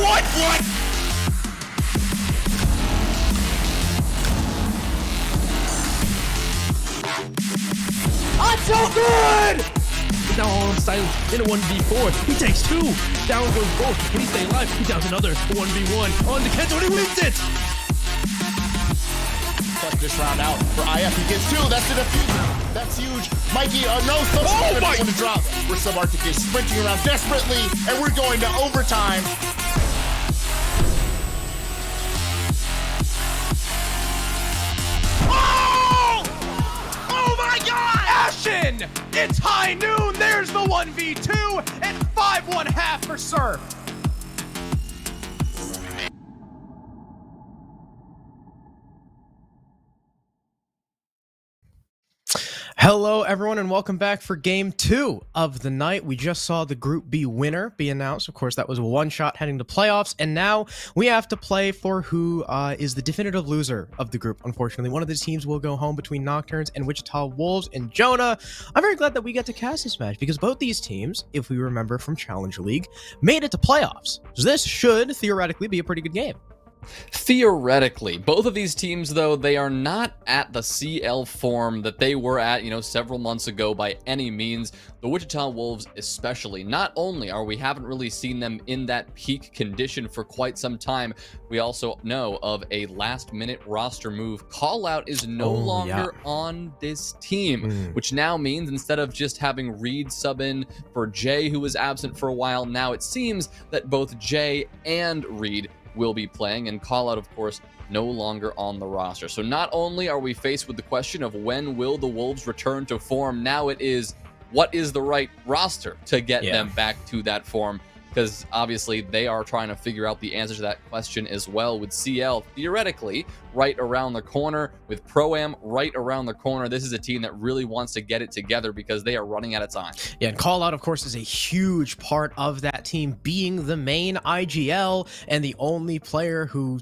What? What? I'm so good! He's now all unstyled in a 1v4. He takes 2. Down goes both. Can he stay alive? He downs another 1v1 on the Kento, and he wins it! Clutch this round out for IF. He gets 2. That's the defuse. That's huge. Mikey, no, Oh my! To drop. Where Subarctic is sprinting around desperately, and we're going to overtime. Ashen! It's high noon. There's the 1v2 and 5-1-1/2 for Surf. Hello, everyone, and welcome back for Game 2 of the night. We just saw the Group B winner be announced. Of course, that was a one-shot heading to playoffs, and now we have to play for who is the definitive loser of the group. Unfortunately, one of the teams will go home between NOKTURNS and Wichita Wolves. And Jonah, I'm very glad that we get to cast this match because both these teams, if we remember from Challenger League, made it to playoffs. So this should theoretically be a pretty good game. Theoretically, both of these teams, though, they are not at the CL form that they were at, several months ago by any means. The Wichita Wolves especially. Not only are we haven't really seen them in that peak condition for quite some time, we also know of a last-minute roster move. Callout is no longer on this team, which now means insteed of just having Reed sub in for Jay, who was absent for a while, now it seems that both Jay and Reed will be playing, and Callout, of course, no longer on the roster. So not only are we faced with the question of when will the Wolves return to form, now it is what is the right roster to get them back to that form, because obviously they are trying to figure out the answer to that question as well, with CL theoretically right around the corner, with Pro-Am right around the corner. This is a team that really wants to get it together because they are running out of time. Yeah, and Callout, of course, is a huge part of that team, being the main IGL and the only player who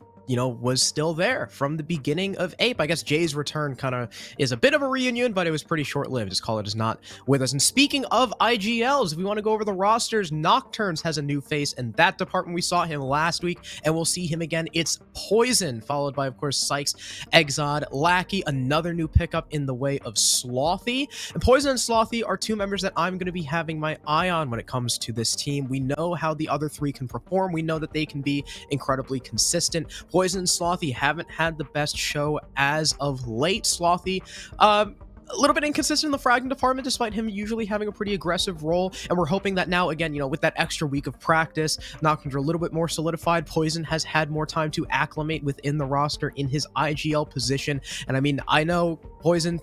was still there from the beginning of Ape. I guess Jay's return kind of is a bit of a reunion, but it was pretty short-lived as Callout is not with us. And speaking of IGLs, if we want to go over the rosters, NOKTURNS has a new face in that department. We saw him last week, and we'll see him again. It's Poison, followed by, of course, Sykes, Exod, Lackey, another new pickup in the way of Slothy. And Poison and Slothy are two members that I'm going to be having my eye on when it comes to this team. We know how the other three can perform. We know that they can be incredibly consistent. Poison and Slothy haven't had the best show as of late. Slothy, a little bit inconsistent in the fragging department, despite him usually having a pretty aggressive role. And we're hoping that now, again, with that extra week of practice, NOKTURNS are a little bit more solidified. Poison has had more time to acclimate within the roster in his IGL position. And I mean, I know Poison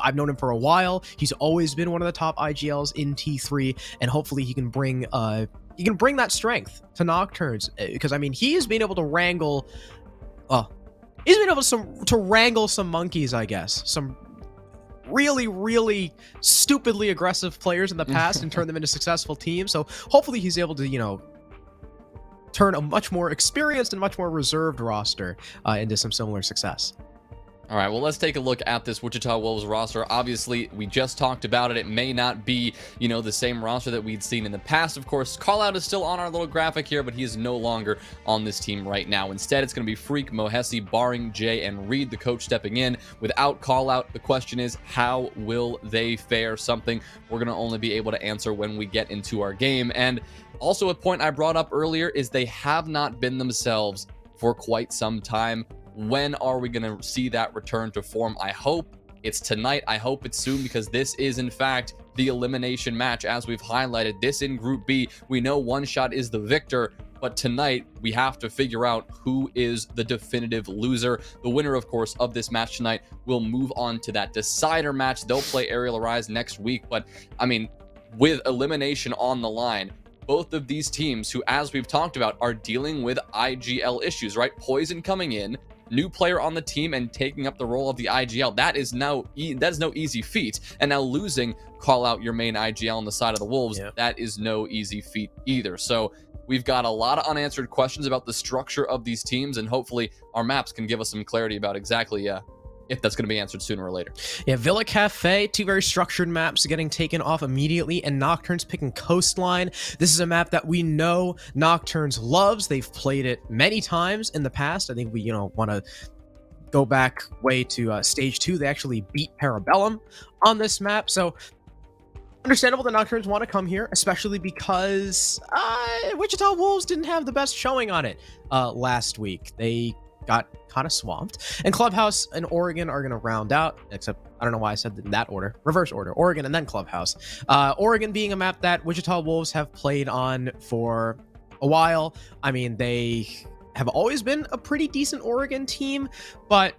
I've known him for a while. He's always been one of the top IGLs in T3, and hopefully he can bring that strength to NOKTURNS, because I mean, he has been able to wrangle. He's been able to wrangle some monkeys, I guess. Some really, really stupidly aggressive players in the past and turn them into successful teams. So hopefully he's able to, turn a much more experienced and much more reserved roster into some similar success. All right, well, let's take a look at this Wichita Wolves roster. Obviously, we just talked about it. It may not be, the same roster that we'd seen in the past. Of course, Callout is still on our little graphic here, but he is no longer on this team right now. Instead, it's going to be Freak, Mohesi, barring Jay and Reed, the coach stepping in. Without Callout, the question is, how will they fare? Something we're going to only be able to answer when we get into our game. And also a point I brought up earlier is they have not been themselves for quite some time. When are we going to see that return to form? I hope it's tonight. I hope it's soon, because this is, in fact, the elimination match. As we've highlighted, this in Group B, we know one shot is the victor, but tonight we have to figure out who is the definitive loser. The winner, of course, of this match tonight will move on to that decider match. They'll play Aerial Arise next week, but I mean, with elimination on the line, both of these teams, who, as we've talked about, are dealing with IGL issues, right? Poison coming in, new player on the team and taking up the role of the IGL. That is no easy feat. And now losing Callout, your main IGL on the side of the Wolves, that is no easy feat either. So we've got a lot of unanswered questions about the structure of these teams, and hopefully our maps can give us some clarity about exactly if that's going to be answered sooner or later. Yeah, Villa Cafe, two very structured maps getting taken off immediately, and Nocturnes picking Coastline. This is a map that we know Nocturnes loves. They've played it many times in the past. I think we, want to go back way to stage 2. They actually beat Parabellum on this map, so understandable that Nocturnes want to come here, especially because Wichita Wolves didn't have the best showing on it last week. They got kind of swamped, and Clubhouse and Oregon are going to round out, except I don't know why I said in that order, reverse order, Oregon and then Clubhouse. Oregon being a map that Wichita Wolves have played on for a while. I mean, they have always been a pretty decent Oregon team, but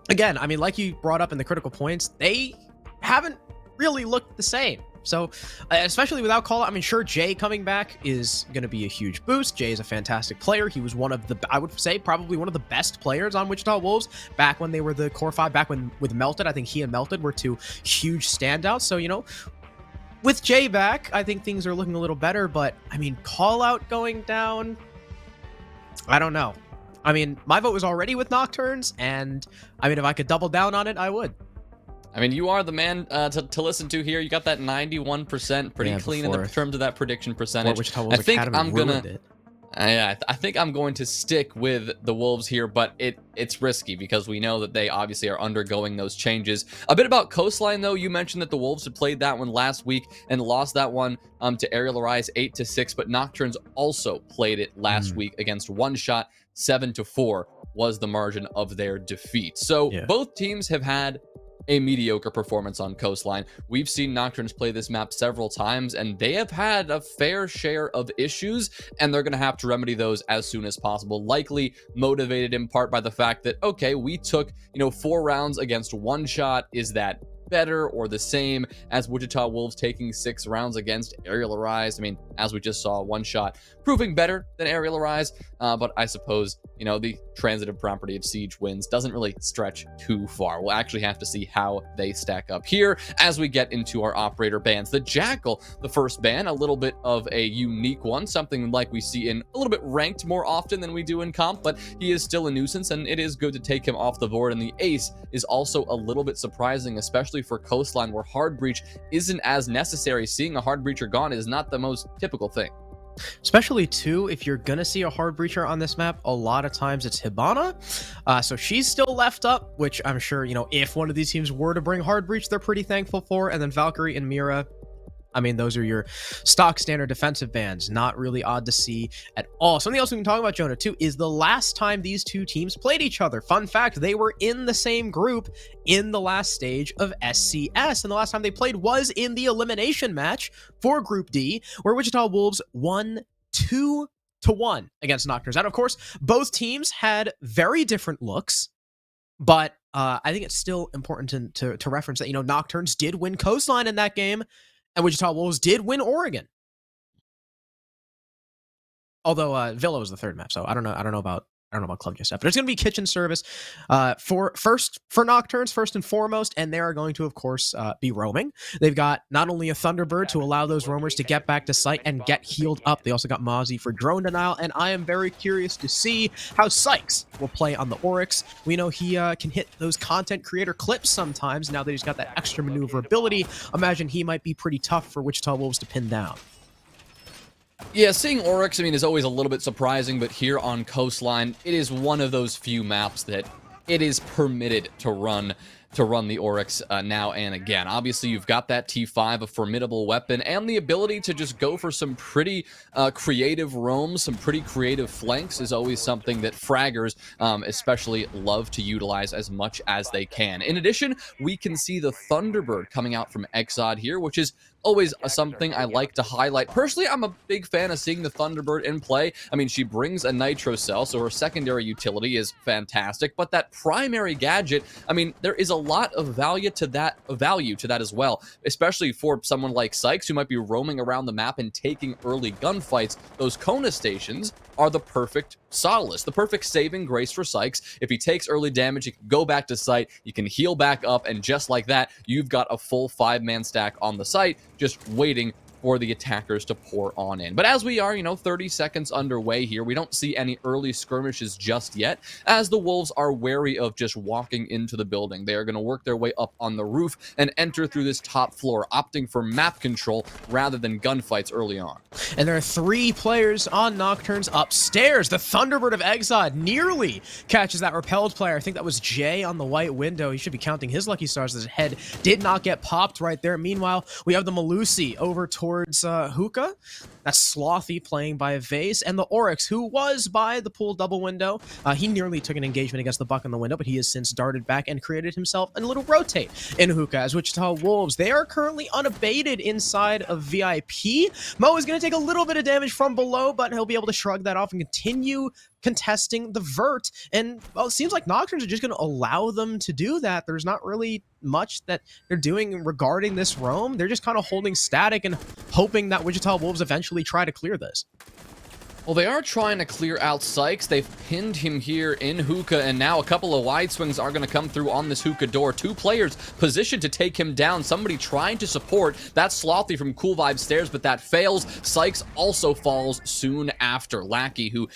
again, I mean, like you brought up in the critical points, they haven't really looked the same. So, especially without call, I mean, sure, Jay coming back is going to be a huge boost. Jay is a fantastic player. He was one of the, I would say, probably one of the best players on Wichita Wolves back when they were the core 5, back when with Melted. I think he and Melted were two huge standouts. So, with Jay back, I think things are looking a little better. But, I mean, call out going down, I don't know. I mean, my vote was already with Nocturnes, and, I mean, if I could double down on it, I would. I mean, you are the man to listen to here. You got that 91%, pretty clean in the terms of that prediction percentage. I think I'm gonna. I think I'm going to stick with the Wolves here, but it's risky because we know that they obviously are undergoing those changes. A bit about Coastline, though. You mentioned that the Wolves had played that one last week and lost that one to Aerial Arise 8-6, but Nocturnes also played it last week against One Shot 7-4 was the margin of their defeat. So both teams have had a mediocre performance on Coastline. We've seen Nocturnes play this map several times, and they have had a fair share of issues, and they're going to have to remedy those as soon as possible, likely motivated in part by the fact that, okay, we took 4 rounds against One Shot. Is that better or the same as Wichita Wolves taking 6 rounds against Aerial Arise? I mean, as we just saw, One Shot proving better than Aerial Arise, but I suppose the transitive property of siege wins doesn't really stretch too far. We'll actually have to see how they stack up here as we get into our operator bans. The Jackal, the first ban, a little bit of a unique one, something like we see in a little bit ranked more often than we do in comp, but he is still a nuisance, and it is good to take him off the board. And the Ace is also a little bit surprising, especially for Coastline, where Hard Breach isn't as necessary. Seeing a Hard Breacher gone is not the most typical thing. Especially, too, if you're going to see a Hard Breacher on this map, a lot of times it's Hibana. So she's still left up, which I'm sure, if one of these teams were to bring Hard Breach, they're pretty thankful for. And then Valkyrie and Mira, I mean, those are your stock standard defensive bans. Not really odd to see at all. Something else we can talk about, Jonah, too, is the last time these two teams played each other. Fun fact, they were in the same group in the last stage of SCS. And the last time they played was in the elimination match for Group D, where Wichita Wolves won 2-1 against Nocturnes. And of course, both teams had very different looks, but I think it's still important to reference that, Nocturnes did win Coastline in that game, and Wichita Wolves did win Oregon. Although Villa was the third map, so I don't know about Club just yet. But it's going to be kitchen service for Nocturnes first and foremost, and they are going to, of course, be roaming. They've got not only a Thunderbird to allow those roamers to get back to site and get healed up. They also got Mozzie for drone denial, and I am very curious to see how Sykes will play on the Oryx. We know he can hit those content creator clips sometimes. Now that he's got that extra maneuverability, imagine he might be pretty tough for Wichita Wolves to pin down. Yeah, seeing Oryx, I mean, is always a little bit surprising, but here on Coastline, it is one of those few maps that it is permitted to run the Oryx now and again. Obviously, you've got that T5, a formidable weapon, and the ability to just go for some pretty creative roams, some pretty creative flanks is always something that fraggers especially love to utilize as much as they can. In addition, we can see the Thunderbird coming out from Exod here, which is always something I like to highlight. Personally, I'm a big fan of seeing the Thunderbird in play. I mean, she brings a nitro cell, so her secondary utility is fantastic, but that primary gadget, I mean, there is a lot of value to that as well, especially for someone like Sykes who might be roaming around the map and taking early gunfights. Those Kona stations are the perfect solace, the perfect saving grace for Sykes. If he takes early damage, he can go back to site, you can heal back up, and just like that, you've got a full 5-man stack on the site, just waiting for the attackers to pour on in. But as we are, 30 seconds underway here, we don't see any early skirmishes just yet, as the Wolves are wary of just walking into the building. They are going to work their way up on the roof and enter through this top floor, opting for map control rather than gunfights early on. And there are 3 players on Nocturnes upstairs. The Thunderbird of Exod nearly catches that repelled player. I think that was Jay on the white window. He should be counting his lucky stars as his head did not get popped right there. Meanwhile, we have the Malusi over towards Hookah. That's Slothy playing by Vase, and the Oryx, who was by the pool double window. He nearly took an engagement against the Buck in the window, but he has since darted back and created himself a little rotate in Hookah. As Wichita Wolves, they are currently unabated inside of VIP. Mo is going to take a little bit of damage from below, but he'll be able to shrug that off and continue contesting the vert. And well, it seems like Nocturnes are just going to allow them to do that. There's not really much that they're doing regarding this roam. They're just kind of holding static and hoping that Wichita Wolves eventually try to clear this. Well, they are trying to clear out Sykes. They've pinned him here in Hookah, and now a couple of wide swings are going to come through on this Hookah door. 2 players positioned to take him down. Somebody trying to support. That's Slothy from Cool Vibe Stairs, but that fails. Sykes also falls soon after. Lackey, who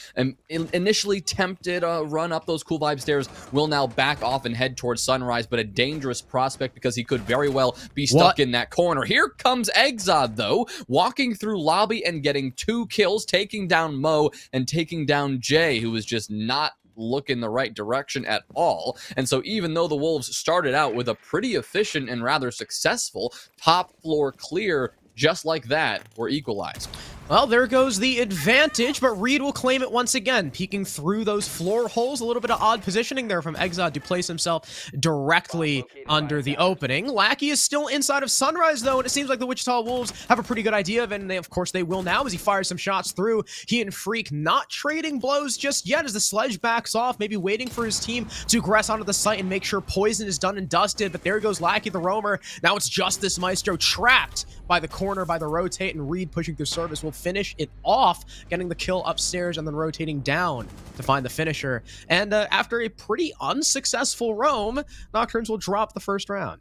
initially tempted a run up those Cool Vibe Stairs, will now back off and head towards Sunrise, but a dangerous prospect because he could very well be stuck in that corner. Here comes Exod, though, walking through lobby and getting 2 kills, taking down Mo and taking down Jay, who was just not looking the right direction at all. And so even though the Wolves started out with a pretty efficient and rather successful top floor clear, just like that, were equalized. Well, there goes the advantage, but Reed will claim it once again, peeking through those floor holes. A little bit of odd positioning there from Exod to place himself directly under the opening. Lackey is still inside of Sunrise, though, and it seems like the Wichita Wolves have a pretty good idea of it, and of course they will now as he fires some shots through. He and Freak not trading blows just yet as the sledge backs off, maybe waiting for his team to aggress onto the site and make sure poison is done and dusted, but there goes Lackey the roamer. Now it's Justice Maestro trapped by the corner, by the rotate, and Reed pushing through service will finish it off, getting the kill upstairs and then rotating down to find the finisher. And after a pretty unsuccessful roam, Nocturnes will drop the first round.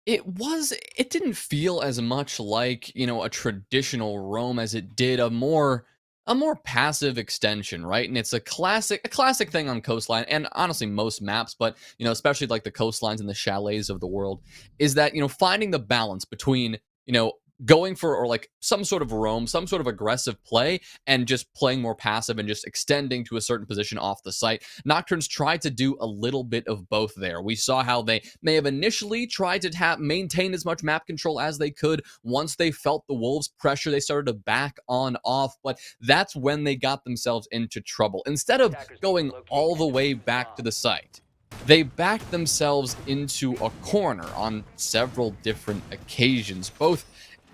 It didn't feel as much like, a traditional roam as it did a more passive extension, right? And it's a classic thing on Coastline, and honestly most maps, but especially like the coastlines and the chalets of the world, is that finding the balance between going for or like some sort of roam, some sort of aggressive play, and just playing more passive and just extending to a certain position off the site. Nocturnes tried to do a little bit of both there. We saw how they may have initially tried to maintain as much map control as they could. Once they felt the Wolves' pressure, they started to back on off, but that's when they got themselves into trouble. Instead of going all the way back to the site, they backed themselves into a corner on several different occasions.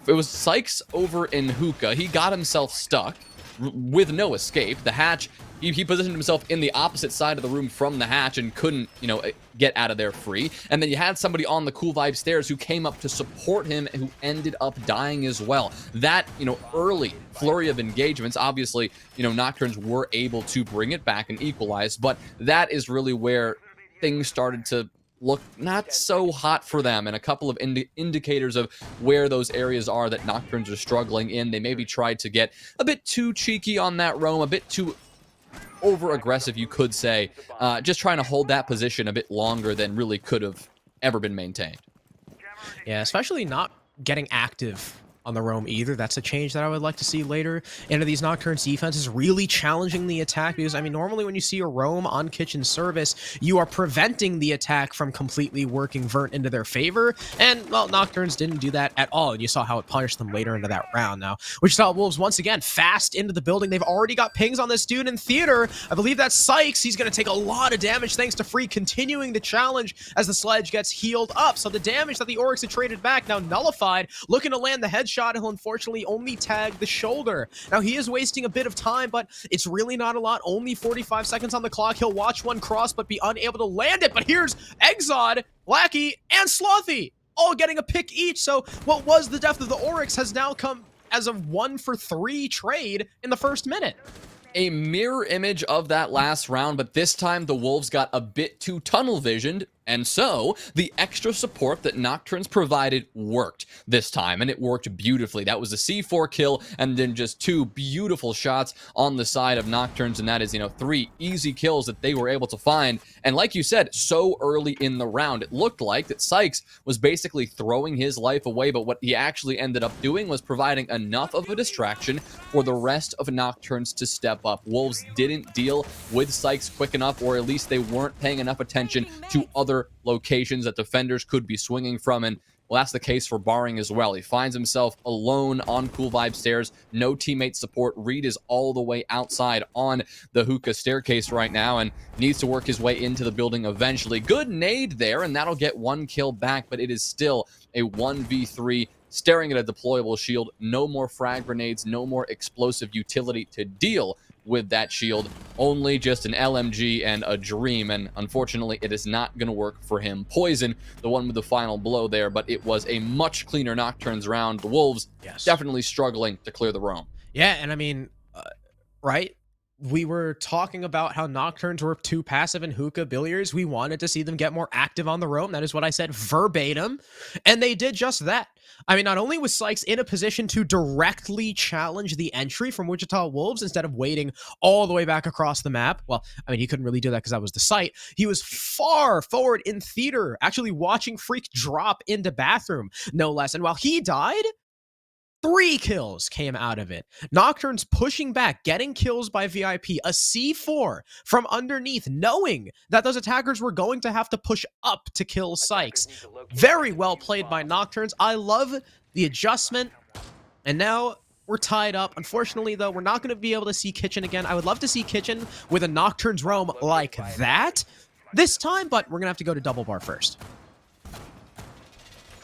It was Sykes over in Hookah. He got himself stuck with no escape. The hatch, he positioned himself in the opposite side of the room from the hatch and couldn't, get out of there free. And then you had somebody on the Cool Vibe Stairs who came up to support him and who ended up dying as well. That, early flurry of engagements, obviously, Nocturnes were able to bring it back and equalize, but that is really where things started to look not so hot for them, and a couple of indicators of where those areas are that Nocturnes are struggling in. They maybe tried to get a bit too cheeky on that roam, a bit too over-aggressive, you could say, just trying to hold that position a bit longer than really could have ever been maintained. Yeah, especially not getting active on the roam either. That's a change that I would like to see later into these Nocturnes defenses, really challenging the attack, because normally when you see a roam on kitchen service, you are preventing the attack from completely working vert into their favor, and well, Nocturnes didn't do that at all, and you saw how it punished them later into that round. Now Wichita Wolves once again fast into the building. They've already got pings on this dude in theater. I believe that's Sykes. He's going to take a lot of damage thanks to Free continuing the challenge as the sledge gets healed up. So the damage that the Oryx had traded back now nullified, looking to land the headshot. He'll unfortunately only tag the shoulder. Now he is wasting a bit of time, but it's really not a lot. Only 45 seconds on the clock. He'll watch one cross but be unable to land it. But here's Exod, Lackey, and Slothy all getting a pick each. So what was the death of the Oryx has now come as a 1-for-3 trade in the first minute. A mirror image of that last round, but this time the Wolves got a bit too tunnel visioned And so, the extra support that Nocturnes provided worked this time, and it worked beautifully. That was a C4 kill, and then just 2 beautiful shots on the side of Nocturnes, and that is, 3 easy kills that they were able to find. And like you said, so early in the round, it looked like that Sykes was basically throwing his life away, but what he actually ended up doing was providing enough of a distraction for the rest of Nocturnes to step up. Wolves didn't deal with Sykes quick enough, or at least they weren't paying enough attention to other locations that defenders could be swinging from, and well, that's the case for Barring as well. He finds himself alone on Cool Vibe stairs, no teammate support. Reed is all the way outside on the hookah staircase right now and needs to work his way into the building eventually. Good nade there, and that'll get 1 kill back, but it is still a 1v3 staring at a deployable shield. No more frag grenades, no more explosive utility to deal with that shield. Only just an LMG and a dream, and unfortunately it is not going to work for him. Poison, the one with the final blow there, but it was a much cleaner Nocturnes round. The Wolves definitely struggling to clear the roam. Yeah, and I mean, right? We were talking about how Nocturnes were too passive in hookah billiards. We wanted to see them get more active on the roam. That is what I said verbatim. And they did just that. I mean, not only was Sykes in a position to directly challenge the entry from Wichita Wolves instead of waiting all the way back across the map. Well, I mean, he couldn't really do that because that was the site. He was far forward in theater, actually watching Freak drop into bathroom, no less. And while he died, 3 kills came out of it. Nocturnes pushing back, getting kills by VIP, a C4 from underneath, knowing that those attackers were going to have to push up to kill Sykes. Very well played by Nocturnes. I love the adjustment. And now we're tied up. Unfortunately, though, we're not going to be able to see Kitchen again. I would love to see Kitchen with a Nocturnes roam like that this time, but we're going to have to go to double bar first.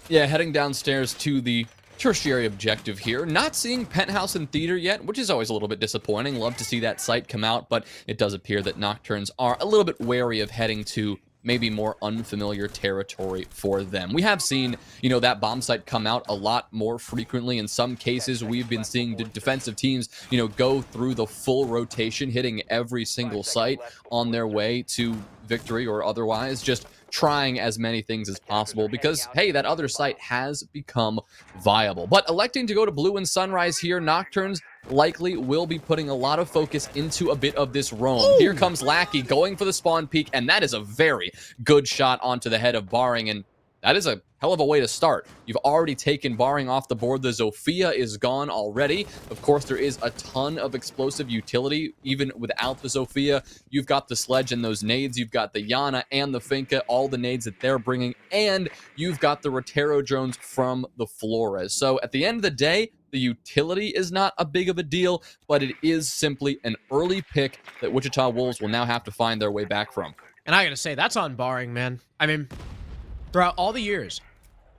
Yeah, heading downstairs to the tertiary objective here. Not seeing Penthouse and Theater yet, which is always a little bit disappointing. Love to see that site come out, but it does appear that Nocturnes are a little bit wary of heading to maybe more unfamiliar territory for them. We have seen, that bomb site come out a lot more frequently. In some cases, we've been seeing defensive teams, go through the full rotation, hitting every single site on their way to victory or otherwise, just trying as many things as possible because, hey, that other site has become viable. But electing to go to Blue and Sunrise here, Nocturnes likely will be putting a lot of focus into a bit of this roam. Ooh. Here comes Lackey going for the spawn peak, and that is a very good shot onto the head of Barring, and that is a hell of a way to start. You've already taken Barring off the board. The Zofia is gone already. Of course, there is a ton of explosive utility, even without the Zofia. You've got the Sledge and those nades. You've got the Yana and the Finka, all the nades that they're bringing, and you've got the Rotero drones from the Flores. So at the end of the day, the utility is not a big of a deal, but it is simply an early pick that Wichita Wolves will now have to find their way back from. And I gotta say, that's on Barring, man. I mean, throughout all the years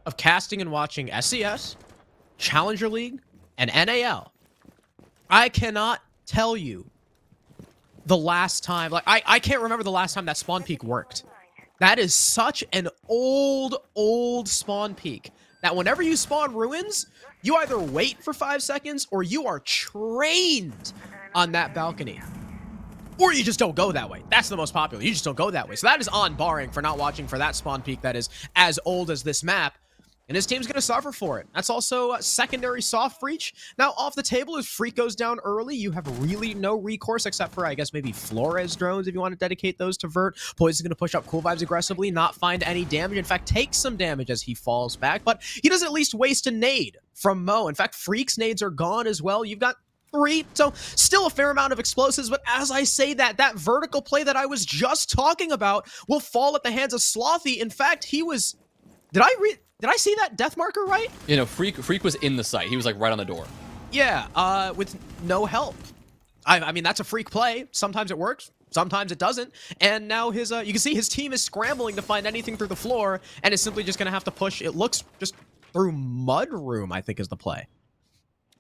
of casting and watching SCS, Challenger League, and NAL, I cannot tell you the last time, I can't remember the last time that spawn peak worked. That is such an old spawn peak that whenever you spawn ruins, you either wait for 5 seconds or you are trained on that balcony. Or you just don't go that way. That's the most popular. You just don't go that way. So that is on Barring for not watching for that spawn peak that is as old as this map. And his team's going to suffer for it. That's also a secondary soft breach. Now, off the table, if Freak goes down early, you have really no recourse except for, I guess, maybe Flores drones if you want to dedicate those to Vert. Poison's going to push up Cool Vibes aggressively, not find any damage. In fact, take some damage as he falls back. But he does at least waste a nade from Mo. In fact, Freak's nades are gone as well. You've got 3, so still a fair amount of explosives, but as I say that, that vertical play that I was just talking about will fall at the hands of Slothy. In fact, he was... Did I see that death marker right? Freak was in the site. He was like right on the door. Yeah, with no help. I mean, that's a Freak play. Sometimes it works, sometimes it doesn't. And now his, you can see his team is scrambling to find anything through the floor, and is simply just going to have to push. It looks just through Mud Room, I think is the play.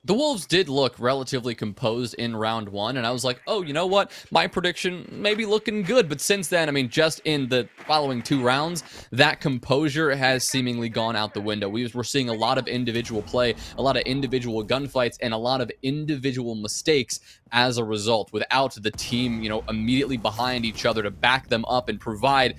The Wolves did look relatively composed in round one, and I was like, oh, you know what? My prediction may be looking good. But since then, I mean, just in the following 2 rounds, that composure has seemingly gone out the window. We're seeing a lot of individual play, a lot of individual gunfights, and a lot of individual mistakes as a result, without the team, immediately behind each other to back them up and provide,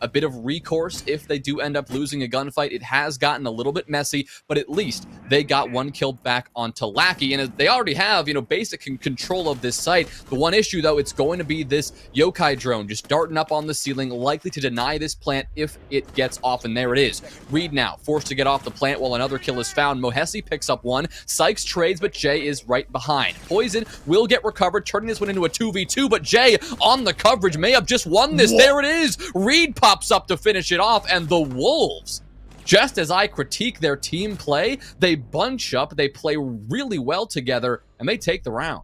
a bit of recourse if they do end up losing a gunfight. It has gotten a little bit messy, but at least they got 1 kill back onto Lackey, and they already have, basic control of this site. The one issue, though, it's going to be this yokai drone just darting up on the ceiling, likely to deny this plant if it gets off, and there it is. Reed now forced to get off the plant while another kill is found. Mohesi picks up 1. Sykes trades, but Jay is right behind. Poison will get recovered, turning this one into a 2v2, but Jay on the coverage may have just won this. Whoa. There it is. Reed pops up to finish it off, and the Wolves, just as I critique their team play, they bunch up, they play really well together, and they take the round.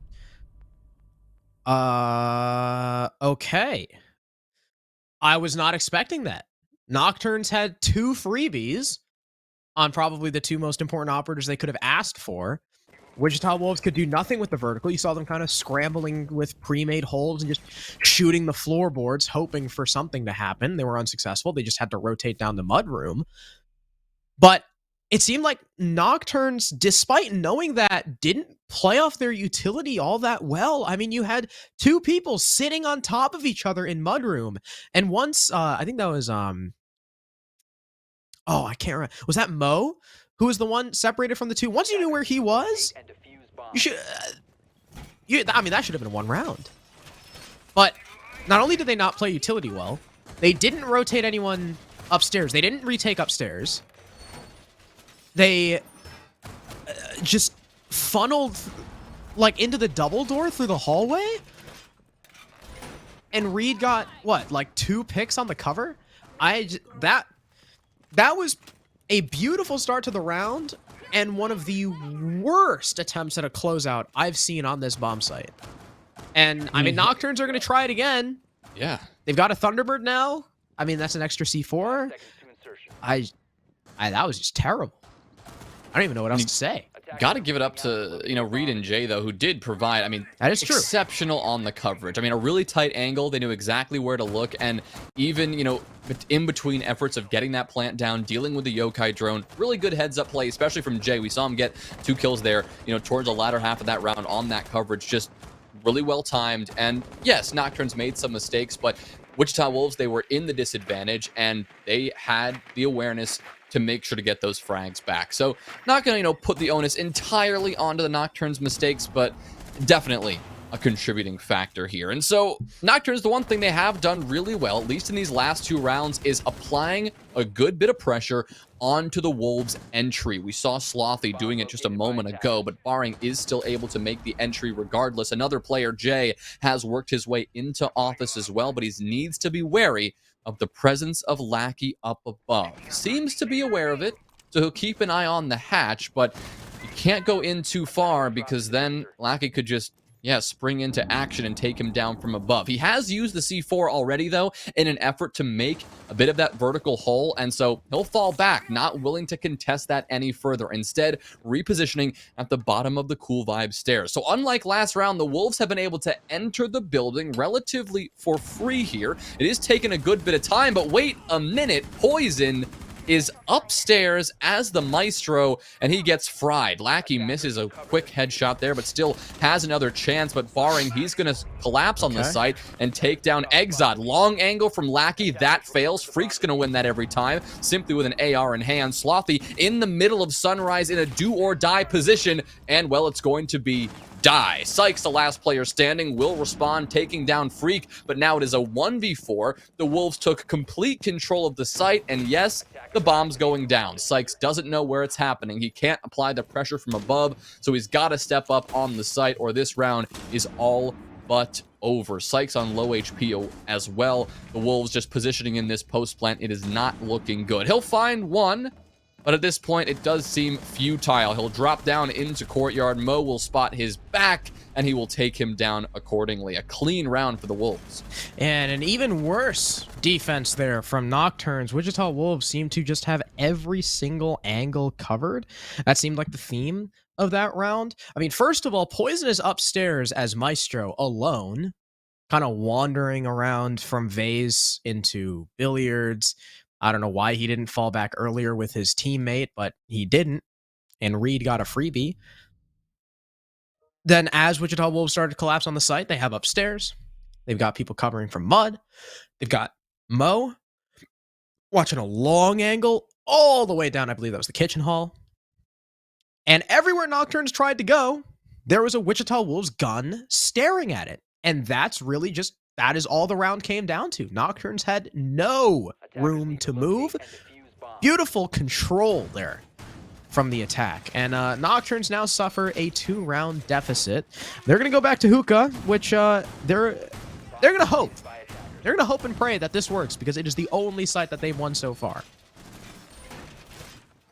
Okay. I was not expecting that. NOKTURNS had 2 freebies on probably the 2 most important operators they could have asked for. Wichita Wolves could do nothing with the vertical. You saw them kind of scrambling with pre-made holds and just shooting the floorboards, hoping for something to happen. They were unsuccessful. They just had to rotate down the mudroom. But it seemed like NOKTURNS, despite knowing that, didn't play off their utility all that well. I mean, you had 2 people sitting on top of each other in mudroom. And once, I think that was, I can't remember. Was that Mo, who was the one separated from the 2? Once you knew where he was, you should, I mean, that should have been 1 round. But not only did they not play utility well, they didn't rotate anyone upstairs. They didn't retake upstairs. They just funneled like into the double door through the hallway, and Reed got what, like 2 picks on the cover. That was a beautiful start to the round, and one of the worst attempts at a closeout I've seen on this bomb site. And I mean, NOKTURNS are going to try it again. Yeah, they've got a Thunderbird now. I mean, that's an extra C4. That was just terrible. I don't even know what else to say. Got to give it up to, Reed and Jay, though, who did provide, I mean, that is true, exceptional on the coverage. I mean, a really tight angle. They knew exactly where to look. And even, in between efforts of getting that plant down, dealing with the yokai drone, really good heads-up play, especially from Jay. We saw him get 2 kills there, towards the latter half of that round on that coverage. Just really well timed. And yes, NOKTURNS made some mistakes, but Wichita Wolves, they were in the disadvantage, and they had the awareness to make sure to get those frags back. So not going to, put the onus entirely onto the NOKTURNS mistakes, but definitely a contributing factor here. And so NOKTURNS, the one thing they have done really well, at least in these last 2 rounds, is applying a good bit of pressure onto the Wolves' entry. We saw Slothy doing it just a moment ago, but Barring is still able to make the entry regardless. Another player, Jay, has worked his way into office as well, but he needs to be wary of the presence of Lackey up above. Seems to be aware of it, so he'll keep an eye on the hatch, but you can't go in too far because then Lackey could just, spring into action and take him down from above. He has used the C4 already, though, in an effort to make a bit of that vertical hole, and so he'll fall back, not willing to contest that any further. Instead, repositioning at the bottom of the Cool Vibe stairs. So unlike last round, the Wolves have been able to enter the building relatively for free here. It is taking a good bit of time, but wait a minute. Poison is upstairs as the Maestro, and he gets fried. Lackey misses a quick headshot there, but still has another chance, but Barring, he's going to collapse on the site and take down Exod. Long angle from Lackey, that fails. Freak's going to win that every time, simply with an AR in hand. Slothy in the middle of Sunrise in a do-or-die position, and, well, it's going to be die. Sykes, the last player standing, will respond, taking down Freak, but now it is a 1v4. The Wolves took complete control of the site, and yes, the bomb's going down. Sykes doesn't know where it's happening. He can't apply the pressure from above, so he's got to step up on the site, or this round is all but over. Sykes on low HP as well. The Wolves just positioning in this post plant. It is not looking good. He'll find one, but at this point, it does seem futile. He'll drop down into courtyard. Mo will spot his back, and he will take him down accordingly. A clean round for the Wolves. And an even worse defense there from NOKTURNS. Wichita Wolves seem to just have every single angle covered. That seemed like the theme of that round. I mean, first of all, Poison is upstairs as Maestro alone, kind of wandering around from vase into billiards. I don't know why he didn't fall back earlier with his teammate, but he didn't, and Reed got a freebie. Then as Wichita Wolves started to collapse on the site, they have upstairs. They've got people covering from mud. They've got Mo watching a long angle all the way down. I believe that was the kitchen hall. And everywhere Nocturnes tried to go, there was a Wichita Wolves gun staring at it. And that's really just, that is all the round came down to. Nocturnes had no room to move. Beautiful control there from the attack. And Nocturnes now suffer a 2-round deficit. They're going to go back to Hookah, which they're going to hope. They're going to hope and pray that this works, because it is the only site that they've won so far.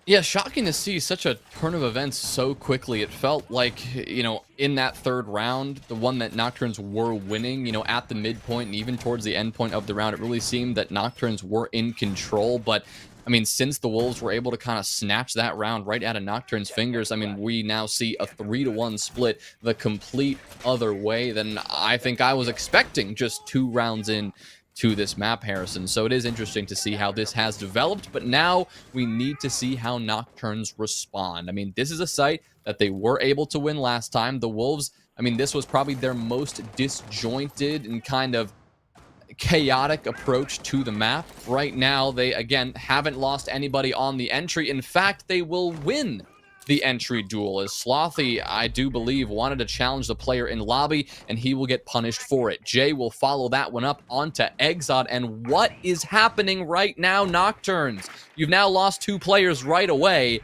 Yeah, shocking to see such a turn of events so quickly. It felt like, you know, in that third round, the one that Nocturnes were winning, you know, at the midpoint and even towards the end point of the round, it really seemed that Nocturnes were in control. But, I mean, since the Wolves were able to kind of snatch that round right out of Nocturnes' fingers, I mean, we now see a 3-1 split the complete other way than I think I was expecting just 2 rounds in to this map, Harrison. So it is interesting to see how this has developed, but now we need to see how Nocturnes respond. I mean, this is a site that they were able to win last time. The Wolves, I mean, this was probably their most disjointed and kind of chaotic approach to the map. Right now, they, again, haven't lost anybody on the entry. In fact, they will win the entry duel, as Slothy, I do believe, wanted to challenge the player in lobby, and he will get punished for it. Jay will follow that one up onto Exod, and what is happening right now, Nocturnes? You've now lost 2 players right away.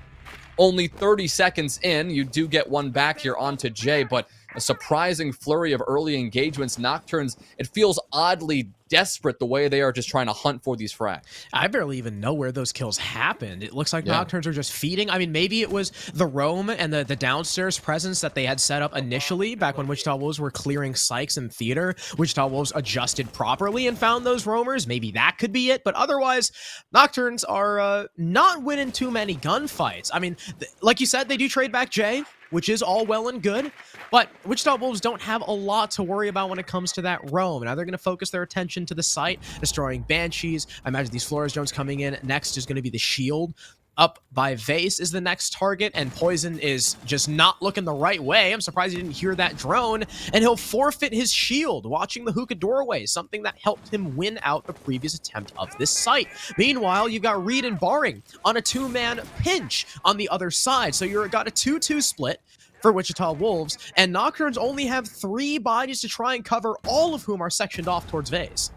Only 30 seconds in, you do get one back here onto Jay, but a surprising flurry of early engagements. Nocturnes, it feels oddly desperate the way they are just trying to hunt for these frags. I barely even know where those kills happened. It looks like Nocturnes are just feeding. I mean, maybe it was the roam and the downstairs presence that they had set up initially back when Wichita Wolves were clearing Sykes and Theater. Wichita Wolves adjusted properly and found those roamers. Maybe that could be it. But otherwise, Nocturnes are not winning too many gunfights. I mean, like you said, they do trade back Jay, which is all well and good, but Wichita Wolves don't have a lot to worry about when it comes to that roam. Now they're going to focus their attention to the site, destroying Banshees. I imagine these Flores drones coming in. Next is going to be the Shield. Up by Vase is the next target, and Poison is just not looking the right way. I'm surprised he didn't hear that drone, and he'll forfeit his shield watching the hookah doorway, something that helped him win out the previous attempt of this site. Meanwhile, you've got Reed and Barring on a 2-man pinch on the other side, so you've got a 2-2 split for Wichita Wolves, and Nocturnes only have 3 bodies to try and cover, all of whom are sectioned off towards Vase.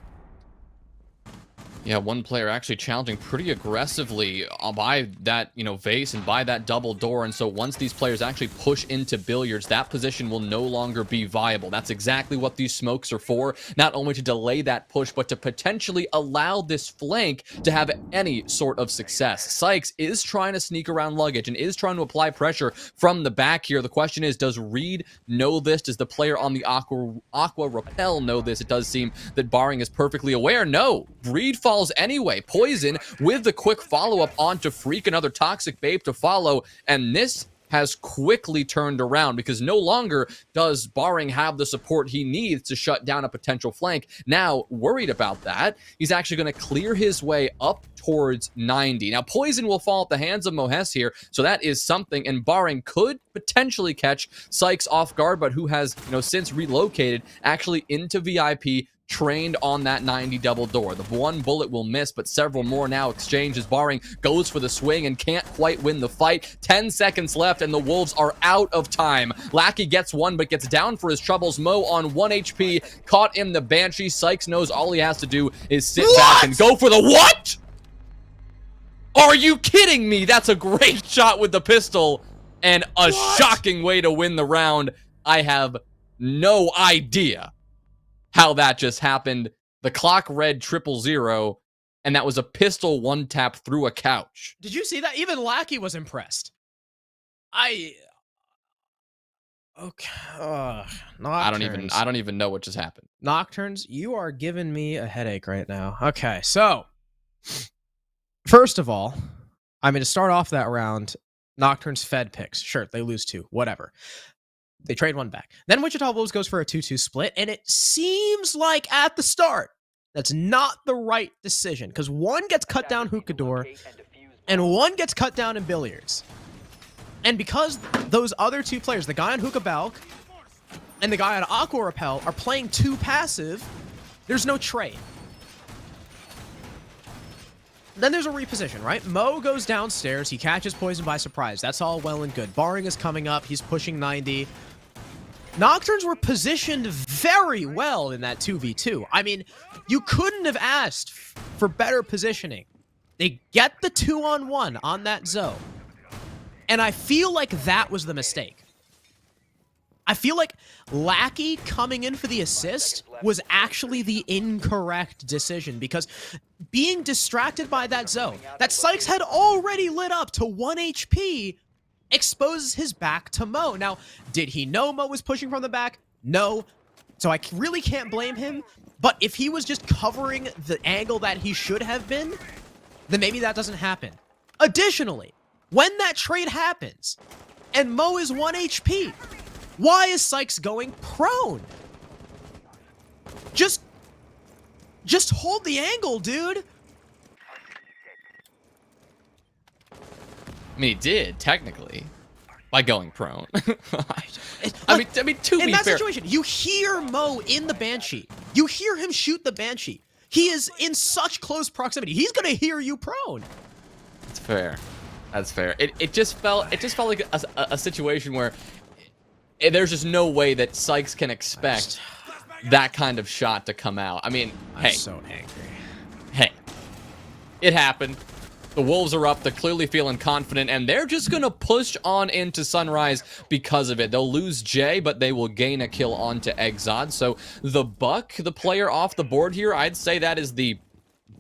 Yeah, one player actually challenging pretty aggressively by that, you know, Vase and by that double door. And so once these players actually push into billiards, that position will no longer be viable. That's exactly what these smokes are for. Not only to delay that push, but to potentially allow this flank to have any sort of success. Sykes is trying to sneak around luggage and is trying to apply pressure from the back here. The question is, does Reed know this? Does the player on the Aqua Repel know this? It does seem that Barring is perfectly aware. No, Reed falls anyway. Poison with the quick follow-up onto Freak, another toxic babe to follow, and this has quickly turned around because no longer does Barring have the support he needs to shut down a potential flank. Now, worried about that, he's actually going to clear his way up towards 90. Now, Poison will fall at the hands of Mohes here, so that is something, and Barring could potentially catch Sykes off guard, but who has, you know, since relocated actually into VIP, trained on that 90 double door. The one bullet will miss, but several more now exchange as Barring goes for the swing and can't quite win the fight. 10 seconds left and the Wolves are out of time. Lackey gets one, but gets down for his troubles. Mo on 1 HP, caught in the Banshee. Sykes knows all he has to do is sit back and go for the what? Are you kidding me? That's a great shot with the pistol and a shocking way to win the round. I have no idea how that just happened. The clock read 000, and that was a pistol 1-tap through a couch. Did you see that? Even Lackey was impressed. Okay. I don't even know what just happened. Nocturnes, you are giving me a headache right now. Okay, so first of all, I mean, to start off that round, Nocturnes fed picks. Sure, they lose 2. Whatever. They trade 1 back. Then Wichita Wolves goes for a 2-2 split, and it seems like at the start, that's not the right decision, because 1 gets cut down Hookador, and 1 gets cut down in Billiards. And because those other 2 players, the guy on Hookah Balk and the guy on Aqua Repel, are playing 2 passive, there's no trade. Then there's a reposition, right? Mo goes downstairs. He catches Poison by surprise. That's all well and good. Barring is coming up. He's pushing 90. Nocturnes were positioned very well in that 2v2. I mean, you couldn't have asked for better positioning. They get the 2-on-1 on that zone. And I feel like that was the mistake. I feel like Lackey coming in for the assist was actually the incorrect decision, because being distracted by that zone that Sykes had already lit up to 1 HP exposes his back to Mo. Now, did he know Mo was pushing from the back? No. So I really can't blame him. But if he was just covering the angle that he should have been, then maybe that doesn't happen. Additionally, when that trade happens and Mo is 1 HP, why is Sykes going prone? Just hold the angle, dude. I mean, he did, technically, by going prone. I mean, to be fair. In that situation, you hear Mo in the Banshee. You hear him shoot the Banshee. He is in such close proximity. He's going to hear you prone. That's fair. That's fair. It just felt like a situation where there's just no way that Sykes can expect that kind of shot to come out. I mean, I'm so angry. Hey, it happened. The Wolves are up. They're clearly feeling confident, and they're just going to push on into Sunrise because of it. They'll lose Jay, but they will gain a kill onto Exod. So the Buck, the player off the board here, I'd say that is the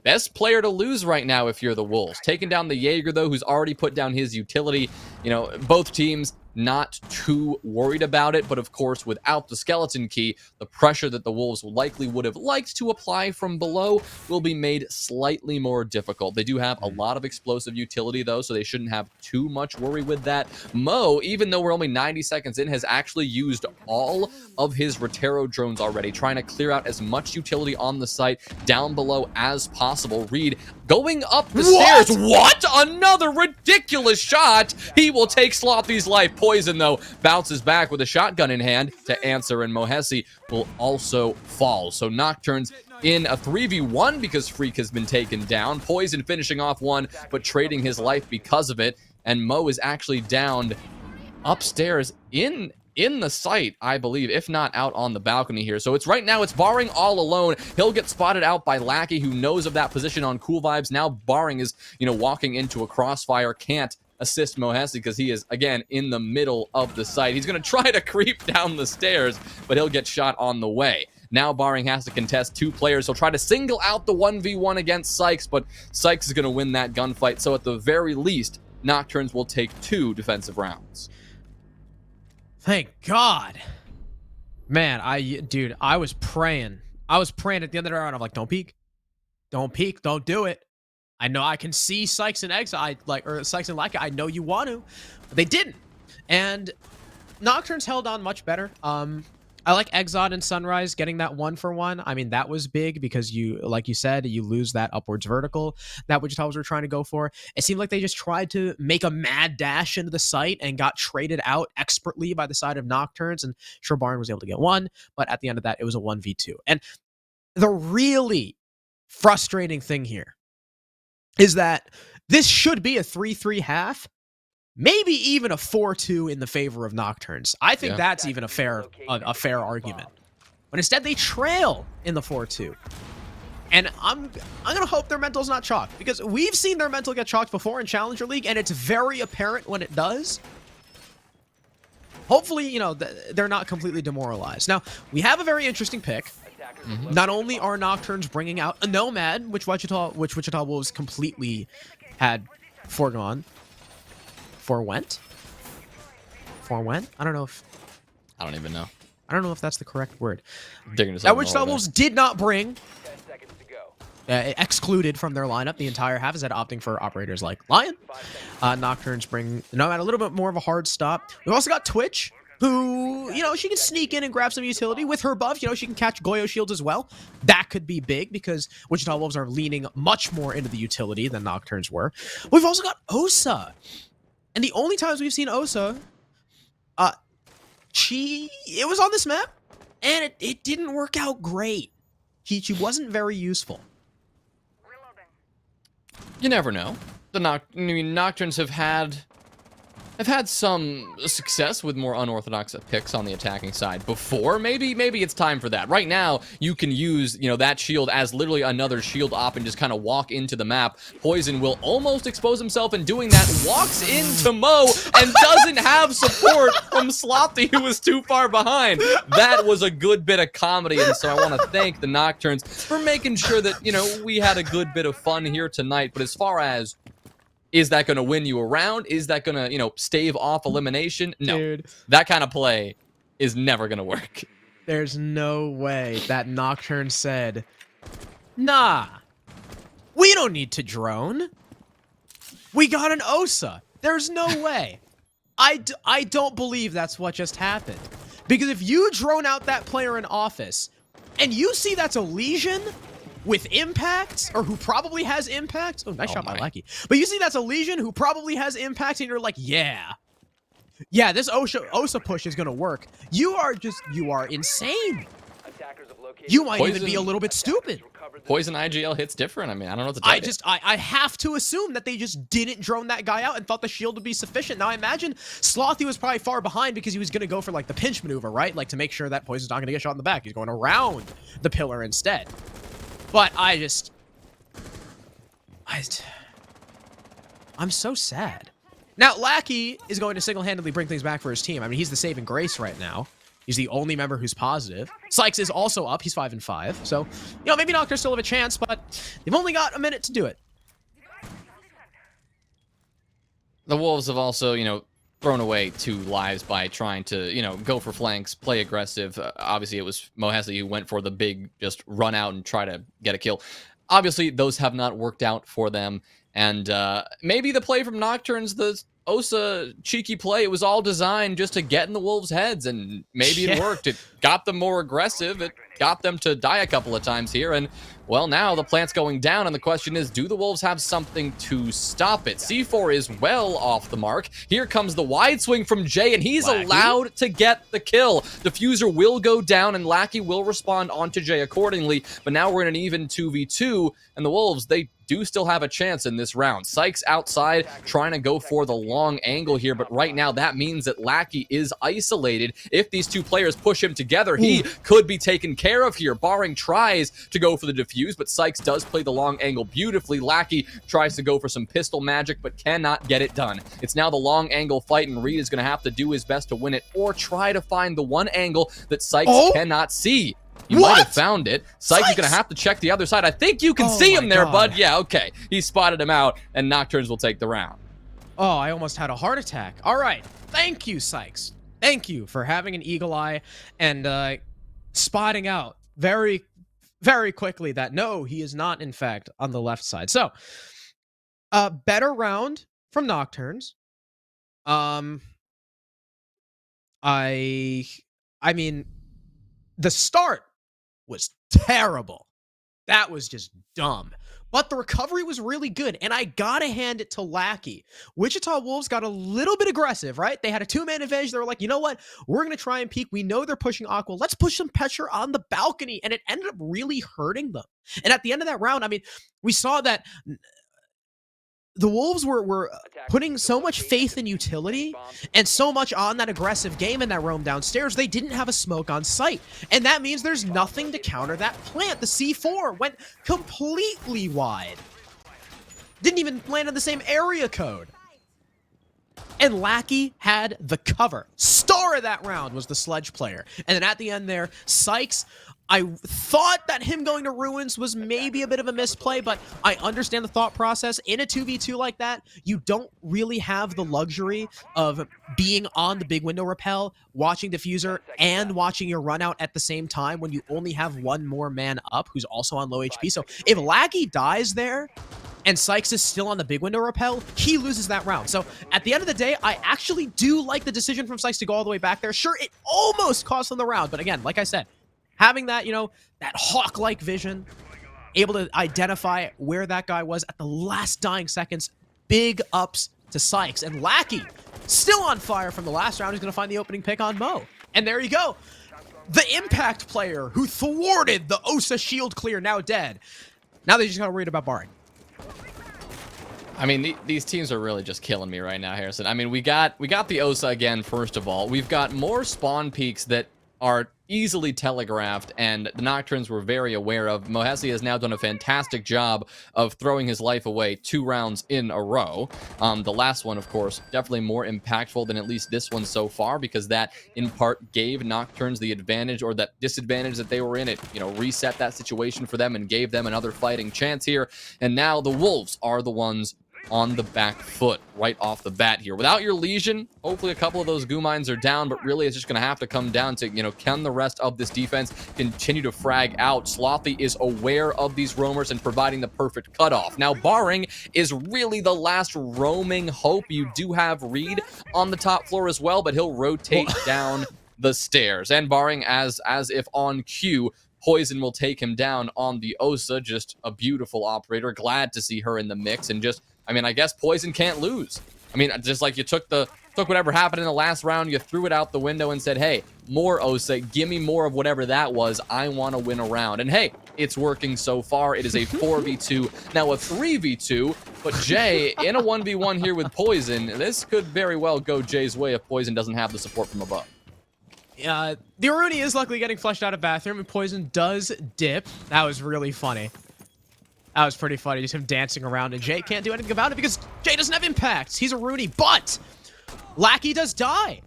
best player to lose right now if you're the Wolves. Taking down the Jaeger, though, who's already put down his utility. You know, both teams not too worried about it, but of course, without the skeleton key, the pressure that the Wolves likely would have liked to apply from below will be made slightly more difficult. They do have a lot of explosive utility, though, so they shouldn't have too much worry with that. Mo, even though we're only 90 seconds in, has actually used all of his Rotero drones already, trying to clear out as much utility on the site down below as possible. Reed going up the stairs. What? Another ridiculous shot. He will take Slothy's life. Poison, though, bounces back with a shotgun in hand to answer, and Mohesi will also fall. So Nocturnes in a 3v1 because Freak has been taken down. Poison finishing off one, but trading his life because of it. And Mo is actually downed upstairs in the site, I believe, if not out on the balcony here. So it's right now, it's Barring all alone. He'll get spotted out by Lackey, who knows of that position on Cool Vibes. Now Barring is, walking into a crossfire, can't assist Mohesi because he is, again, in the middle of the site. He's going to try to creep down the stairs, but he'll get shot on the way. Now Barring has to contest 2 players. He'll try to single out the 1v1 against Sykes, but Sykes is going to win that gunfight. So at the very least, Nocturnes will take 2 defensive rounds. Thank God. Man, I was praying. I was praying at the end of the round. I'm like, don't peek. Don't peek. Don't do it. I know I can see Sykes and Exile, or Sykes and Lackey. I know you want to. But they didn't. And Nocturnes held on much better. I like Exod and Sunrise getting that 1-for-1. I mean, that was big because like you said, you lose that upwards vertical that Wichita were trying to go for. It seemed like they just tried to make a mad dash into the site and got traded out expertly by the side of Nocturnes. And sure, Barn was able to get 1, but at the end of that, it was a 1v2. And the really frustrating thing here is that this should be a 3-3 half, maybe even a 4-2 in the favor of Nocturnes. I think that's even a fair argument. But instead, they trail in the 4-2. And I'm going to hope their mental's not chalked, because we've seen their mental get chalked before in Challenger League, and it's very apparent when it does. Hopefully, they're not completely demoralized. Now, we have a very interesting pick. Not only are Nocturnes bringing out a Nomad, which Wichita Wolves completely had forgone. Forwent? I don't even know. I don't know if that's the correct word. Digging that Wichita Wolves did not bring. 10 seconds to go. excluded from their lineup the entire half, instead of opting for operators like Lion. Nocturnes bring Nomad a little bit more of a hard stop. We've also got Twitch, who, you know, she can sneak in and grab some utility. With her buff, you know, she can catch Goyo shields as well. That could be big because Wichita Wolves are leaning much more into the utility than Nocturnes were. We've also got Osa. And the only times we've seen Osa, it was on this map, and it didn't work out great. She wasn't very useful. You never know. Nocturnes have had some success with more unorthodox picks on the attacking side before. Maybe it's time for that. Right now, you can use, you know, that shield as literally another shield op and just kind of walk into the map. Poison will almost expose himself in doing that, walks into Mo, and doesn't have support from Slothy, who was too far behind. That was a good bit of comedy, and so I want to thank the Nocturnes for making sure that, you know, we had a good bit of fun here tonight. But as far as, is that going to win you a round? Is that going to, you know, stave off elimination? No. Dude. That kind of play is never going to work. There's no way that Nocturne said, nah, we don't need to drone. We got an Osa. There's no way. I don't believe that's what just happened. Because if you drone out that player in office and you see that's a Legion with impact, or who probably has impact. Oh, nice shot by Lucky. But you see that's a Legion who probably has impact, and you're like, yeah, this Osa push is gonna work. You are insane. You might even be a little bit stupid. Poison IGL hits different. I mean, I don't know what to tell you. I have to assume that they just didn't drone that guy out and thought the shield would be sufficient. Now, I imagine Slothy was probably far behind because he was going to go for, like, the pinch maneuver, right? Like, to make sure that Poison's not going to get shot in the back. He's going around the pillar instead. But I'm so sad. Now, Lackey is going to single-handedly bring things back for his team. I mean, he's the saving grace right now. He's the only member who's positive. Sykes is also up. He's 5-5. So, you know, maybe Nocturnes still have a chance, but they've only got a minute to do it. The Wolves have also, you know, thrown away 2 lives by trying to, you know, go for flanks, play aggressive. Obviously, it was Mohesi who went for the big, just run out and try to get a kill. Obviously, those have not worked out for them. And maybe the play from Nocturnes, the Osa cheeky play, it was all designed just to get in the Wolves' heads, and maybe it worked. It got them more aggressive. It got them to die a couple of times here, and, well, now the plant's going down, and the question is, do the Wolves have something to stop it? C4 is well off the mark. Here comes the wide swing from Jay, and he's allowed to get the kill. Diffuser will go down, and Lackey will respond onto Jay accordingly, but now we're in an even 2v2, and the Wolves, they do still have a chance in this round. Sykes outside trying to go for the long angle here, but right now that means that Lackey is isolated. If these 2 players push him together, he could be taken care of here. Barring tries to go for the defuse, but Sykes does play the long angle beautifully. Lackey tries to go for some pistol magic, but cannot get it done. It's now the long angle fight, and Reed is going to have to do his best to win it, or try to find the one angle that Sykes cannot see. You might have found it. Sykes is going to have to check the other side. I think you can see him there, bud. Yeah, okay. He spotted him out, and Nocturnes will take the round. Oh, I almost had a heart attack. All right. Thank you, Sykes. Thank you for having an eagle eye and spotting out very, very quickly that, no, he is not, in fact, on the left side. So, better round from Nocturnes. I mean, the start was terrible. That was just dumb. But the recovery was really good, and I gotta hand it to Lackey. Wichita Wolves got a little bit aggressive, right? They had a 2-man advantage. They were like, you know what? We're gonna try and peek. We know they're pushing Aqua. Let's push some pressure on the balcony, and it ended up really hurting them. And at the end of that round, I mean, we saw that the Wolves were putting so much faith in utility and so much on that aggressive game in that roam downstairs, they didn't have a smoke on site. And that means there's nothing to counter that plant. The C4 went completely wide. Didn't even land in the same area code. And Lackey had the cover. Star of that round was the Sledge player. And then at the end there, Sykes I thought that him going to Ruins was maybe a bit of a misplay, but I understand the thought process. In a 2v2 like that, you don't really have the luxury of being on the big window rappel, watching Diffuser, and watching your run out at the same time when you only have one more man up who's also on low HP. So if Laggy dies there, and Sykes is still on the big window rappel, he loses that round. So at the end of the day, I actually do like the decision from Sykes to go all the way back there. Sure, it almost cost him the round, but again, like I said, having that, that hawk-like vision, able to identify where that guy was at the last dying seconds, big ups to Sykes. And Lackey, still on fire from the last round, is going to find the opening pick on Mo. And there you go. The impact player who thwarted the Osa shield clear, now dead. Now they just got to worry about barring. I mean, these teams are really just killing me right now, Harrison. I mean, we got the Osa again, first of all. We've got more spawn peaks that are easily telegraphed, and the Nocturnes were very aware of. Mohesi has now done a fantastic job of throwing his life away 2 rounds in a row. The last one, of course, definitely more impactful than at least this one so far, because that, in part, gave Nocturnes the advantage, or that disadvantage that they were in. It, reset that situation for them and gave them another fighting chance here. And now the Wolves are the ones on the back foot right off the bat here. Without your Legion, hopefully a couple of those goo mines are down, but really it's just going to have to come down to, can the rest of this defense continue to frag out? Slothy is aware of these roamers and providing the perfect cutoff. Now, barring is really the last roaming hope. You do have Reed on the top floor as well, but he'll rotate down the stairs. And barring, as if on cue, Poison will take him down on the Osa. Just a beautiful operator. Glad to see her in the mix. And just, I guess Poison can't lose. Just like you took whatever happened in the last round, you threw it out the window and said, hey, more Osa, give me more of whatever that was. I want to win a round. And hey, it's working so far. It is a 4v2, now a 3v2, but Jay in a 1v1 here with Poison. This could very well go Jay's way if Poison doesn't have the support from above. The Aruni is luckily getting flushed out of bathroom, and Poison does dip. That was really funny. That was pretty funny, just him dancing around, and Jay can't do anything about it because Jay doesn't have impacts. He's a Rooney, but Lackey does die.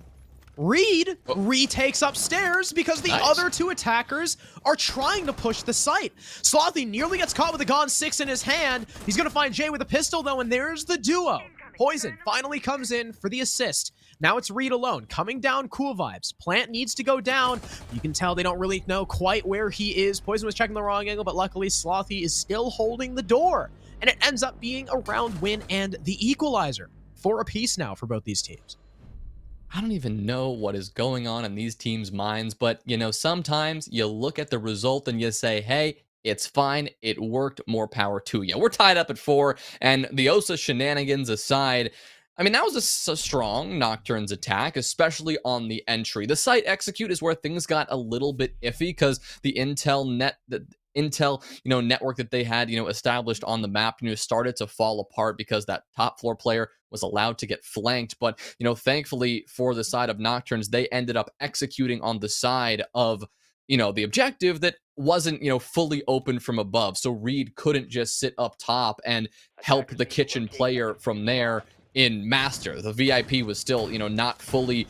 Reed retakes upstairs because the other 2 attackers are trying to push the site. Slothy nearly gets caught with a Gone 6 in his hand. He's going to find Jay with a pistol, though, and there's the duo. Poison finally comes in for the assist. Now it's Reed alone, coming down cool vibes. Plant needs to go down. You can tell they don't really know quite where he is. Poison was checking the wrong angle, but luckily Slothy is still holding the door. And it ends up being a round win and the equalizer. 4 apiece now for both these teams. I don't even know what is going on in these teams' minds, but, sometimes you look at the result and you say, hey, it's fine. It worked. More power to you. We're tied up at 4, and the Osa shenanigans aside, that was a strong Nocturnes attack, especially on the entry. The site execute is where things got a little bit iffy because the intel network that they had, established on the map, started to fall apart because that top floor player was allowed to get flanked. But, thankfully for the side of Nocturnes, they ended up executing on the side of, the objective that wasn't, fully open from above. So Reed couldn't just sit up top and help the kitchen player from there in Master. The VIP was still, not fully,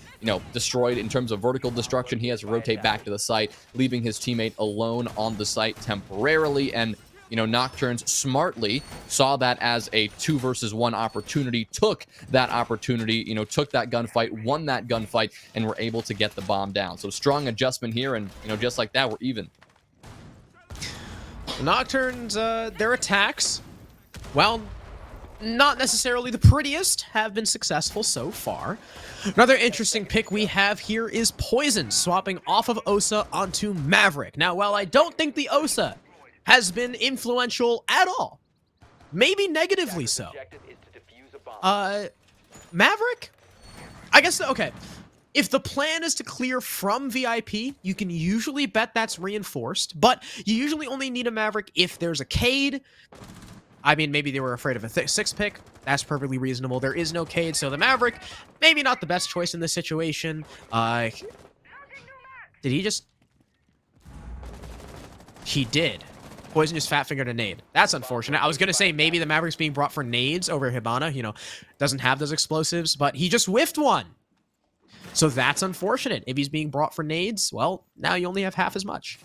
destroyed in terms of vertical destruction. He has to rotate back to the site, leaving his teammate alone on the site temporarily. And, Nocturnes smartly saw that as a 2 versus 1 opportunity, took that opportunity, took that gunfight, won that gunfight, and were able to get the bomb down. So strong adjustment here, and, just like that, we're even. The Nocturnes, their attacks, well, not necessarily the prettiest, have been successful so far. Another interesting pick we have here is Poison, swapping off of Osa onto Maverick. Now, while I don't think the Osa has been influential at all, maybe negatively so, Maverick? I guess, okay. If the plan is to clear from VIP, you can usually bet that's reinforced, but you usually only need a Maverick if there's a Cade. Maybe they were afraid of a 6 pick. That's perfectly reasonable. There is no Cade, so the Maverick, maybe not the best choice in this situation. Did he just... He did. Poison just fat-fingered a nade. That's unfortunate. I was going to say maybe the Maverick's being brought for nades over Hibana. Doesn't have those explosives, but he just whiffed one. So that's unfortunate. If he's being brought for nades, well, now you only have half as much.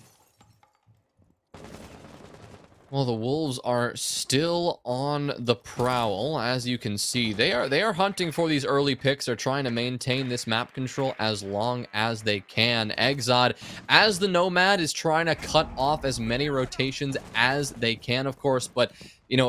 Well, the Wolves are still on the prowl, as you can see. They are hunting for these early picks. They're trying to maintain this map control as long as they can. Exod, as the Nomad, is trying to cut off as many rotations as they can, of course, but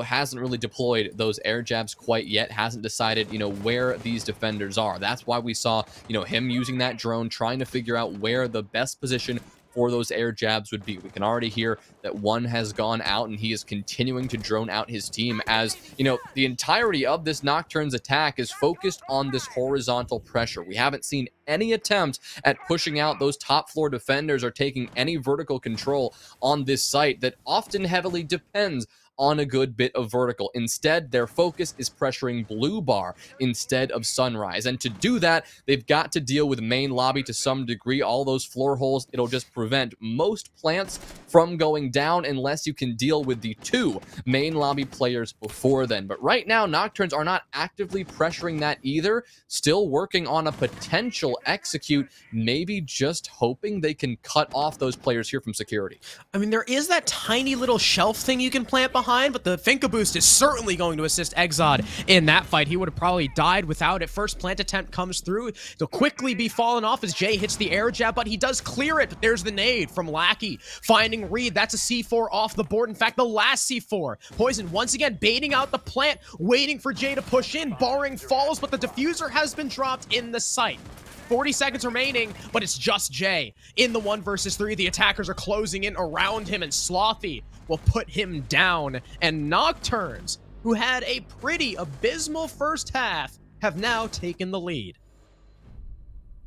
hasn't really deployed those air jabs quite yet, hasn't decided, where these defenders are. That's why we saw, him using that drone, trying to figure out where the best position for those air jabs would be. We can already hear that one has gone out, and he is continuing to drone out his team as, the entirety of this Nocturnes attack is focused on this horizontal pressure. We haven't seen any attempt at pushing out those top floor defenders or taking any vertical control on this site that often heavily depends on a good bit of vertical. Instead, their focus is pressuring Blue Bar instead of Sunrise. And to do that, they've got to deal with main lobby to some degree. All those floor holes, it'll just prevent most plants from going down unless you can deal with the two main lobby players before then. But right now, Nocturnes are not actively pressuring that either. Still working on a potential execute, maybe just hoping they can cut off those players here from security. I mean, there is that tiny little shelf thing you can plant behind, but the Finka boost is certainly going to assist Exod in that fight. He would have probably died without it. First plant attempt comes through. He'll quickly be fallen off as Jay hits the air jab, but he does clear it. But there's the nade from Lackey, finding Reed. That's a C4 off the board. In fact, the last C4. Poison once again baiting out the plant, waiting for Jay to push in. Barring falls, but the diffuser has been dropped in the site. 40 seconds remaining, but it's just Jay. In the 1 versus 3, the attackers are closing in around him, and Slothy will put him down. And Nocturnes, who had a pretty abysmal first half, have now taken the lead.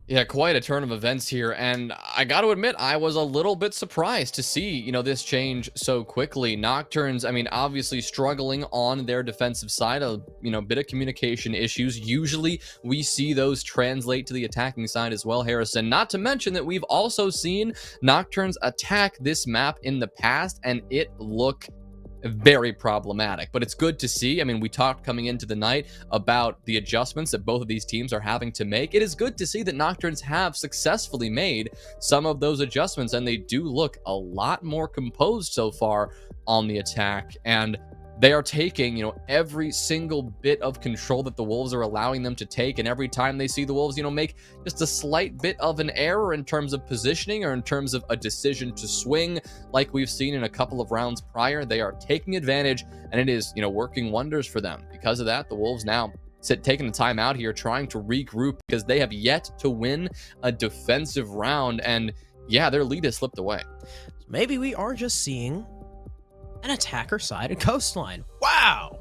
Yeah, quite a turn of events here, and I got to admit, I was a little bit surprised to see, this change so quickly. Nocturnes, I mean, obviously struggling on their defensive side, a, bit of communication issues. Usually, we see those translate to the attacking side as well, Harrison. Not to mention that we've also seen Nocturnes attack this map in the past, and it look very problematic, but it's good to see. I mean, we talked coming into the night about the adjustments that both of these teams are having to make. It is good to see that Nocturnes have successfully made some of those adjustments, and they do look a lot more composed so far on the attack, and they are taking, every single bit of control that the Wolves are allowing them to take. And every time they see the Wolves, make just a slight bit of an error in terms of positioning or in terms of a decision to swing, like we've seen in a couple of rounds prior, they are taking advantage, and it is, working wonders for them. Because of that, the Wolves now taking the time out here, trying to regroup because they have yet to win a defensive round. And yeah, their lead has slipped away. Maybe we are just seeing an attacker-sided Coastline. Wow!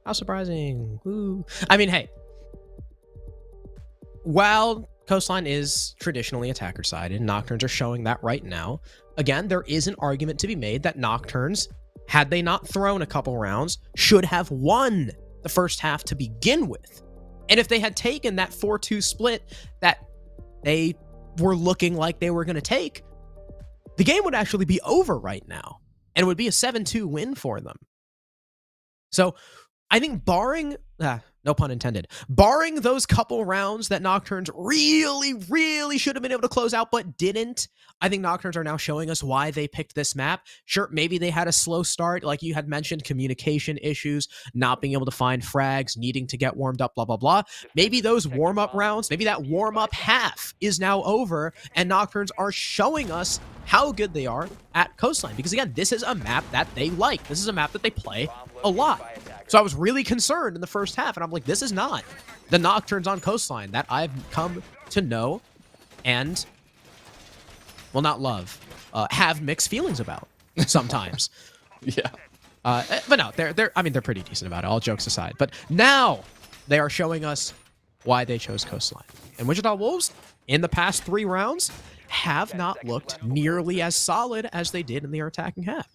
How surprising. Woo. I mean, hey. While Coastline is traditionally attacker-sided, Nocturnes are showing that right now. Again, there is an argument to be made that Nocturnes, had they not thrown a couple rounds, should have won the first half to begin with. And if they had taken that 4-2 split that they were looking like they were going to take, the game would actually be over right now, and it would be a 7-2 win for them. So I think barring, no pun intended, barring those couple rounds that Nocturnes really should have been able to close out but didn't, I think Nocturnes are now showing us why they picked this map. Sure, maybe they had a slow start, like you had mentioned, communication issues, not being able to find frags, needing to get warmed up, blah, blah, blah. Maybe those warm-up rounds, maybe that warm-up half is now over, and Nocturnes are showing us how good they are at Coastline. Because again, this is a map that they like. This is a map that they play a lot. So I was really concerned in the first half, and I'm like, this is not the Nocturnes on Coastline that I've come to know and, well, not love, have mixed feelings about sometimes. Yeah. But no, they're pretty decent about it, all jokes aside. But now they are showing us why they chose Coastline. And Wichita Wolves, in the past 3 rounds, have not looked nearly as solid as they did in their attacking half.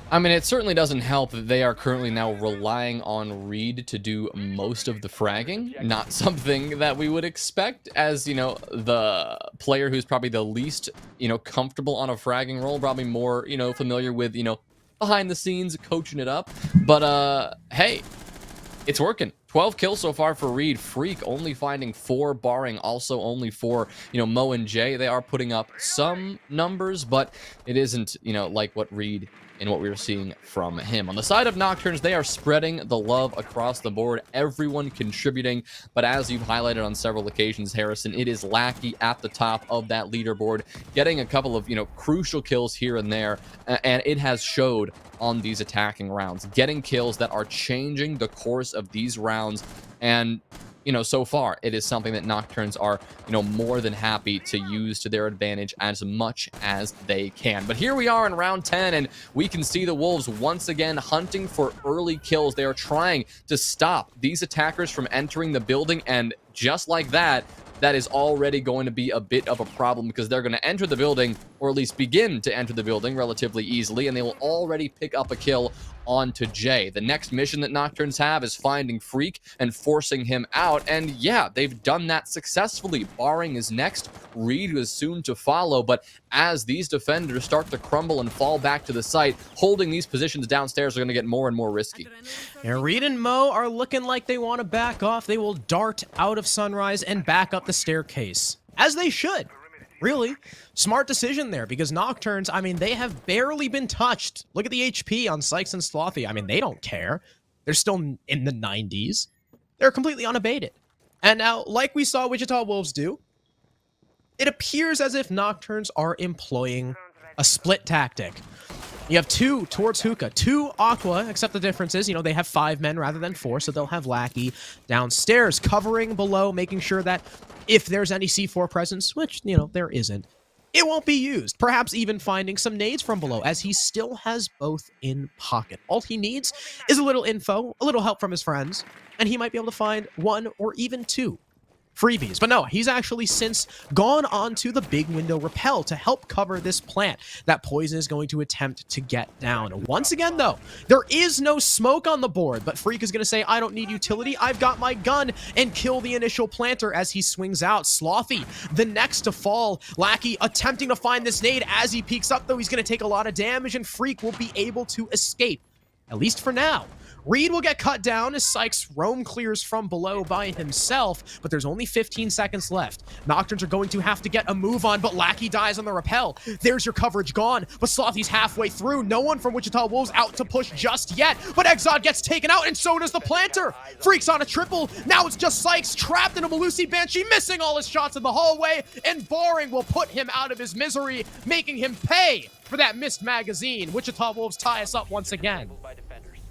I mean, it certainly doesn't help that they are currently now relying on Reed to do most of the fragging. Not something that we would expect as, the player who's probably the least, comfortable on a fragging role, probably more, familiar with, behind the scenes, coaching it up. But, hey, it's working. 12 kills so far for Reed. Freak only finding 4, barring also only 4, Mo and Jay. They are putting up some numbers, but it isn't, like what Reed and what we were seeing from him. On the side of Nocturnes, they are spreading the love across the board, everyone contributing, but as you've highlighted on several occasions, Harrison, it is Lackey at the top of that leaderboard, getting a couple of, crucial kills here and there, and it has showed on these attacking rounds, getting kills that are changing the course of these rounds, and so far, it is something that Nocturnes are, more than happy to use to their advantage as much as they can. But here we are in round 10, and we can see the Wolves once again hunting for early kills. They are trying to stop these attackers from entering the building, and just like that, that is already going to be a bit of a problem because they're going to enter the building, or at least begin to enter the building relatively easily, and they will already pick up a kill onto Jay. The next mission that Nocturnes have is finding Freak and forcing him out, and yeah, they've done that successfully. Barring is next, Reed is soon to follow, but as these defenders start to crumble and fall back to the site, holding these positions downstairs are going to get more and more risky. And Reed and Mo are looking like they want to back off. They will dart out of Sunrise and back up the staircase, as they should. Really smart decision there, because Nocturnes, I mean, they have barely been touched. Look at the HP on Sykes and Slothy. I mean, they don't care. They're still in the 90s. They're completely unabated. And now, like we saw Wichita Wolves do, it appears as if Nocturnes are employing a split tactic. You have 2 towards Hookah, 2 Aqua, except the difference is, they have 5 men rather than 4, so they'll have Lackey downstairs, covering below, making sure that if there's any C4 presence, which, there isn't, it won't be used. Perhaps even finding some nades from below, as he still has both in pocket. All he needs is a little info, a little help from his friends, and he might be able to find 1 or even 2 freebies. But no, he's actually since gone on to the big window rappel to help cover this plant that Poison is going to attempt to get down. Once again, though, there is no smoke on the board, but Freak is going to say, I don't need utility, I've got my gun, and kill the initial planter as he swings out. Slothy, the next to fall. Lackey attempting to find this nade. As he peeks up, though, he's going to take a lot of damage, and Freak will be able to escape, at least for now. Reed will get cut down as Sykes roam clears from below by himself, but there's only 15 seconds left. Nocturnes are going to have to get a move on, but Lackey dies on the rappel. There's your coverage gone, but Slothy's halfway through. No one from Wichita Wolves out to push just yet, but Exod gets taken out, and so does the planter. Freak's on a triple. Now it's just Sykes trapped in a Malusi Banshee, missing all his shots in the hallway, and Boring will put him out of his misery, making him pay for that missed magazine. Wichita Wolves tie us up once again.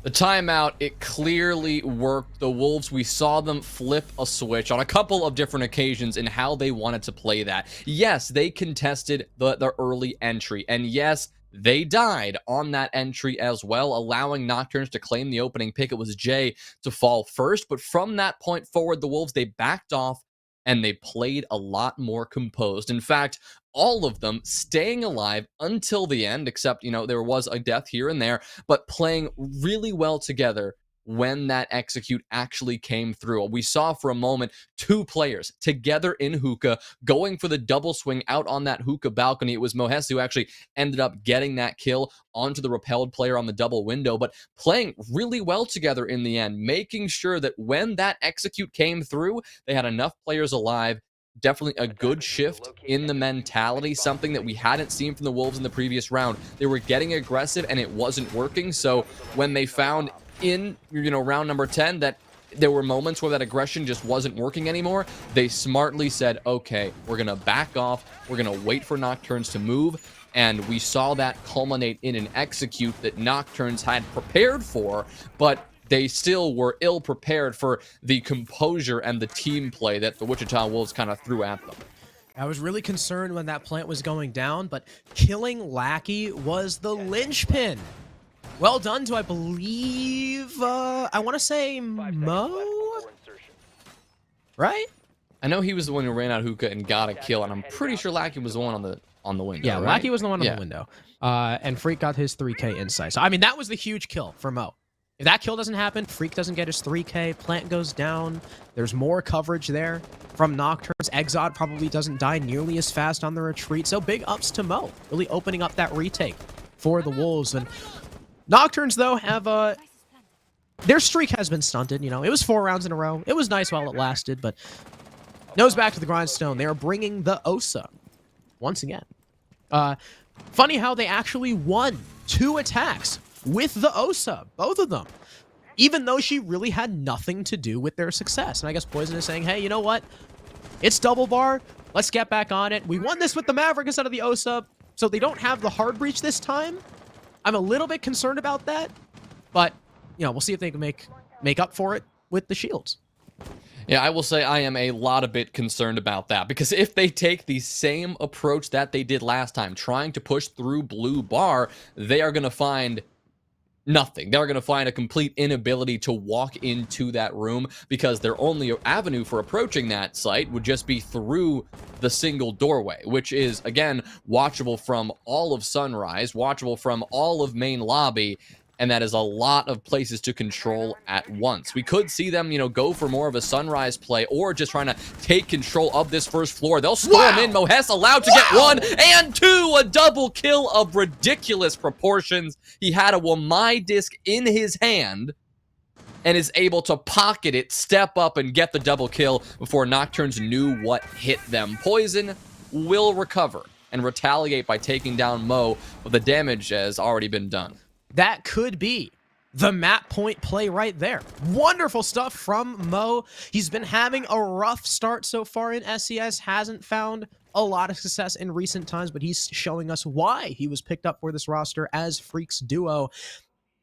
The timeout, it clearly worked. The Wolves, we saw them flip a switch on a couple of different occasions in how they wanted to play that. Yes, they contested the early entry, and yes, they died on that entry as well, allowing Nocturnes to claim the opening pick. It was Jay to fall first, but from that point forward, the Wolves, they backed off and they played a lot more composed. In fact, all of them staying alive until the end, except, there was a death here and there, but playing really well together when that execute actually came through. We saw for a moment 2 players together in hookah going for the double swing out on that hookah balcony. It was Mohes who actually ended up getting that kill onto the repelled player on the double window, but playing really well together in the end, making sure that when that execute came through, they had enough players alive. Definitely a good shift in the mentality, something that we hadn't seen from the Wolves in the previous round. They were getting aggressive and it wasn't working, so when they found in round number 10 that there were moments where that aggression just wasn't working anymore, they smartly said, okay, we're gonna back off, we're gonna wait for Nocturnes to move, and we saw that culminate in an execute that Nocturnes had prepared for, but they still were ill-prepared for the composure and the team play that the Wichita Wolves kind of threw at them. I was really concerned when that plant was going down, but killing Lackey was the linchpin. Well done to, I believe, I want to say Mo? Right? I know he was the one who ran out hookah and got a kill, and I'm pretty sure Lackey was the one on the window. Yeah, right? Lackey was the one on the window. And Freak got his 3K insight. So, I mean, that was the huge kill for Mo. If that kill doesn't happen, Freak doesn't get his 3K, plant goes down, there's more coverage there from Nocturnes. Exod probably doesn't die nearly as fast on the retreat, so big ups to Mo, really opening up that retake for the Wolves. And Nocturnes, though, have their streak has been stunted. You know, it was 4 rounds in a row. It was nice while it lasted, but nose back to the grindstone. They are bringing the Osa once again. Funny how they actually won 2 attacks with the Osa, both of them, even though she really had nothing to do with their success. And I guess Poison is saying, hey, you know what? It's double bar. Let's get back on it. We won this with the Maverick instead of the Osa, so they don't have the hard breach this time. I'm a little bit concerned about that, but, you know, we'll see if they can make up for it with the shields. Yeah, I will say I am a bit concerned about that, because if they take the same approach that they did last time, trying to push through blue bar, they are going to find nothing. They're going to find a complete inability to walk into that room, because their only avenue for approaching that site would just be through the single doorway, which is, again, watchable from all of Sunrise, watchable from all of main lobby, and that is a lot of places to control at once. We could see them, you know, go for more of a Sunrise play, or just trying to take control of this first floor. They'll storm in. Mohes allowed to get 1 and 2, a double kill of ridiculous proportions. He had a Wamai disc in his hand and is able to pocket it, step up, and get the double kill before Nocturnes knew what hit them. Poison will recover and retaliate by taking down Mo, but the damage has already been done. That could be the map point play right there. Wonderful stuff from Mo. He's been having a rough start so far in SCS, hasn't found a lot of success in recent times, but he's showing us why he was picked up for this roster as Freaks duo.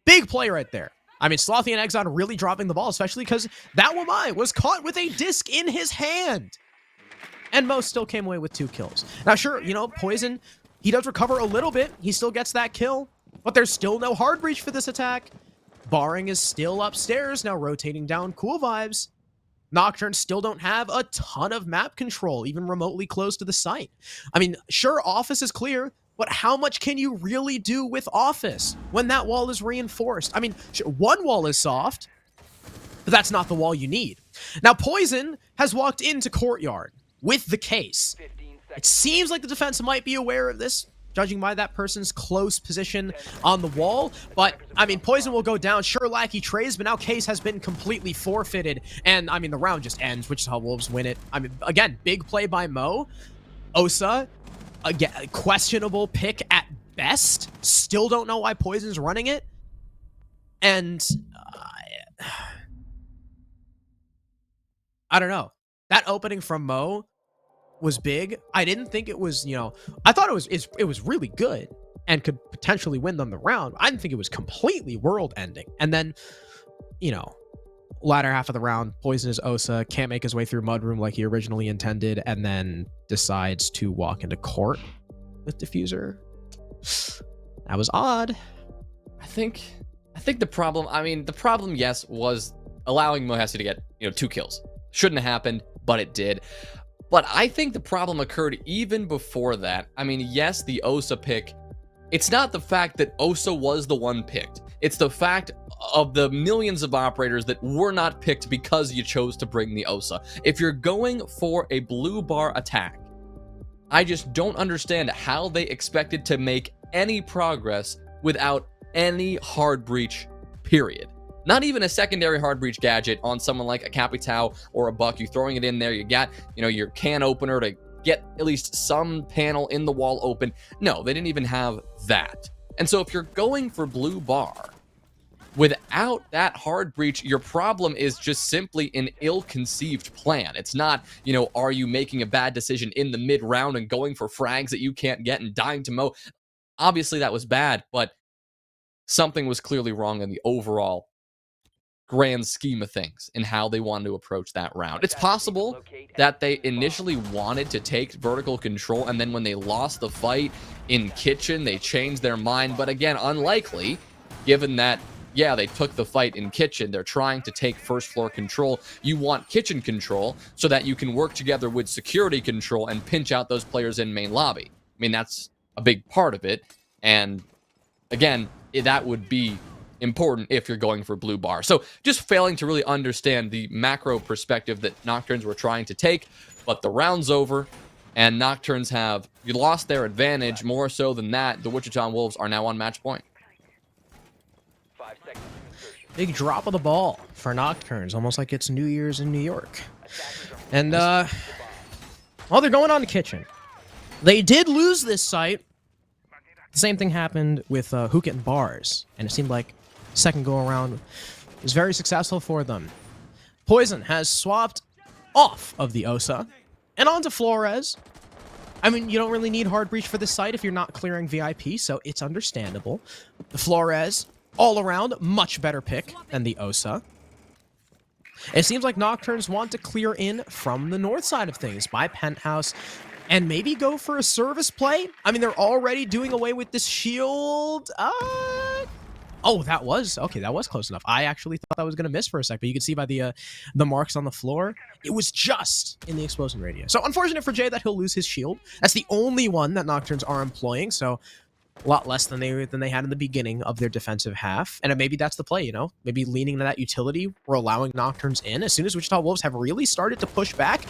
Big play right there. I mean, Slothy and Exxon really dropping the ball, especially because that Wamai was caught with a disc in his hand. And Mo still came away with 2 kills. Now, sure, you know, Poison, he does recover a little bit. He still gets that kill. But there's still no hard breach for this attack. Barring is still upstairs, now rotating down Cool Vibes. Nocturnes still don't have a ton of map control, even remotely close to the site. I mean, sure, Office is clear, but how much can you really do with Office when that wall is reinforced? I mean, sure, one wall is soft, but that's not the wall you need. Now, Poison has walked into Courtyard with the case. It seems like the defense might be aware of this, judging by that person's close position on the wall. But, I mean, Poison will go down. Sure, Lackey trays, but now Case has been completely forfeited. And, I mean, the round just ends, which is how Wolves win it. I mean, again, big play by Mo. Osa, again, questionable pick at best. Still don't know why Poison's running it. And, I don't know. That opening from Mo was big. I didn't think it was, you know, I thought it was really good and could potentially win them the round. I didn't think it was completely world ending. And then, you know, latter half of the round, Poison is Osa, can't make his way through Mudroom like he originally intended, and then decides to walk into court with Diffuser. That was odd. I think the problem, yes, was allowing Mohesi to get, you know, 2 kills. Shouldn't have happened, but it did. But I think the problem occurred even before that. I mean, yes, the Osa pick, it's not the fact that Osa was the one picked. It's the fact of the millions of operators that were not picked because you chose to bring the Osa. If you're going for a blue bar attack, I just don't understand how they expected to make any progress without any hard breach, period. Not even a secondary hard breach gadget on someone like a Capitao or a Buck. You throwing it in there, you got, you know, your can opener to get at least some panel in the wall open. No, they didn't even have that. And so if you're going for blue bar without that hard breach, your problem is just simply an ill-conceived plan. It's not, you know, are you making a bad decision in the mid-round and going for frags that you can't get and dying to Mo? Obviously that was bad, but something was clearly wrong in the overall grand scheme of things and how they wanted to approach that round. It's possible that they initially wanted to take vertical control, and then when they lost the fight in Kitchen, they changed their mind. But again, unlikely, given that, yeah, they took the fight in Kitchen. They're trying to take first floor control. You want Kitchen control so that you can work together with security control and pinch out those players in main lobby. I mean, that's a big part of it. And again, that would be important if you're going for blue bar. So just failing to really understand the macro perspective that Nocturnes were trying to take, but the round's over and Nocturnes have lost their advantage. More so than that, the Wichita Wolves are now on match point. Big drop of the ball for Nocturnes, almost like it's New Year's in New York. And, well, they're going on to Kitchen. They did lose this site. The same thing happened with Hookit and Bars, and it seemed like second go-around was very successful for them. Poison has swapped off of the Osa and onto Flores. I mean, you don't really need hard breach for this site if you're not clearing VIP, so it's understandable. The Flores, all around, much better pick than the Osa. It seems like Nocturnes want to clear in from the north side of things by Penthouse and maybe go for a service play. I mean, they're already doing away with this shield. Oh, that was close enough. I actually thought that was going to miss for a sec, but you can see by the marks on the floor, it was just in the explosion radius. So unfortunate for Jay that he'll lose his shield. That's the only one that Nocturnes are employing, so a lot less than they had in the beginning of their defensive half. And maybe that's the play, you know? Maybe leaning to that utility or allowing Nocturnes in. As soon as Wichita Wolves have really started to push back,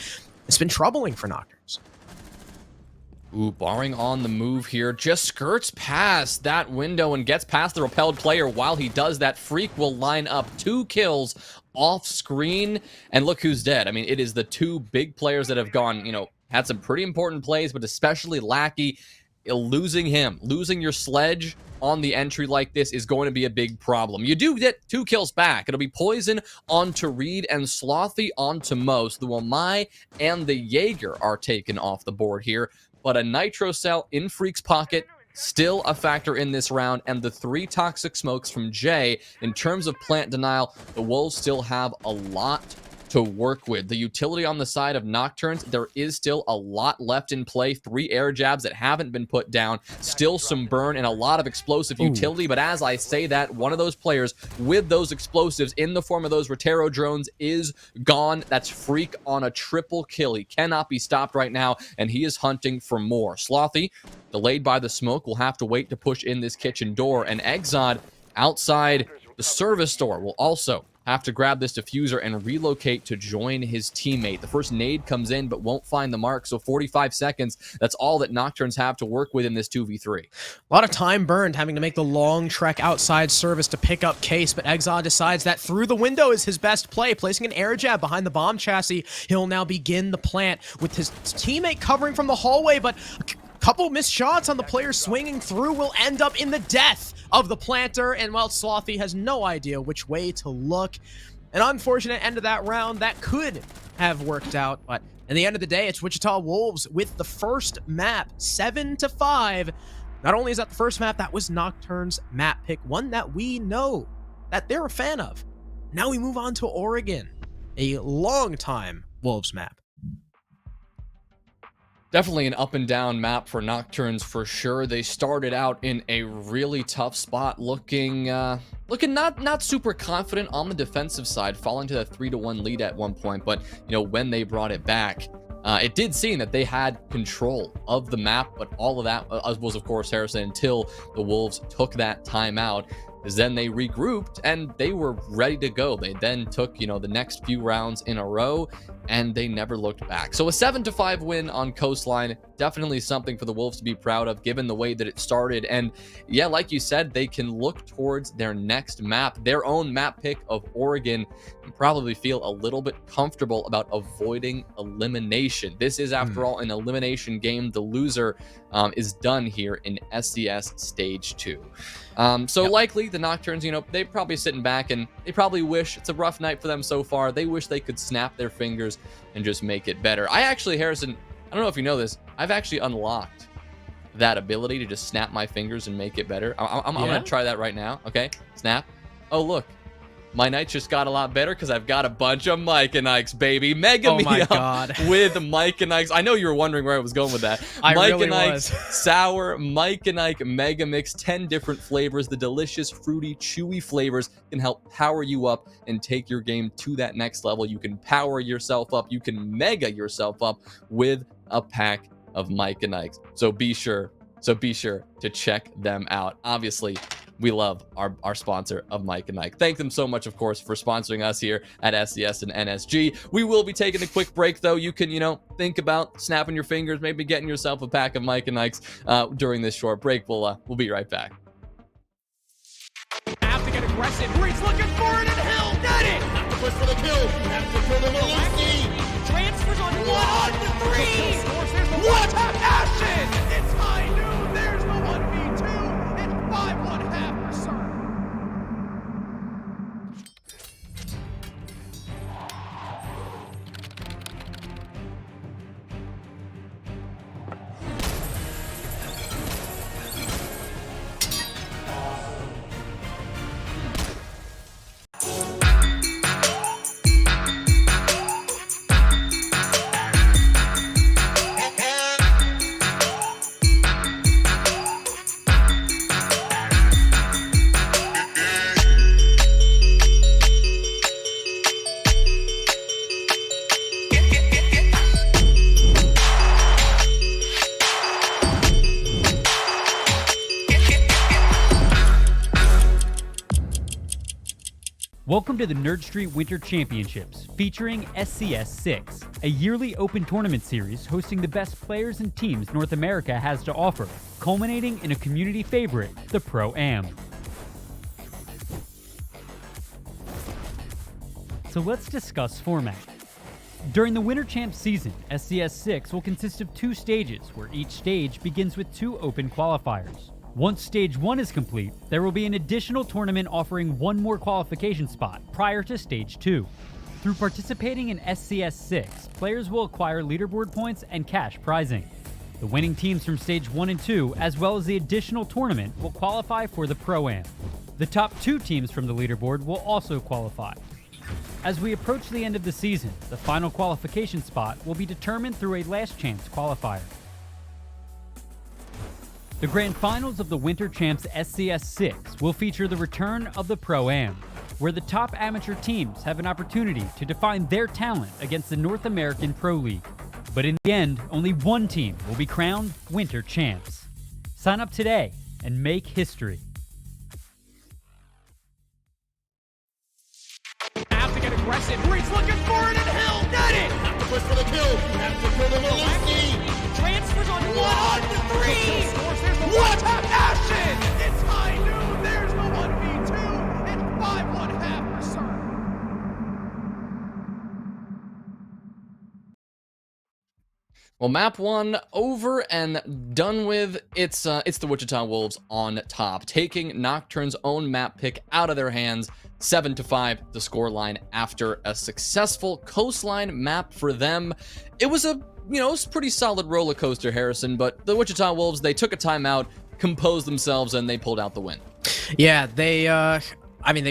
it's been troubling for Nocturnes. Ooh, Barring on the move here, just skirts past that window and gets past the repelled player. While he does that, Freak will line up 2 kills off screen, and look who's dead. I mean, it is the 2 big players that have gone, you know, had some pretty important plays, but especially Lackey. Losing your sledge on the entry like this is going to be a big problem. You do get 2 kills back. It'll be Poison onto Reed and Slothy onto Mo. So the Wamai and the Jaeger are taken off the board here. But a Nitro Cell in Freak's pocket, still a factor in this round. And the 3 toxic smokes from Jay. In terms of plant denial, the Wolves still have a lot to work with. The utility on the side of Nocturnes, there is still a lot left in play. 3 air jabs that haven't been put down. Still some burn and a lot of explosive utility. But as I say that, one of those players with those explosives in the form of those Rotero drones is gone. That's Freak on a triple kill. He cannot be stopped right now, and he is hunting for more. Slothy, delayed by the smoke, will have to wait to push in this kitchen door. And Exod, outside the service door, will also have to grab this diffuser and relocate to join his teammate. The first nade comes in but won't find the mark, so 45 seconds. That's all that Nocturnes have to work with in this 2v3. A lot of time burned having to make the long trek outside service to pick up Case, but Exod decides that through the window is his best play. Placing an air jab behind the bomb chassis, he'll now begin the plant with his teammate covering from the hallway, but couple missed shots on the player swinging through will end up in the death of the planter, and while Slothy has no idea which way to look. An unfortunate end of that round that could have worked out, but in the end of the day, it's Wichita Wolves with the first map, 7-5. Not only is that the first map, that was Nocturne's map pick, one that we know that they're a fan of. Now we move on to Oregon, a long-time Wolves map. Definitely an up and down map for Nocturnes for sure. They started out in a really tough spot, looking not super confident on the defensive side, falling to that 3-1 lead at one point. But you know, when they brought it back, it did seem that they had control of the map. But all of that was, of course, Harrison, until the Wolves took that timeout. Because then they regrouped and they were ready to go. They then took, you know, the next few rounds in a row, and they never looked back. So a 7-5 win on Coastline, definitely something for the Wolves to be proud of, given the way that it started. And yeah, like you said, they can look towards their next map, their own map pick of Oregon, and probably feel a little bit comfortable about avoiding elimination. This is, after all, an elimination game. The loser is done here in SCS Stage 2. Likely the Nocturnes, you know, they're probably sitting back and they probably wish, it's a rough night for them so far. They wish they could snap their fingers and just make it better. I actually, Harrison, I don't know if you know this, I've actually unlocked that ability to just snap my fingers and make it better. I'm going to try that right now. Okay, snap. Oh, look. My nights just got a lot better because I've got a bunch of Mike and Ike's, baby. Mega me up with Mike and Ike's. I know you were wondering where I was going with that. Mike and Ike's sour, Mike and Ike mega mix, 10 different flavors. The delicious, fruity, chewy flavors can help power you up and take your game to that next level. You can power yourself up. You can mega yourself up with a pack of Mike and Ike's. So be sure to check them out. Obviously, we love our sponsor of Mike and Ike. Thank them so much, of course, for sponsoring us here at SCS and NSG. We will be taking a quick break, though. You can, you know, think about snapping your fingers, maybe getting yourself a pack of Mike and Ike's during this short break. We'll be right back. Have to get a grab. aggressive. Breeze looking for it, and Hill got it! Have to push for the kill. Have to kill the Malusi. Transfers on 1-3! What a passion! It's high noon, there's the 1v2, and 5-1 for serve. Welcome to the NerdStreet Winter Championships, featuring SCS6, a yearly open tournament series hosting the best players and teams North America has to offer, culminating in a community favorite, the Pro-Am. So let's discuss format. During the Winter Champs season, SCS6 will consist of 2 stages, where each stage begins with 2 open qualifiers. Once Stage 1 is complete, there will be an additional tournament offering 1 more qualification spot prior to Stage 2. Through participating in SCS6, players will acquire leaderboard points and cash prizing. The winning teams from Stage 1 and 2, as well as the additional tournament, will qualify for the Pro-Am. The top 2 teams from the leaderboard will also qualify. As we approach the end of the season, the final qualification spot will be determined through a last chance qualifier. The Grand Finals of the Winter Champs SCS6 will feature the return of the Pro-Am, where the top amateur teams have an opportunity to define their talent against the North American Pro League. But in the end, only one team will be crowned Winter Champs. Sign up today and make history. Have to get aggressive. Breeze looking for it, and Hill got it! Have to push for the kill. Have to kill the Malusi. Transfers on 1-3! What a passion! It's high noon, there's the 1v2, and 5-1 for serve. Well, map 1 over and done with. It's the Wichita Wolves on top, taking NOKTURNS' own map pick out of their hands. 7-5 the scoreline after a successful coastline map for them. It was a it's a pretty solid roller coaster, Harrison, but the Wichita Wolves, they took a timeout, composed themselves, and they pulled out the win. Yeah, they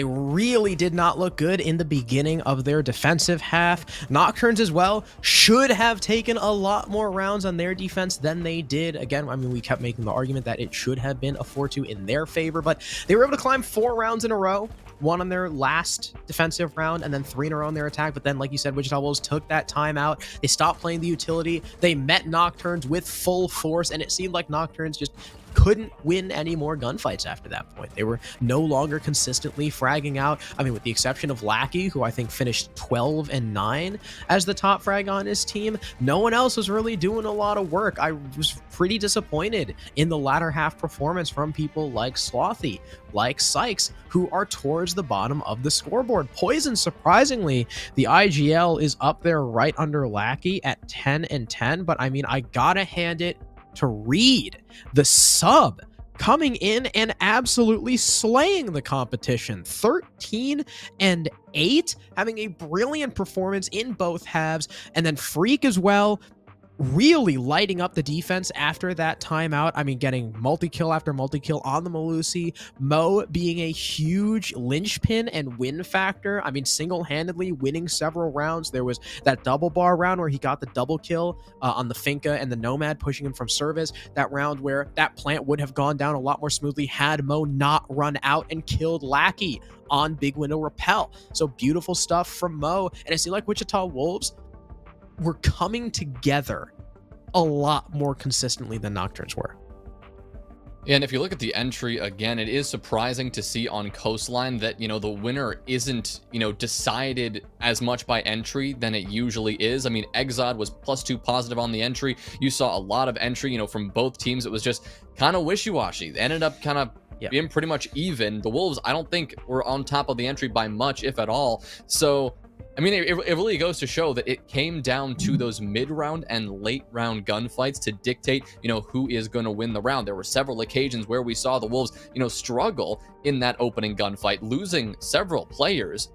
really did not look good in the beginning of their defensive half. NOKTURNS as well should have taken a lot more rounds on their defense than they did. Again, we kept making the argument that it should have been a 4-2 in their favor, but they were able to climb 4 rounds in a row. 1 on their last defensive round, and then 3 in a row on their attack. But then, like you said, Wichita Wolves took that time out. They stopped playing the utility. They met NOKTURNS with full force, and it seemed like NOKTURNS just couldn't win any more gunfights after that point. They were no longer consistently fragging out. With the exception of Lackey, who I think finished 12-9 as the top frag on his team, no one else was really doing a lot of work. I was pretty disappointed in the latter half performance from people like Slothy, like Sykes, who are towards the bottom of the scoreboard. Poison, surprisingly, the IGL is up there right under Lackey at 10-10, but I gotta hand it to Reed, the sub, coming in and absolutely slaying the competition. 13-8, having a brilliant performance in both halves, and then Freak as well, really lighting up the defense after that timeout. Getting multi-kill after multi-kill on the Malusi. Mo being a huge linchpin and win factor. Single-handedly winning several rounds. There was that double bar round where he got the double kill on the Finka and the Nomad, pushing him from service. That round where that plant would have gone down a lot more smoothly had Mo not run out and killed Lackey on Big Window Rappel. So beautiful stuff from Mo. And it seemed like Wichita Wolves were coming together a lot more consistently than NOKTURNS were. And if you look at the entry again, it is surprising to see on Coastline that, the winner isn't, decided as much by entry than it usually is. Exod was +2 positive on the entry. You saw a lot of entry, from both teams. It was just kind of wishy-washy. They ended up kind of Yeah. being pretty much even. The Wolves, I don't think were on top of the entry by much, if at all. So, I mean, it really goes to show that it came down to those mid-round and late-round gunfights to dictate, who is going to win the round. There were several occasions where we saw the Wolves, struggle in that opening gunfight, losing several players,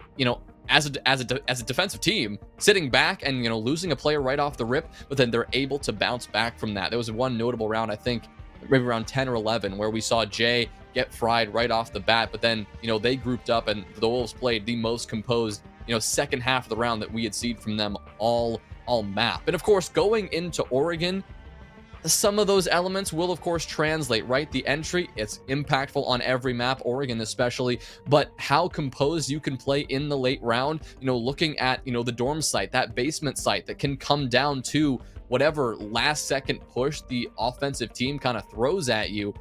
as a defensive team, sitting back and, losing a player right off the rip, but then they're able to bounce back from that. There was one notable round, I think, maybe around 10 or 11, where we saw Jay get fried right off the bat, but then, they grouped up and the Wolves played the most composed second half of the round that we had seen from them all map. And of course, going into Oregon, some of those elements will of course translate, right? The entry, it's impactful on every map, Oregon especially, but how composed you can play in the late round, looking at, the dorm site, that basement site that can come down to whatever last second push the offensive team kind of throws at you.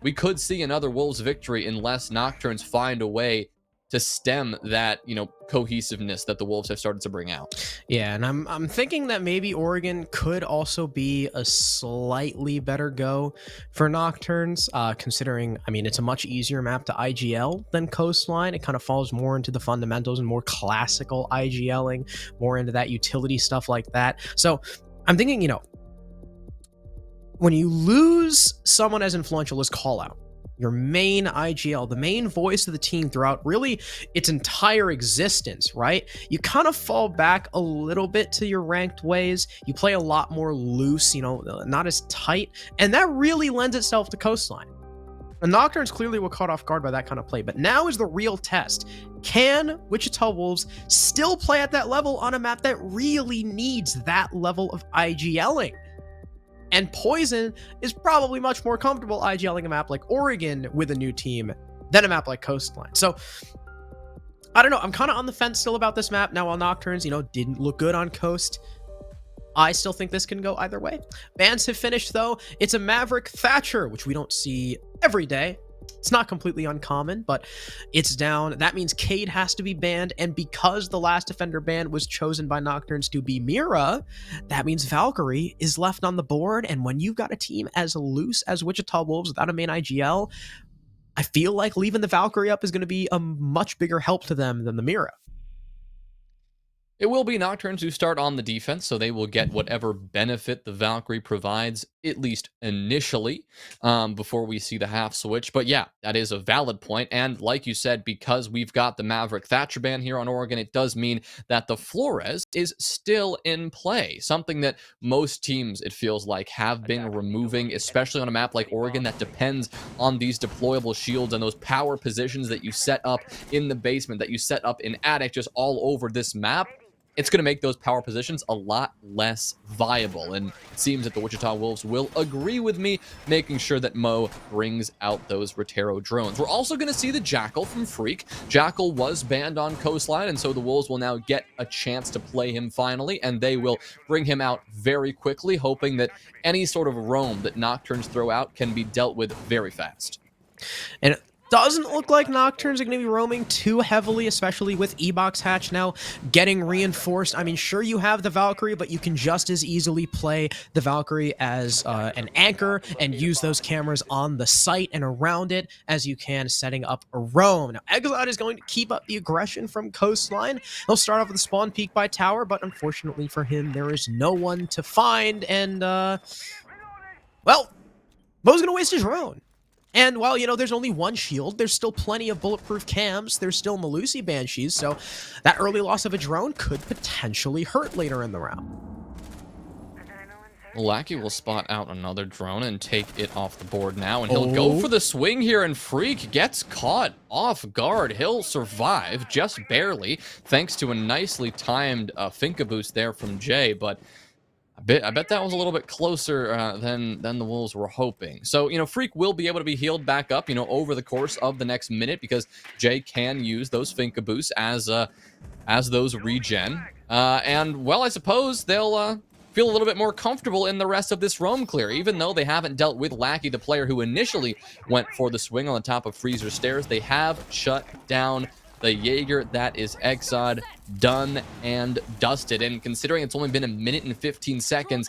We could see another Wolves victory unless Nocturnes find a way to stem that, cohesiveness that the Wolves have started to bring out. Yeah, and I'm thinking that maybe Oregon could also be a slightly better go for Nocturnes, considering, I mean, it's a much easier map to IGL than Coastline. It kind of falls more into the fundamentals and more classical IGLing, more into that utility stuff like that. So I'm thinking, when you lose someone as influential as Callout, your main IGL, the main voice of the team throughout really its entire existence, right? You kind of fall back a little bit to your ranked ways. You play a lot more loose, not as tight, and that really lends itself to Coastline. And Nocturnes clearly were caught off guard by that kind of play, but now is the real test. Can Wichita Wolves still play at that level on a map that really needs that level of IGLing? And Poison is probably much more comfortable IGLing a map like Oregon with a new team than a map like Coastline. So, I don't know. I'm kind of on the fence still about this map. Now, while Nocturnes, didn't look good on Coast, I still think this can go either way. Bans have finished, though. It's a Maverick Thatcher, which we don't see every day. It's not completely uncommon, but it's down. That means Cade has to be banned, and because the last defender ban was chosen by Nocturnes to be Mira, that means Valkyrie is left on the board, and when you've got a team as loose as Wichita Wolves without a main IGL, I feel like leaving the Valkyrie up is going to be a much bigger help to them than the Mira. It will be Nocturnes who start on the defense, so they will get whatever benefit the Valkyrie provides, at least initially, before we see the half switch. But yeah, that is a valid point. And like you said, because we've got the Maverick Thatcher ban here on Oregon, it does mean that the Flores is still in play. Something that most teams, it feels like, have been removing, especially on a map like Oregon that depends on these deployable shields and those power positions that you set up in the basement, that you set up in attic, just all over this map. It's going to make those power positions a lot less viable, and it seems that the Wichita Wolves will agree with me, making sure that Mo brings out those Rotero drones. We're also going to see the Jackal from Freak. Jackal was banned on Coastline, and so the Wolves will now get a chance to play him finally, and they will bring him out very quickly, hoping that any sort of roam that Nocturnes throw out can be dealt with very fast. And doesn't look like Nocturnes are going to be roaming too heavily, especially with E-Box Hatch now getting reinforced. I mean, sure, you have the Valkyrie, but you can just as easily play the Valkyrie as an anchor and use those cameras on the site and around it as you can setting up a roam. Now, Exiled is going to keep up the aggression from Coastline. He'll start off with the spawn peak by tower, but unfortunately for him, there is no one to find, and, well, Mo's going to waste his drone. And while, there's only one shield, there's still plenty of bulletproof cams. There's still Malusi Banshees, so that early loss of a drone could potentially hurt later in the round. Lackey will spot out another drone and take it off the board now, and he'll go for the swing here, and Freak gets caught off guard. He'll survive, just barely, thanks to a nicely timed Finka boost there from Jay, but I bet that was a little bit closer than the Wolves were hoping. So, Freak will be able to be healed back up, over the course of the next minute, because Jay can use those Finka boosts as those regen. And, well, I suppose they'll feel a little bit more comfortable in the rest of this roam clear, even though they haven't dealt with Lackey, the player who initially went for the swing on the top of Freezer Stairs. They have shut down the Jaeger. That is Exod, done and dusted. And considering it's only been a minute and 15 seconds,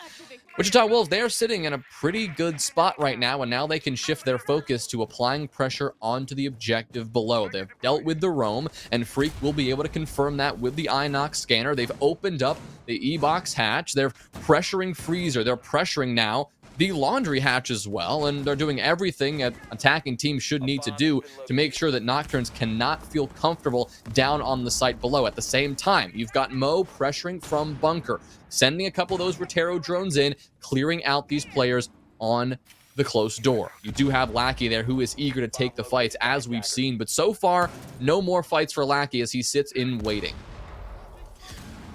Wichita Wolves, they are sitting in a pretty good spot right now, and now they can shift their focus to applying pressure onto the objective below. They've dealt with the roam, and Freak will be able to confirm that with the Inox scanner. They've opened up the E-box hatch. They're pressuring Freezer. They're pressuring now the laundry hatch as well, and they're doing everything an attacking team should need to do to make sure that Nocturnes cannot feel comfortable down on the site below. At the same time, you've got Mo pressuring from bunker, sending a couple of those Rotero drones in, clearing out these players on the close door. You do have Lackey there, who is eager to take the fights, as we've seen, but so far, no more fights for Lackey as he sits in waiting.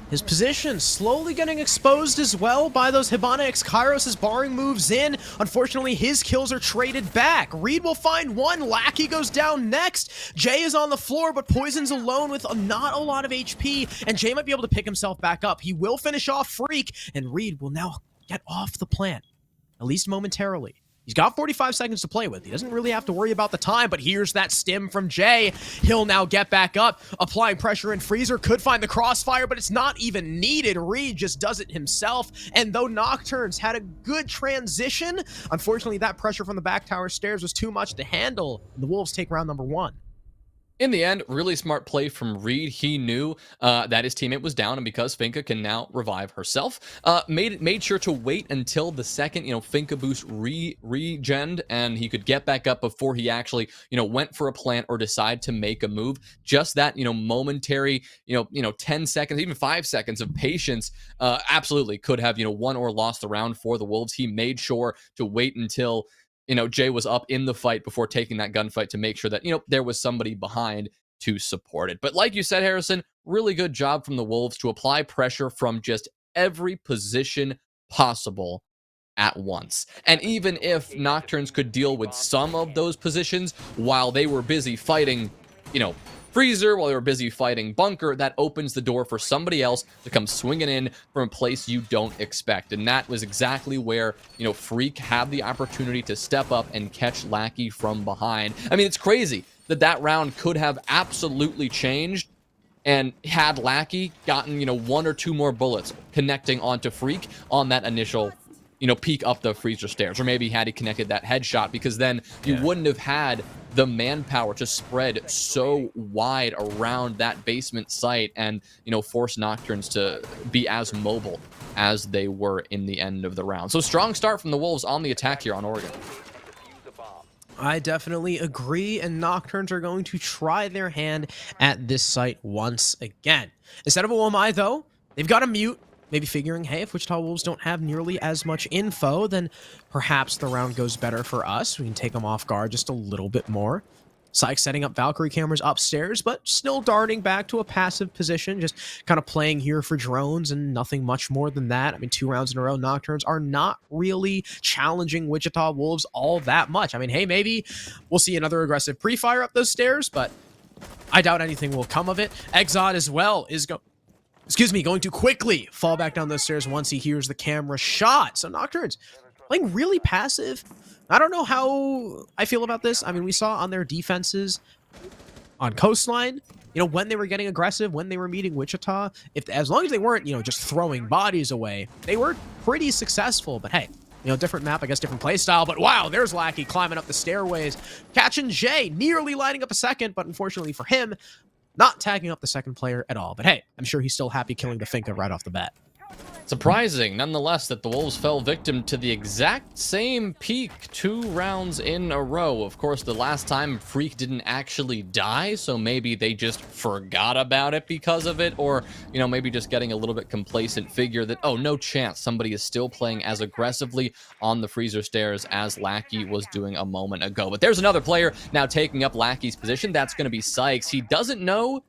His position slowly getting exposed as well by those Hibana X Kairos' barring moves in. Unfortunately, his kills are traded back. Reed will find one. Lackey goes down next. Jay is on the floor, but Poison's alone with not a lot of HP, and Jay might be able to pick himself back up. He will finish off Freak, and Reed will now get off the plant, at least momentarily. He's got 45 seconds to play with. He doesn't really have to worry about the time, but here's that stim from Jay. He'll now get back up, applying pressure in Freezer. Could find the crossfire, but it's not even needed. Reed just does it himself. And though Nocturnes had a good transition, unfortunately that pressure from the back tower stairs was too much to handle. The Wolves take round number 1. In the end, really smart play from Reed. He knew that his teammate was down, and because Finka can now revive herself, made sure to wait until the second, Finka boost regened, and he could get back up before he actually, went for a plant or decide to make a move. Just that, momentary, 10 seconds, even 5 seconds of patience, absolutely could have, won or lost the round for the Wolves. He made sure to wait until Jay was up in the fight before taking that gunfight to make sure that, there was somebody behind to support it. But like you said, Harrison, really good job from the Wolves to apply pressure from just every position possible at once. And even if Nocturnes could deal with some of those positions while they were busy fighting, Freezer, while they were busy fighting Bunker, that opens the door for somebody else to come swinging in from a place you don't expect. And that was exactly where, Freak had the opportunity to step up and catch Lackey from behind. I mean, it's crazy that round could have absolutely changed, and had Lackey gotten, 1 or 2 more bullets connecting onto Freak on that initial, peek up the Freezer stairs, or maybe had he connected that headshot, because then you wouldn't have had the manpower to spread so wide around that basement site and, force Nocturnes to be as mobile as they were in the end of the round. So strong start from the Wolves on the attack here on Oregon. I definitely agree, and Nocturnes are going to try their hand at this site once again. Instead of a OMI, though, they've got a mute. Maybe figuring, hey, if Wichita Wolves don't have nearly as much info, then perhaps the round goes better for us. We can take them off guard just a little bit more. Syke setting up Valkyrie cameras upstairs, but still darting back to a passive position, just kind of playing here for drones and nothing much more than that. I mean, 2 rounds in a row, Nocturnes are not really challenging Wichita Wolves all that much. I mean, hey, maybe we'll see another aggressive pre-fire up those stairs, but I doubt anything will come of it. Exod as well is going to quickly fall back down those stairs once he hears the camera shot. So Nocturnes playing really passive. I don't know how I feel about this. I mean, we saw on their defenses on Coastline, when they were getting aggressive, when they were meeting Wichita, as long as they weren't, just throwing bodies away, they were pretty successful. But hey, different map, I guess, different play style. But wow, there's Lackey climbing up the stairways, catching Jay, nearly lining up a second, but unfortunately for him, not tagging up the second player at all. But hey, I'm sure he's still happy killing the Finka right off the bat. Surprising, nonetheless, that the Wolves fell victim to the exact same peak 2 rounds in a row. Of course, the last time Freak didn't actually die, so maybe they just forgot about it because of it, or, maybe just getting a little bit complacent, figure that, oh, no chance, somebody is still playing as aggressively on the Freezer stairs as Lackey was doing a moment ago. But there's another player now taking up Lackey's position. That's going to be Sykes. He doesn't know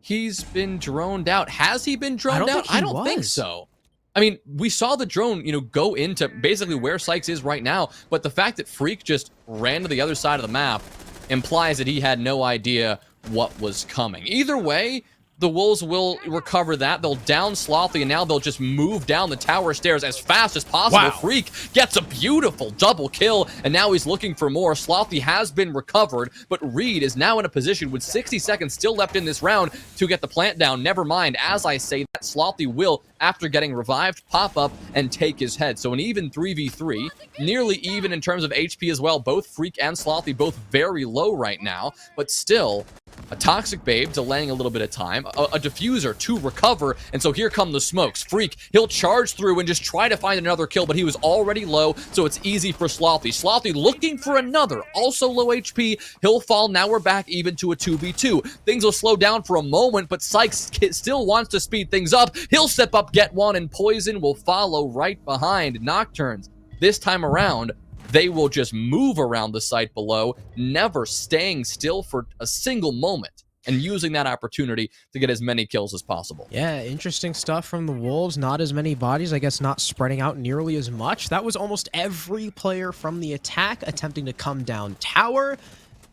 he's been droned out. Has he been droned out? I don't think so. I mean, we saw the drone, go into basically where Sykes is right now, but the fact that Freak just ran to the other side of the map implies that he had no idea what was coming. Either way, the Wolves will recover that. They'll down Slothy, and now they'll just move down the tower stairs as fast as possible. Wow. Freak gets a beautiful double kill, and now he's looking for more. Slothy has been recovered, but Reed is now in a position with 60 seconds still left in this round to get the plant down. Never mind, as I say that, Slothy will, after getting revived, pop up and take his head. So an even 3v3, nearly even in terms of HP as well. Both Freak and Slothy both very low right now, but still a Toxic Babe delaying a little bit of time, a Diffuser to recover, and so here come the smokes. Freak, he'll charge through and just try to find another kill, but he was already low, so it's easy for Slothy. Slothy looking for another, also low HP. He'll fall. Now we're back even to a 2v2. Things will slow down for a moment, but Sykes still wants to speed things up. He'll step up, get one, and Poison will follow right behind. Nocturnes, this time around, they will just move around the site below, never staying still for a single moment, and using that opportunity to get as many kills as possible. Yeah, interesting stuff from the Wolves. Not as many bodies, I guess not spreading out nearly as much. That was almost every player from the attack attempting to come down tower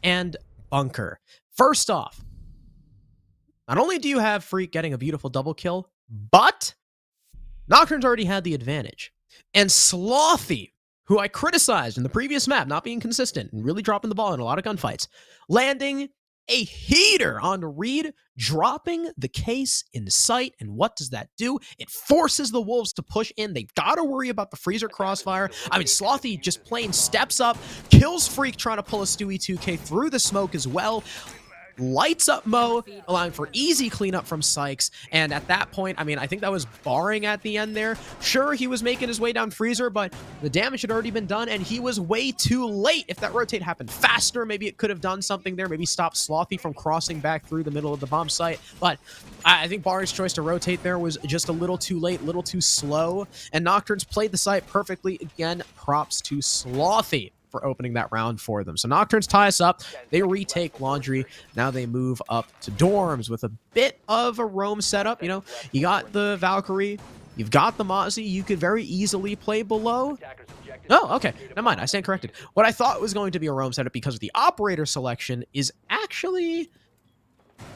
and bunker. First off, not only do you have Freak getting a beautiful double kill, but Nocturnes already had the advantage. And Slothy, who I criticized in the previous map, not being consistent and really dropping the ball in a lot of gunfights, landing a heater on Reed, dropping the case in sight. And what does that do? It forces the Wolves to push in. They've got to worry about the freezer crossfire. I mean, Slothy just plain steps up, kills Freak trying to pull a Stewie 2K through the smoke as well. Lights up Mo, allowing for easy cleanup from Sykes. And at that point, I mean, I think that was barring at the end there. Sure, he was making his way down Freezer, but the damage had already been done, and he was way too late. If that rotate happened faster, maybe it could have done something there. Maybe stopped Slothy from crossing back through the middle of the bomb site. But I think Barring's choice to rotate there was just a little too late, a little too slow. And Nocturnes played the site perfectly. Again, props to Slothy for opening that round for them. So Nocturnes tie us up. They retake Laundry. Now they move up to dorms with a bit of a roam setup. You know, you got the Valkyrie, you've got the Mozzie. You could very easily play below. Oh, okay. Never mind. I stand corrected. What I thought was going to be a roam setup because of the operator selection is actually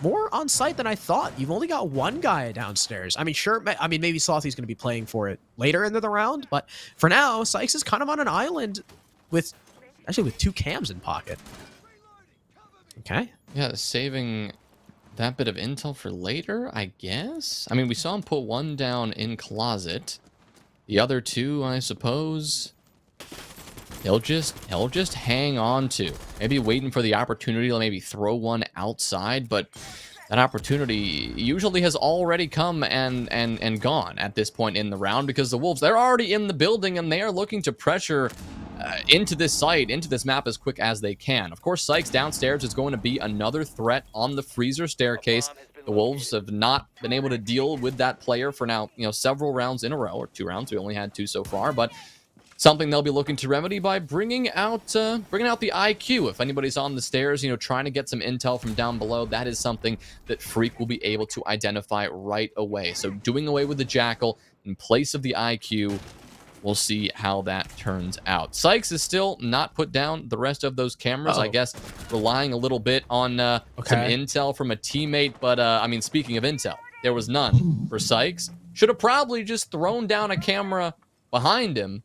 more on site than I thought. You've only got one guy downstairs. I mean, sure. I mean, maybe Slothy's going to be playing for it later into the round, but for now, Sykes is kind of on an island with two cams in pocket. Okay. Yeah, saving that bit of intel for later, I guess. I mean, we saw him put one down in closet. The other two, I suppose, he'll just hang on to. Maybe waiting for the opportunity to maybe throw one outside, but that opportunity usually has already come and gone at this point in the round, because the Wolves, they're already in the building and they are looking to pressure into this site, into this map as quick as they can. Of course, Sykes downstairs is going to be another threat on the freezer staircase. The Wolves have not been able to deal with that player for now, several rounds in a row, or 2 rounds. We only had 2 so far, but something they'll be looking to remedy by bringing out the IQ. If anybody's on the stairs, trying to get some intel from down below, that is something that Freak will be able to identify right away. So doing away with the Jackal in place of the IQ, we'll see how that turns out. Sykes is still not put down the rest of those cameras. I guess relying a little bit on some intel from a teammate. But, I mean, speaking of intel, there was none for Sykes. Should have probably just thrown down a camera behind him.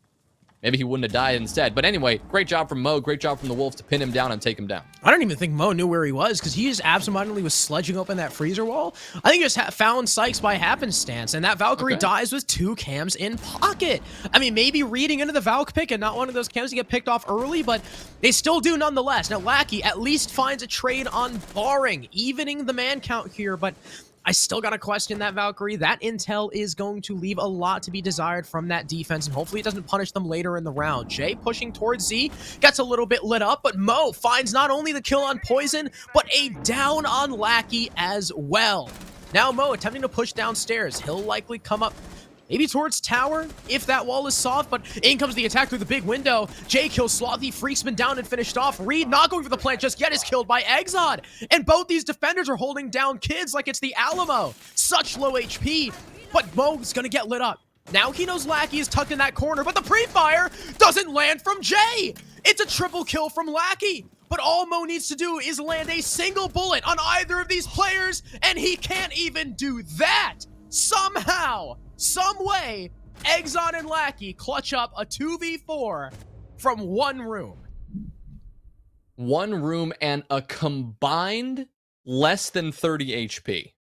Maybe he wouldn't have died instead. But anyway, great job from Mo. Great job from the Wolves to pin him down and take him down. I don't even think Mo knew where he was, because he just absentmindedly was sledging open that freezer wall. I think he just found Sykes by happenstance, and that Valkyrie dies with 2 cams in pocket. I mean, maybe reading into the Valk pick and not one of those cams to get picked off early, but they still do nonetheless. Now, Lackey at least finds a trade on Barring, evening the man count here, but I still got to question that Valkyrie. That intel is going to leave a lot to be desired from that defense, and hopefully it doesn't punish them later in the round. Jay pushing towards Z, gets a little bit lit up, but Mo finds not only the kill on Poison, but a down on Lackey as well. Now Mo attempting to push downstairs. He'll likely come up maybe towards tower, if that wall is soft, but in comes the attack through the big window. Jay kills Slothy, Freak's been down and finished off. Reed not going for the plant just yet is killed by Exod. And both these defenders are holding down kids like it's the Alamo. Such low HP, but Mo's gonna get lit up. Now he knows Lackey is tucked in that corner, but the pre-fire doesn't land from Jay. It's a triple kill from Lackey. But all Mo needs to do is land a single bullet on either of these players, and he can't even do that. Somehow, some way, Exxon and Lackey clutch up a 2v4 from one room. One room and a combined less than 30 HP.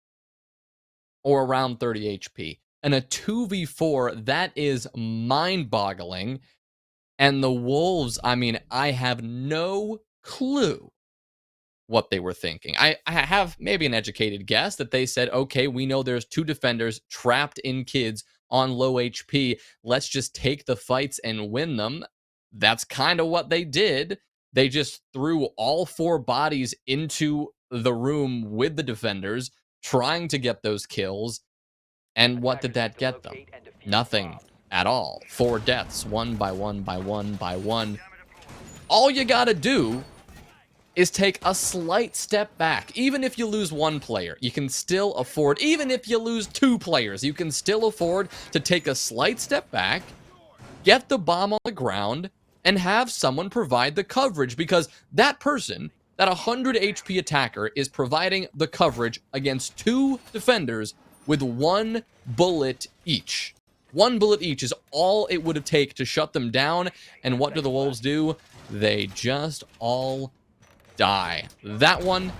Or around 30 HP. And a 2v4, that is mind-boggling. And the Wolves, I mean, I have no clue what they were thinking. I have maybe an educated guess that they said, okay, we know there's 2 defenders trapped in kids on low HP. Let's just take the fights and win them. That's kind of what they did. They just threw all 4 bodies into the room with the defenders, trying to get those kills. And what did that get them? Nothing at all. 4 deaths, one by one by one by one. All you gotta do is take a slight step back. Even if you lose 1 player, you can still afford, even if you lose 2 players, you can still afford to take a slight step back, get the bomb on the ground, and have someone provide the coverage, because that person, that 100 HP attacker, is providing the coverage against 2 defenders with 1 bullet each. 1 bullet each is all it would have taken to shut them down. And what do the Wolves do? They just all die. That one's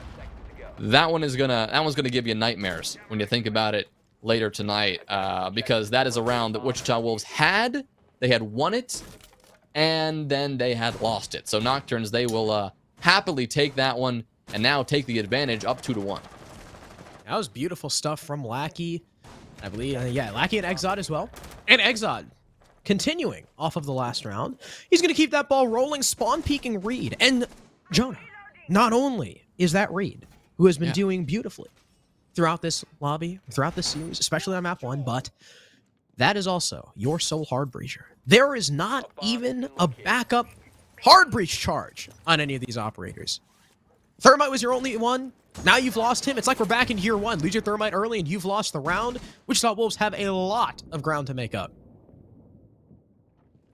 gonna give you nightmares when you think about it later tonight, because that is a round that Wichita Wolves had. They had won it, and then they had lost it. So NOKTURNS, they will happily take that one and now take the advantage up 2-1. That was beautiful stuff from Lackey. I believe, yeah, Lackey and Exod as well. And Exod, continuing off of the last round, he's going to keep that ball rolling, spawn peeking Reed. And Jonah, not only is that Reed, who has been doing beautifully throughout this lobby, throughout this series, especially on map 1, but that is also your sole hard breacher. There is not even a backup hard breach charge on any of these operators. Thermite was your only one. Now you've lost him. It's like we're back in year 1. Lose your Thermite early and you've lost the round. Wichita Wolves have a lot of ground to make up.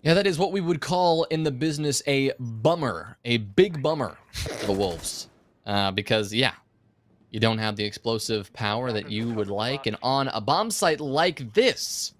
Yeah, that is what we would call in the business a bummer. A big bummer for the Wolves. Because, yeah, you don't have the explosive power that you would like. And on a bomb site like this,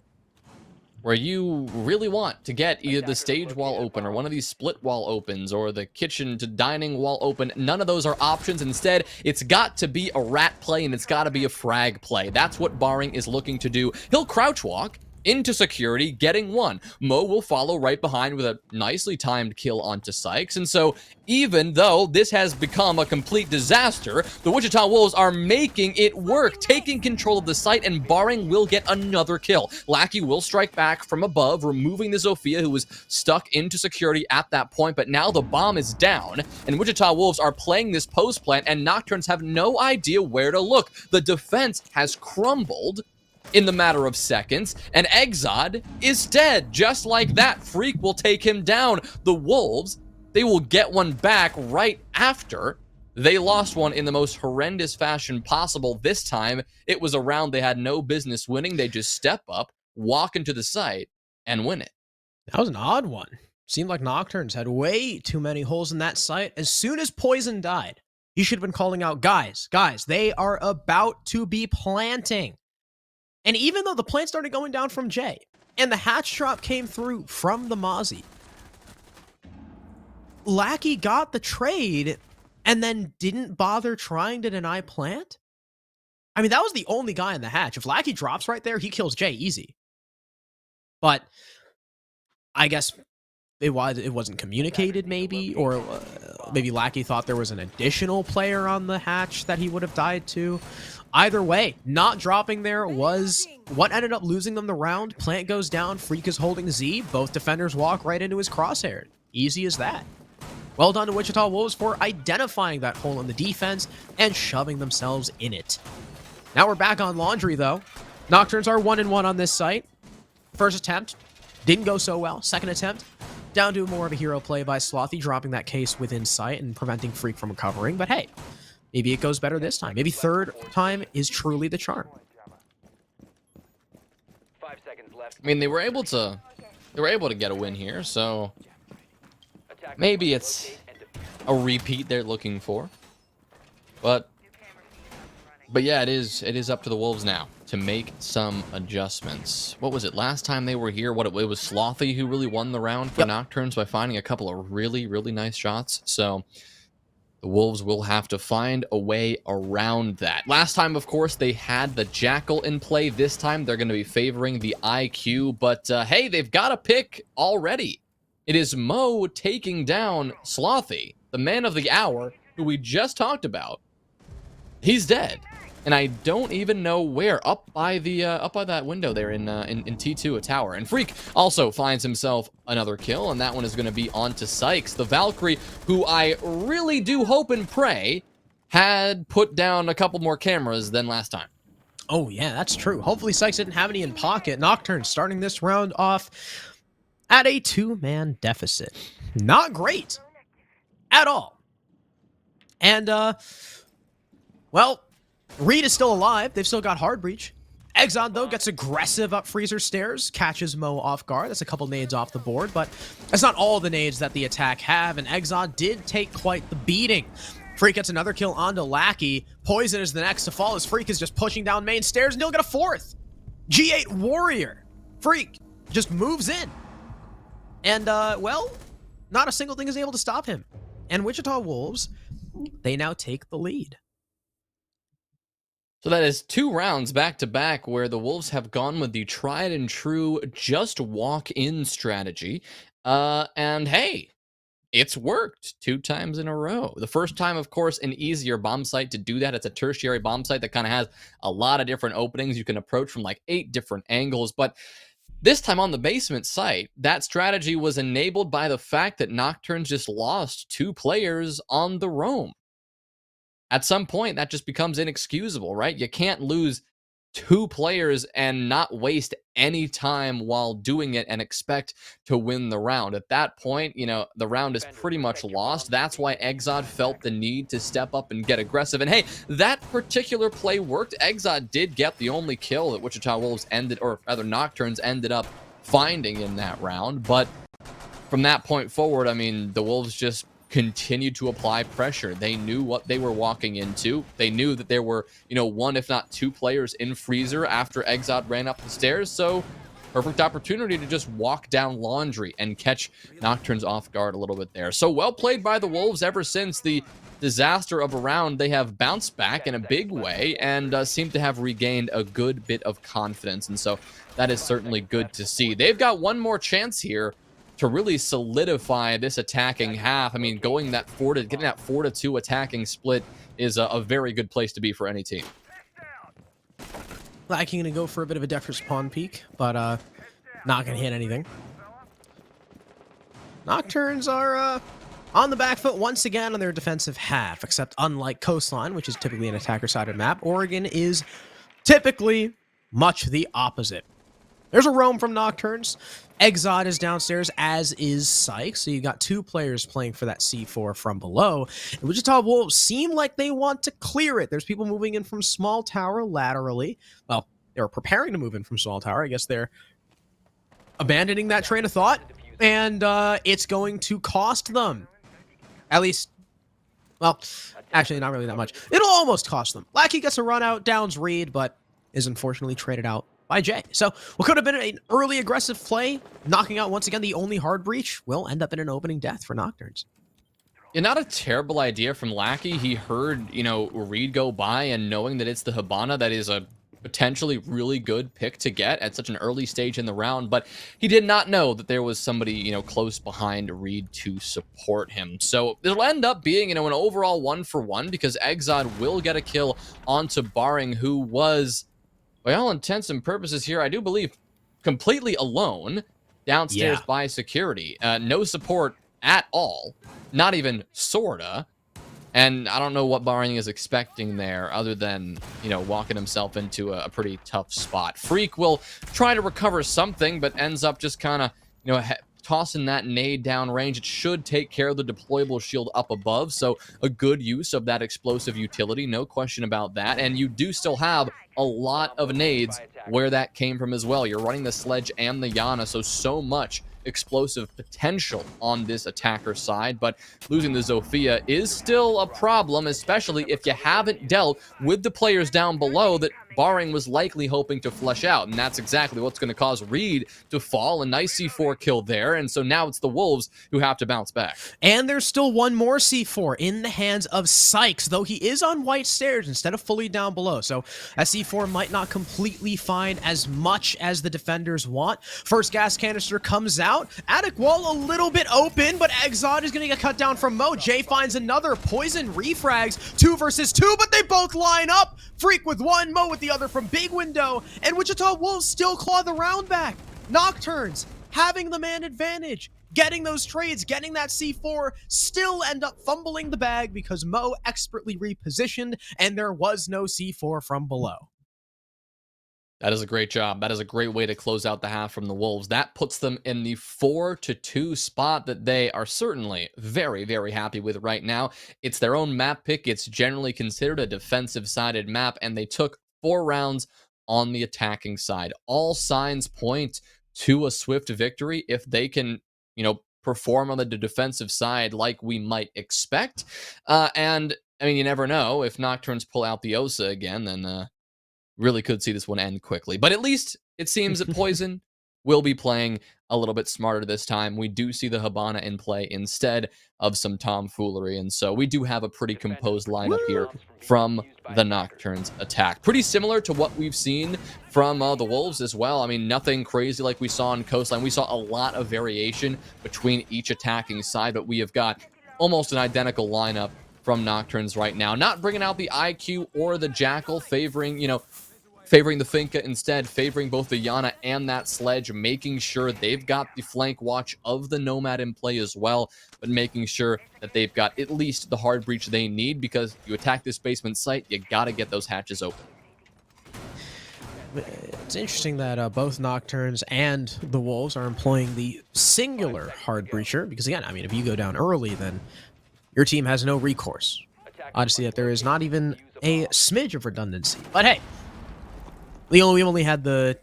where you really want to get either the stage wall open or one of these split wall opens or the kitchen to dining wall open, none of those are options. Instead, it's got to be a rat play and it's got to be a frag play. That's what Barring is looking to do. He'll crouch walk into security, getting 1. Mo will follow right behind with a nicely timed kill onto Sykes. And so, even though this has become a complete disaster, the Wichita Wolves are making it work, taking control of the site, and Barring will get another kill. Lackey will strike back from above, removing the Zofia, who was stuck into security at that point, but now the bomb is down, and Wichita Wolves are playing this post plant, and NOKTURNS have no idea where to look. The defense has crumbled in the matter of seconds, and Exod is dead. Just like that, Freak will take him down. The Wolves, they will get one back right after they lost one in the most horrendous fashion possible. This time, it was a round they had no business winning. They just step up, walk into the site, and win it. That was an odd one. Seemed like NOKTURNS had way too many holes in that site. As soon as Poison died, he should have been calling out, guys, they are about to be planting. And even though the plant started going down from Jay, and the hatch drop came through from the Mozzie, Lackey got the trade and then didn't bother trying to deny plant? I mean, that was the only guy in the hatch. If Lackey drops right there, he kills Jay easy. But I guess it wasn't communicated, maybe, or maybe Lackey thought there was an additional player on the hatch that he would have died to. Either way, not dropping there was what ended up losing them the round. Plant goes down, Freak is holding Z, both defenders walk right into his crosshair. Easy as that. Well done to Wichita Wolves for identifying that hole in the defense and shoving themselves in it. Now we're back on Laundry, though. NOKTURNS are 1-1 on this site. First attempt, didn't go so well. Second attempt, down to more of a hero play by Slothy, dropping that case within sight and preventing Freak from recovering. But hey, maybe it goes better this time. Maybe third time is truly the charm. 5 seconds left. I mean, they were able to get a win here, so maybe it's a repeat they're looking for. But yeah, it is up to the Wolves now to make some adjustments. What was it last time they were here? It was Slothy who really won the round for NOKTURNS by finding a couple of really, really nice shots. So the Wolves will have to find a way around that. Last time, of course, they had the Jackal in play. This time, they're going to be favoring the IQ. But, hey, they've got a pick already. It is Mo taking down Slothy, the man of the hour, who we just talked about. He's dead. And I don't even know where. Up by that window there in T2, a tower. And Freak also finds himself another kill, and that one is going to be onto Sykes, the Valkyrie, who I really do hope and pray had put down a couple more cameras than last time. Oh, yeah, that's true. Hopefully Sykes didn't have any in pocket. NOKTURNS starting this round off at a 2-man deficit. Not great at all. And, well, Reed is still alive. They've still got hard breach. Exxon, though, gets aggressive up Freezer stairs, catches Mo off guard. That's a couple nades off the board, but that's not all the nades that the attack have, and Exxon did take quite the beating. Freak gets another kill onto Lackey. Poison is the next to fall as Freak is just pushing down main stairs, and he'll get a fourth. G8 Warrior. Freak just moves in. And, well, not a single thing is able to stop him. And Wichita Wolves, they now take the lead. So that is 2 rounds back-to-back where the Wolves have gone with the tried and true just walk in strategy. And hey, it's worked 2 times in a row. The first time, of course, an easier bomb site to do that. It's a tertiary bomb site that kind of has a lot of different openings you can approach from like 8 different angles. But this time on the basement site, that strategy was enabled by the fact that NOKTURNS just lost 2 players on the roam. At some point, that just becomes inexcusable, right? You can't lose 2 players and not waste any time while doing it and expect to win the round. At that point, you know, the round is pretty much lost. That's why Exod felt the need to step up and get aggressive. And hey, that particular play worked. Exod did get the only kill that Wichita Wolves ended, or rather NOKTURNS ended up finding in that round. But from that point forward, I mean, the Wolves just continued to apply pressure. They knew what they were walking into. They knew that there were, you know, 1 if not 2 players in Freezer after Exod ran up the stairs. So perfect opportunity to just walk down laundry and catch NOKTURNS off guard a little bit there. So well played by the Wolves. Ever since the disaster of a round, they have bounced back in a big way and seem to have regained a good bit of confidence. And so that is certainly good to see. They've got 1 more chance here to really solidify this attacking half. I mean, getting that 4-2 attacking split is a very good place to be for any team. Lackey gonna go for a bit of a deference pawn peek, but not gonna hit anything. NOKTURNS are on the back foot once again on their defensive half, except unlike Coastline, which is typically an attacker-sided map, Oregon is typically much the opposite. There's a roam from NOKTURNS. Exod is downstairs, as is Sykes. So you got 2 players playing for that C4 from below. And Wichita Wolves seem like they want to clear it. There's people moving in from small tower laterally. Well, they were preparing to move in from small tower. I guess they're abandoning that train of thought. And it's going to cost them. At least, well, actually not really that much. It'll almost cost them. Lackey gets a run out, downs Reed, but is unfortunately traded out by Jay. So what could have been an early aggressive play, knocking out once again the only hard breach, will end up in an opening death for NOKTURNS. Yeah, not a terrible idea from Lackey. He heard, you know, Reed go by, and knowing that it's the Hibana, that is a potentially really good pick to get at such an early stage in the round, but he did not know that there was somebody, you know, close behind Reed to support him. So it'll end up being, you know, an overall 1-for-1 because Exod will get a kill onto Baring, who was, by all intents and purposes here, I do believe, completely alone downstairs by security. No support at all. Not even sorta. And I don't know what Baring is expecting there other than, you know, walking himself into a pretty tough spot. Freak will try to recover something, but ends up just kind of, you know, tossing that nade down range. It should take care of the deployable shield up above, so a good use of that explosive utility, no question about that. And you do still have a lot of nades where that came from as well. You're running the Sledge and the Yana, so much explosive potential on this attacker side, but losing the Zofia is still a problem, especially if you haven't dealt with the players down below that Barring was likely hoping to flush out, and that's exactly what's going to cause Reed to fall. A nice C4 kill there, and so now it's the Wolves who have to bounce back. And there's still one more C4 in the hands of Sykes, though he is on white stairs instead of fully down below, so that C4 might not completely find as much as the defenders want. First gas canister comes out, attic wall a little bit open, but Exod is going to get cut down from Mo. Jay finds another poison refrags, 2 versus 2, but they both line up. Freak with one, Mo with the other from big window, and Wichita Wolves still claw the round back. NOKTURNS having the man advantage, getting those trades, getting that C4, still end up fumbling the bag because Mo expertly repositioned and there was no C4 from below. That is a great job. That is a great way to close out the half from the Wolves. That puts them in the 4-2 spot that they are certainly very, very happy with right now. It's their own map pick. It's generally considered a defensive-sided map, and they took 4 rounds on the attacking side. All signs point to a swift victory if they can, perform on the defensive side like we might expect. And, I mean, you never know. If NOKTURNS pull out the Osa again, then really could see this one end quickly. But at least it seems that Poison will be playing a little bit smarter this time. We do see the Hibana in play instead of some tomfoolery, and so we do have a pretty composed lineup here from the NOKTURNS attack. Pretty similar to what we've seen from the Wolves as well. I mean, nothing crazy like we saw on Coastline. We saw a lot of variation between each attacking side, but we have got almost an identical lineup from NOKTURNS right now. Not bringing out the IQ or the Jackal, favoring the Finka instead, favoring both the Yana and that Sledge, making sure they've got the flank watch of the Nomad in play as well, but making sure that they've got at least the hard breach they need, because you attack this basement site, you gotta get those hatches open. It's interesting that both NOKTURNS and the Wolves are employing the singular hard breacher, because again, I mean, if you go down early, then your team has no recourse. Obviously, that there is not even a smidge of redundancy. But hey, we only had the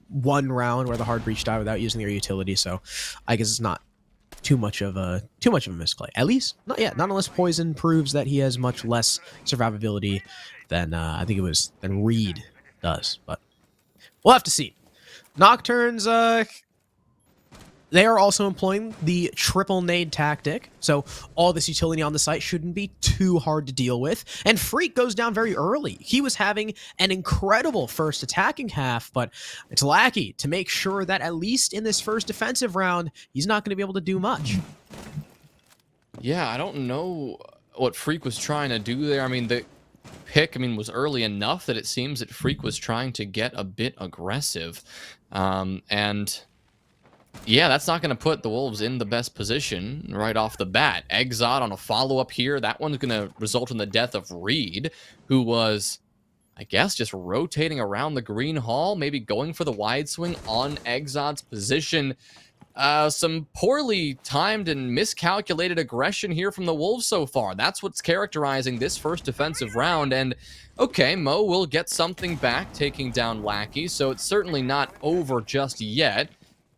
one round where the hard breach died without using their utility, so I guess it's not too much of a misplay. At least not yet. Not unless Poison proves that he has much less survivability than than Reed does. But we'll have to see. NOKTURNS, they are also employing the triple nade tactic, so all this utility on the site shouldn't be too hard to deal with. And Freak goes down very early. He was having an incredible first attacking half, but it's Lackey to make sure that at least in this first defensive round, he's not going to be able to do much. Yeah, I don't know what Freak was trying to do there. I mean, the pick, was early enough that it seems that Freak was trying to get a bit aggressive. And yeah, that's not going to put the Wolves in the best position right off the bat. Exod on a follow-up here. That one's going to result in the death of Reed, who was, I guess, just rotating around the green hall, maybe going for the wide swing on Exod's position. Some poorly timed and miscalculated aggression here from the Wolves so far. That's what's characterizing this first defensive round. And okay, Mo will get something back, taking down Lackey, so it's certainly not over just yet.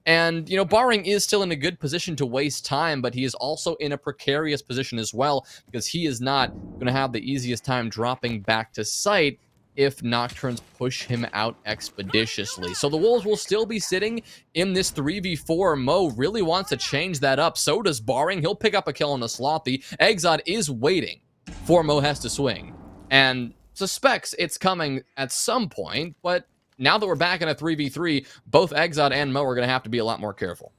And, Barring is still in a good position to waste time, but he is also in a precarious position as well, because he is not going to have the easiest time dropping back to site if NOKTURNS push him out expeditiously. So the Wolves will still be sitting in this 3v4. Mo really wants to change that up. So does Barring. He'll pick up a kill on the Slothy. Exod is waiting for Mohes to swing and suspects it's coming at some point, but now that we're back in a 3v3, both Exod and Mo are going to have to be a lot more careful.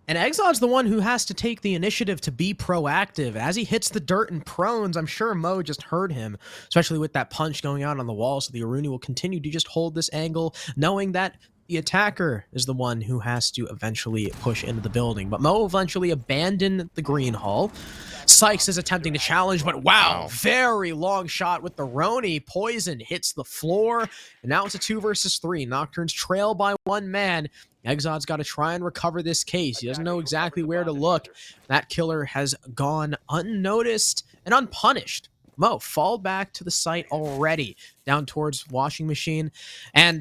And Exod's the one who has to take the initiative to be proactive. As he hits the dirt and prones, I'm sure Mo just heard him, especially with that punch going out on the wall, so the Aruni will continue to just hold this angle, knowing that the attacker is the one who has to eventually push into the building. But Mo will eventually abandon the green hall. Sykes is attempting to challenge, but wow, very long shot with the Roni. Poison hits the floor, and now it's a 2 versus 3. NOKTURNS trail by one man. Exod's got to try and recover this case. He doesn't know exactly where to look. That killer has gone unnoticed and unpunished. Mo fall back to the site already, down towards washing machine. And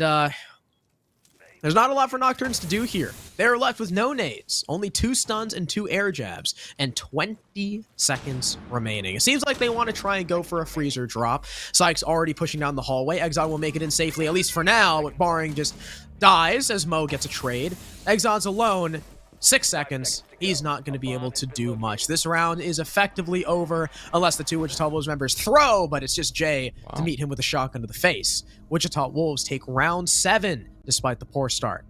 There's not a lot for Nocturnes to do here. They're left with no nades, only 2 stuns and 2 air jabs, and 20 seconds remaining. It seems like they want to try and go for a freezer drop. Syke's already pushing down the hallway. Exxon will make it in safely, at least for now, but barring just dies as Mo gets a trade. Exxon's alone. 6 seconds. He's not going to be able to do much. This round is effectively over unless the 2 Wichita Wolves members throw, but it's just Jay to meet him with a shotgun to the face. Wichita Wolves take round 7 despite the poor start.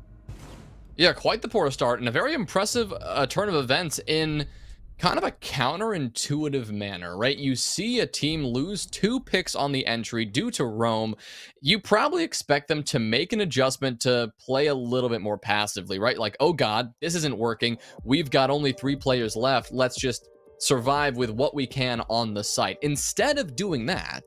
Yeah, quite the poor start and a very impressive turn of events in kind of a counterintuitive manner, right? You see a team lose 2 picks on the entry due to roam. You probably expect them to make an adjustment to play a little bit more passively, right? Like, oh God, this isn't working. We've got only 3 players left. Let's just survive with what we can on the site. Instead of doing that,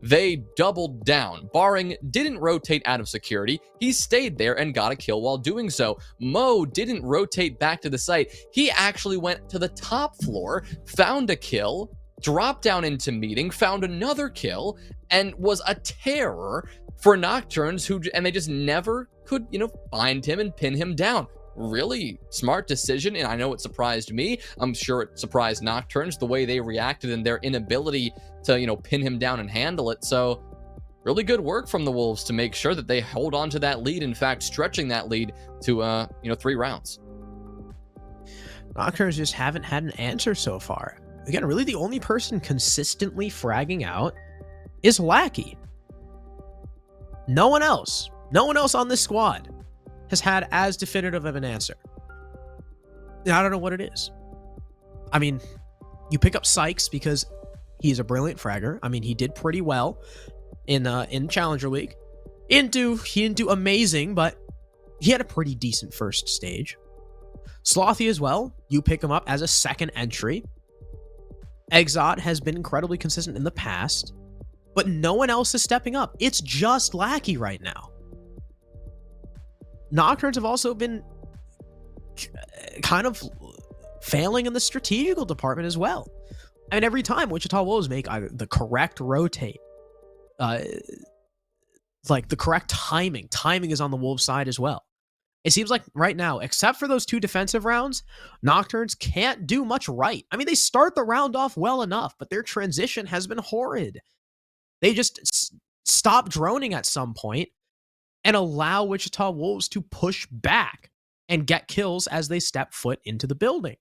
they doubled down. Barring didn't rotate out of security. He stayed there and got a kill while doing so. Mo didn't rotate back to the site. He actually went to the top floor, found a kill, dropped down into meeting, found another kill, and was a terror for Nocturnes, and they just never could, find him and pin him down. Really smart decision, and I know it surprised me. I'm sure it surprised Nocturnes the way they reacted and their inability to, pin him down and handle it. So really good work from the Wolves to make sure that they hold on to that lead. In fact, stretching that lead to 3 rounds. Nocturnes just haven't had an answer so far. Again, really the only person consistently fragging out is Lackey. No one else on this squad has had as definitive of an answer. And I don't know what it is. I mean, you pick up Sykes because he's a brilliant fragger. I mean, he did pretty well in Challenger League. He didn't do amazing, but he had a pretty decent first stage. Slothy as well. You pick him up as a second entry. Exot has been incredibly consistent in the past, but no one else is stepping up. It's just Lackey right now. Nocturnes have also been kind of failing in the strategical department as well. I mean, every time Wichita Wolves make either the correct rotate, like the correct timing is on the Wolves side as well. It seems like right now, except for those 2 defensive rounds, Nocturnes can't do much right. I mean, they start the round off well enough, but their transition has been horrid. They just stop droning at some point and allow Wichita Wolves to push back and get kills as they step foot into the building.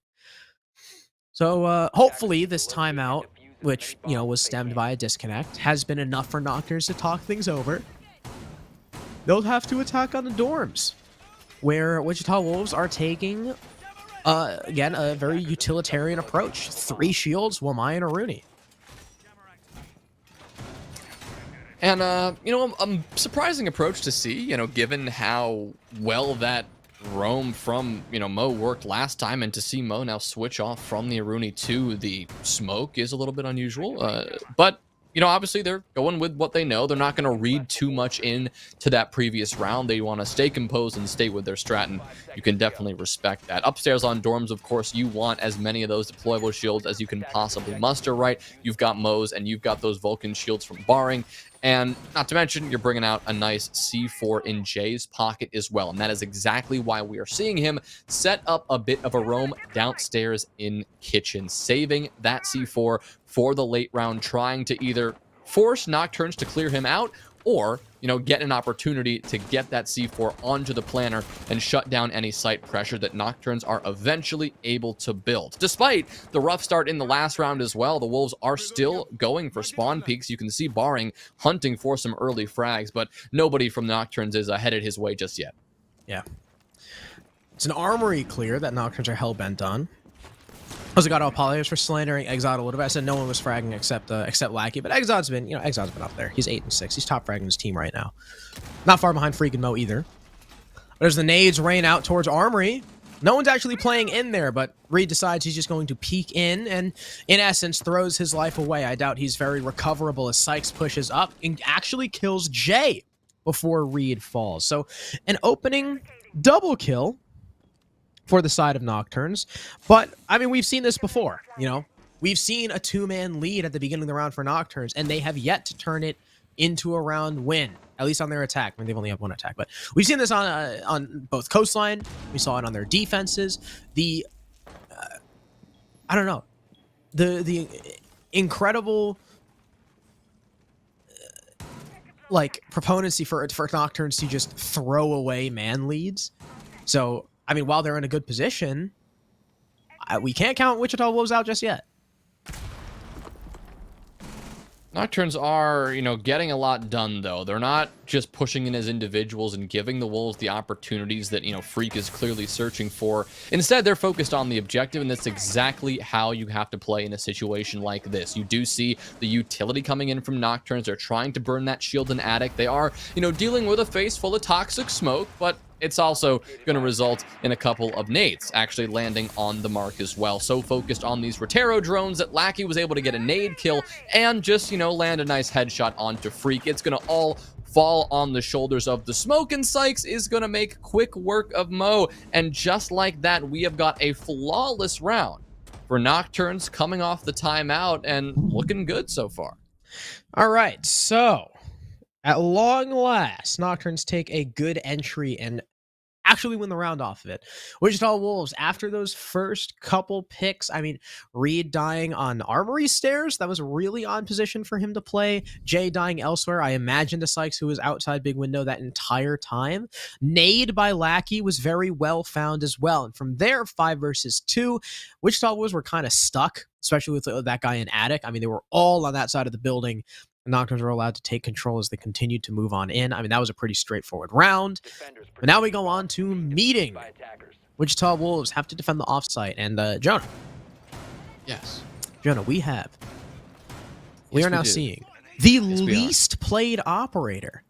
So hopefully this timeout, which was stemmed by a disconnect, has been enough for Nocturnes to talk things over. They'll have to attack on the dorms, where Wichita Wolves are taking, again, a very utilitarian approach. 3 shields, Wamai and Aruni. And, a surprising approach to see, given how well that roam from, Mo worked last time, and to see Mo now switch off from the Aruni to the smoke is a little bit unusual. But, obviously they're going with what they know. They're not going to read too much in to that previous round. They want to stay composed and stay with their strat, and you can definitely respect that. Upstairs on dorms, of course, you want as many of those deployable shields as you can possibly muster, right? You've got Mo's and you've got those Vulcan shields from Barring. And not to mention, you're bringing out a nice C4 in Jay's pocket as well. And that is exactly why we are seeing him set up a bit of a roam downstairs in kitchen, saving that C4 for the late round, trying to either force Nocturnes to clear him out or, get an opportunity to get that C4 onto the planner and shut down any site pressure that Nocturnes are eventually able to build. Despite the rough start in the last round as well, the Wolves are still going for spawn peaks. You can see Barring hunting for some early frags, but nobody from Nocturnes is headed his way just yet. Yeah. It's an armory clear that Nocturnes are hell-bent on. Also got to apologize for slandering Exot a little bit. I said no one was fragging except Lackey, but Exot's been, Exot's been up there. He's 8-6. He's top fragging his team right now. Not far behind freaking Mo either. There's the nades rain out towards Armory. No one's actually playing in there, but Reed decides he's just going to peek in and, in essence, throws his life away. I doubt he's very recoverable as Sykes pushes up and actually kills Jay before Reed falls. So an opening double kill for the side of Nocturnes. But, I mean, we've seen this before, We've seen a 2-man lead at the beginning of the round for Nocturnes, and they have yet to turn it into a round win. at least on their attack. I mean, they've only had one attack, but we've seen this on both coastline. We saw it on their defenses. The I don't know, the incredible like proponency for Nocturnes to just throw away man leads. So I mean, while they're in a good position, we can't count Wichita Wolves out just yet. Nocturnes are, getting a lot done, though. They're not just pushing in as individuals and giving the Wolves the opportunities that, Freak is clearly searching for. Instead, they're focused on the objective, and that's exactly how you have to play in a situation like this. You do see the utility coming in from Nocturnes. They're trying to burn that shield and attic. They are, dealing with a face full of toxic smoke, but it's also going to result in a couple of nades actually landing on the mark as well. So focused on these Rotero drones that Lackey was able to get a nade kill and just, land a nice headshot onto Freak. It's going to all fall on the shoulders of the smoke, and Sykes is going to make quick work of Mo. And just like that, we have got a flawless round for Nocturnes coming off the timeout and looking good so far. All right, so at long last, Nocturnes take a good entry and actually win the round off of it. Wichita Wolves, after those first couple picks, I mean, Reed dying on Armory stairs, that was really on position for him to play. Jay dying elsewhere. I imagine to Sykes, who was outside big window that entire time. Nade by Lackey was very well found as well. And from there, 5 versus 2, Wichita Wolves were kind of stuck, especially with that guy in attic. I mean, they were all on that side of the building. Nocturnes were allowed to take control as they continued to move on in. I mean, that was a pretty straightforward round. But now we go on to meeting. Wichita Wolves have to defend the offsite. And Jonah. Yes. Jonah, we are now seeing the least played operator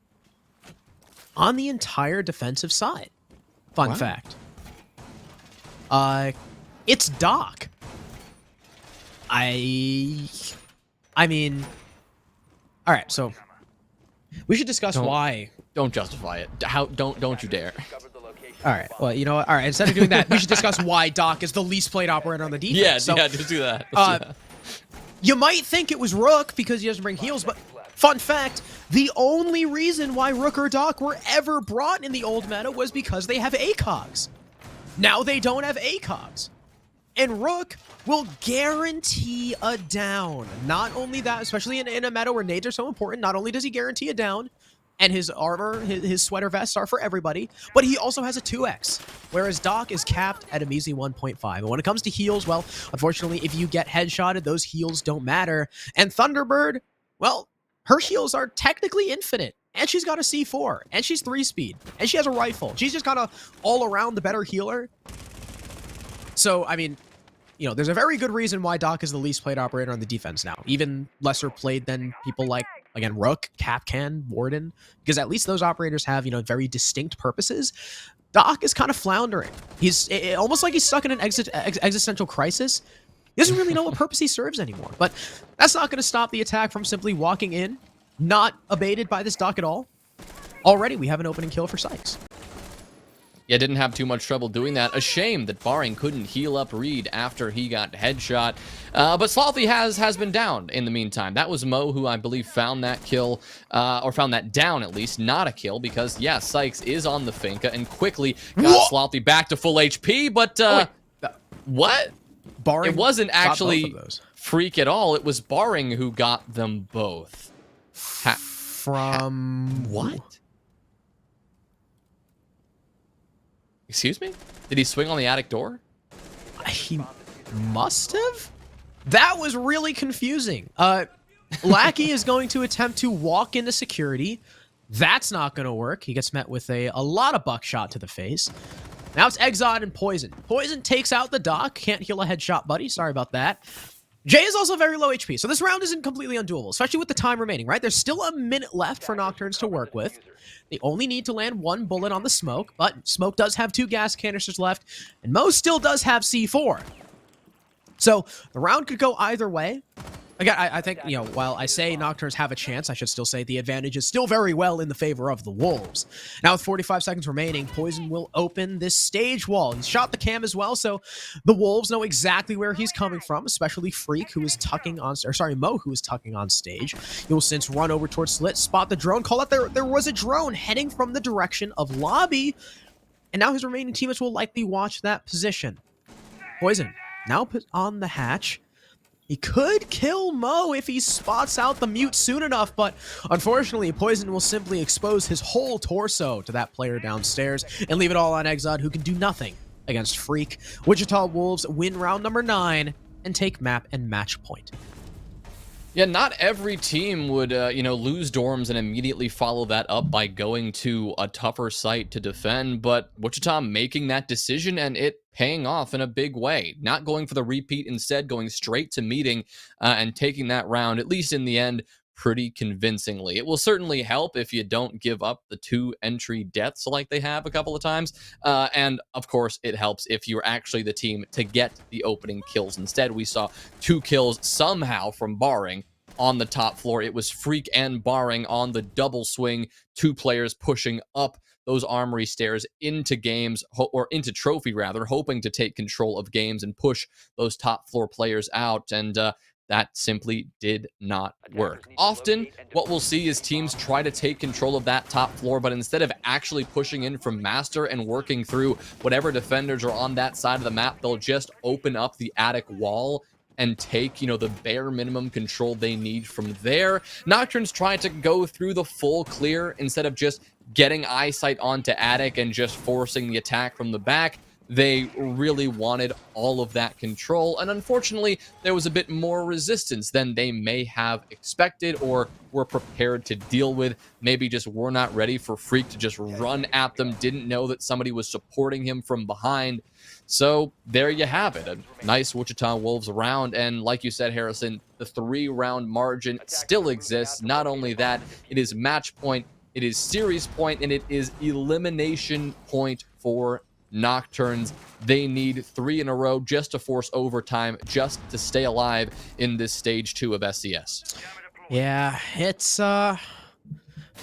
on the entire defensive side. Fun fact. It's Doc. I mean, all right, so we should discuss why. Don't justify it. Don't you dare. All right, well, you know what? All right, instead of doing that, we should discuss why Doc is the least played operator on the defense. Yeah, just do that. Let's do that. You might think it was Rook because he doesn't bring heals, but fun fact, the only reason why Rook or Doc were ever brought in the old meta was because they have ACOGs. Now they don't have ACOGs. And Rook will guarantee a down. Not only that, especially in a meta where nades are so important, not only does he guarantee a down, and his armor, his sweater vests are for everybody, but he also has a 2x, whereas Doc is capped at a measly 1.5. And when it comes to heals, well, unfortunately, if you get headshotted, those heals don't matter. And Thunderbird, well, her heals are technically infinite. And she's got a C4, and she's 3-speed, and she has a rifle. She's just kind of all around the better healer. So, I mean, you know, there's a very good reason why Doc is the least played operator on the defense now. Even lesser played than people like, again, Rook, Capcan, Warden, because at least those operators have, you know, very distinct purposes. Doc is kind of floundering. He's almost like he's stuck in an existential crisis. He doesn't really know what purpose he serves anymore. But that's not going to stop the attack from simply walking in, not abated by this Doc at all. Already, we have an opening kill for Sykes. Yeah, didn't have too much trouble doing that. A shame that Barring couldn't heal up Reed after he got headshot. But Slothy has been down in the meantime. That was Mo who I believe found that kill, or found that down at least, not a kill, because, yeah, Sykes is on the Finka and quickly got Slothy back to full HP, but, what? Barring it wasn't actually Freak at all. It was Barring who got them both. From... What? Excuse me? Did he swing on the attic door? He must have? That was really confusing. Lackey is going to attempt to walk into security. That's not going to work. He gets met with a lot of buckshot to the face. Now it's Exod and Poison. Poison takes out the Doc. Can't heal a headshot, buddy. Sorry about that. Jay is also very low HP, so this round isn't completely undoable, especially with the time remaining, right? There's still a minute left for Nocturnes to work with. They only need to land one bullet on the Smoke, but Smoke does have 2 gas canisters left, and Mo still does have C4. So the round could go either way. Again, I think, you know, while I say Nocturnes have a chance, I should still say the advantage is still very well in the favor of the Wolves. Now, with 45 seconds remaining, Poison will open this stage wall. He's shot the cam as well, so the Wolves know exactly where he's coming from, especially Freak, who is tucking on, or sorry, Mo, who is tucking on stage. He will since run over towards Slit, spot the drone, call out there was a drone heading from the direction of Lobby, and now his remaining teammates will likely watch that position. Poison now put on the hatch. He could kill Mo if he spots out the mute soon enough, but unfortunately, Poison will simply expose his whole torso to that player downstairs and leave it all on Exod, who can do nothing against Freak. Wichita Wolves win round number 9 and take map and match point. Yeah, not every team would, lose dorms and immediately follow that up by going to a tougher site to defend, but Wichita making that decision and it paying off in a big way. Not going for the repeat, instead going straight to meeting and taking that round, at least in the end, pretty convincingly. It will certainly help if you don't give up the 2 entry deaths like they have a couple of times. And of course, it helps if you're actually the team to get the opening kills. Instead, we saw 2 kills somehow from Barring on the top floor. It was Freak and Barring on the double swing, 2 players pushing up those armory stairs into games, or into trophy rather, hoping to take control of games and push those top floor players out. And that simply did not work. Often, what we'll see is teams try to take control of that top floor, but instead of actually pushing in from Master and working through whatever defenders are on that side of the map, they'll just open up the attic wall and take, the bare minimum control they need from there. Nocturnes try to go through the full clear instead of just getting eyesight onto attic and just forcing the attack from the back. They really wanted all of that control, and unfortunately, there was a bit more resistance than they may have expected or were prepared to deal with. Maybe just were not ready for Freak to just run at them, didn't know that somebody was supporting him from behind. So there you have it, a nice Wichita Wolves round, and like you said, Harrison, the 3-round margin still exists. Not only that, it is match point, it is series point, and it is elimination point for Nocturnes. They need 3 in a row just to force overtime, just to stay alive in this stage 2 of SCS. Yeah, it's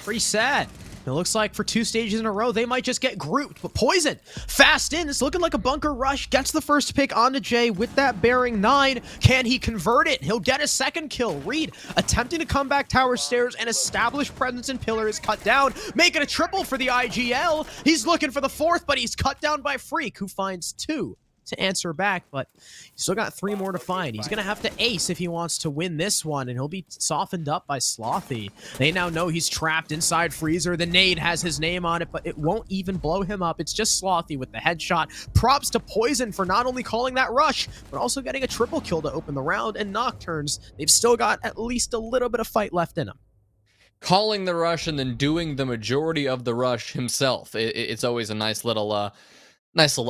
pretty sad. It looks like for 2 stages in a row, they might just get grouped. But Poison, fast in. It's looking like a bunker rush. Gets the first pick onto Jay with that bearing 9. Can he convert it? He'll get a second kill. Reed attempting to come back tower stairs and establish presence in pillar is cut down. Make it a triple for the IGL. He's looking for the 4th, but he's cut down by Freak, who finds 2 to answer back, but he's still got 3 more to find. He's gonna have to ace if he wants to win this one, and he'll be softened up by Slothy. They now know he's trapped inside Freezer. The nade has his name on it, but it won't even blow him up. It's just Slothy with the headshot. Props to Poison for not only calling that rush, but also getting a triple kill to open the round, and Nocturnes, they've still got at least a little bit of fight left in them. Calling the rush and then doing the majority of the rush himself. It's always a nice little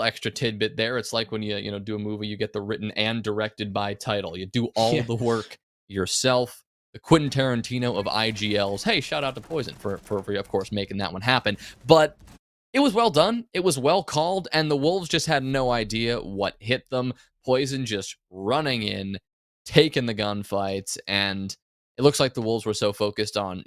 extra tidbit there. It's like when you do a movie, you get the written and directed by title. You do all the work yourself. The Quentin Tarantino of IGLs. Hey, shout out to Poison for of course making that one happen. But it was well done. It was well called, and the Wolves just had no idea what hit them. Poison just running in, taking the gunfights, and it looks like the Wolves were so focused on,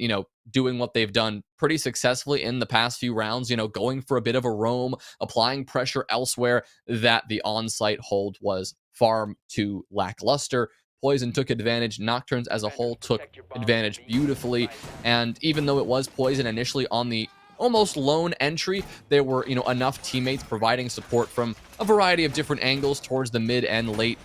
doing what they've done pretty successfully in the past few rounds, going for a bit of a roam, applying pressure elsewhere, that the on-site hold was far too lackluster. Poison took advantage. Nocturnes as a whole took advantage beautifully. And even though it was Poison initially on the almost lone entry, there were, enough teammates providing support from a variety of different angles towards the mid and late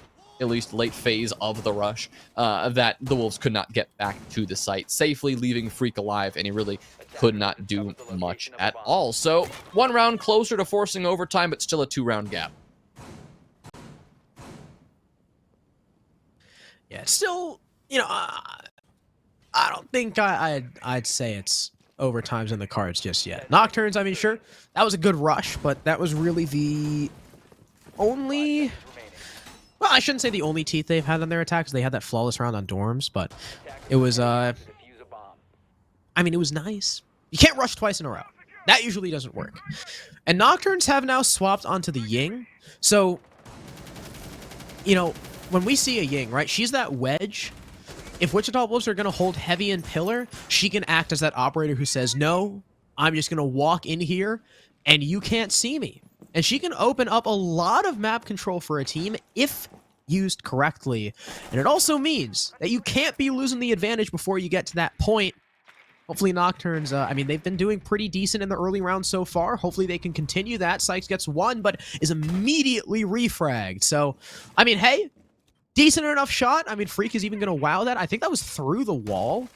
phase of the rush, that the Wolves could not get back to the site safely, leaving Freak alive, and he really could not do much at all. So 1 round closer to forcing overtime, but still a 2-round gap. Yeah, it's still, I don't think I'd say it's overtime's in the cards just yet. Nocturnes, I mean, sure, that was a good rush, but that was really the only... Well, I shouldn't say the only teeth they've had on their attacks. They had that flawless round on dorms, but it was, it was nice. You can't rush twice in a row. That usually doesn't work. And Nocturnes have now swapped onto the Ying. So, when we see a Ying, right, she's that wedge if Wichita Wolves are going to hold heavy and pillar, she can act as that operator who says, no, I'm just going to walk in here and you can't see me. And she can open up a lot of map control for a team if used correctly. And it also means that you can't be losing the advantage before you get to that point. Hopefully Nocturnes, I mean, they've been doing pretty decent in the early rounds so far. Hopefully they can continue that. Sykes gets one, but is immediately refragged. So, I mean, hey, decent enough shot. I mean, Freak is even going to wow that. I think that was through the wall.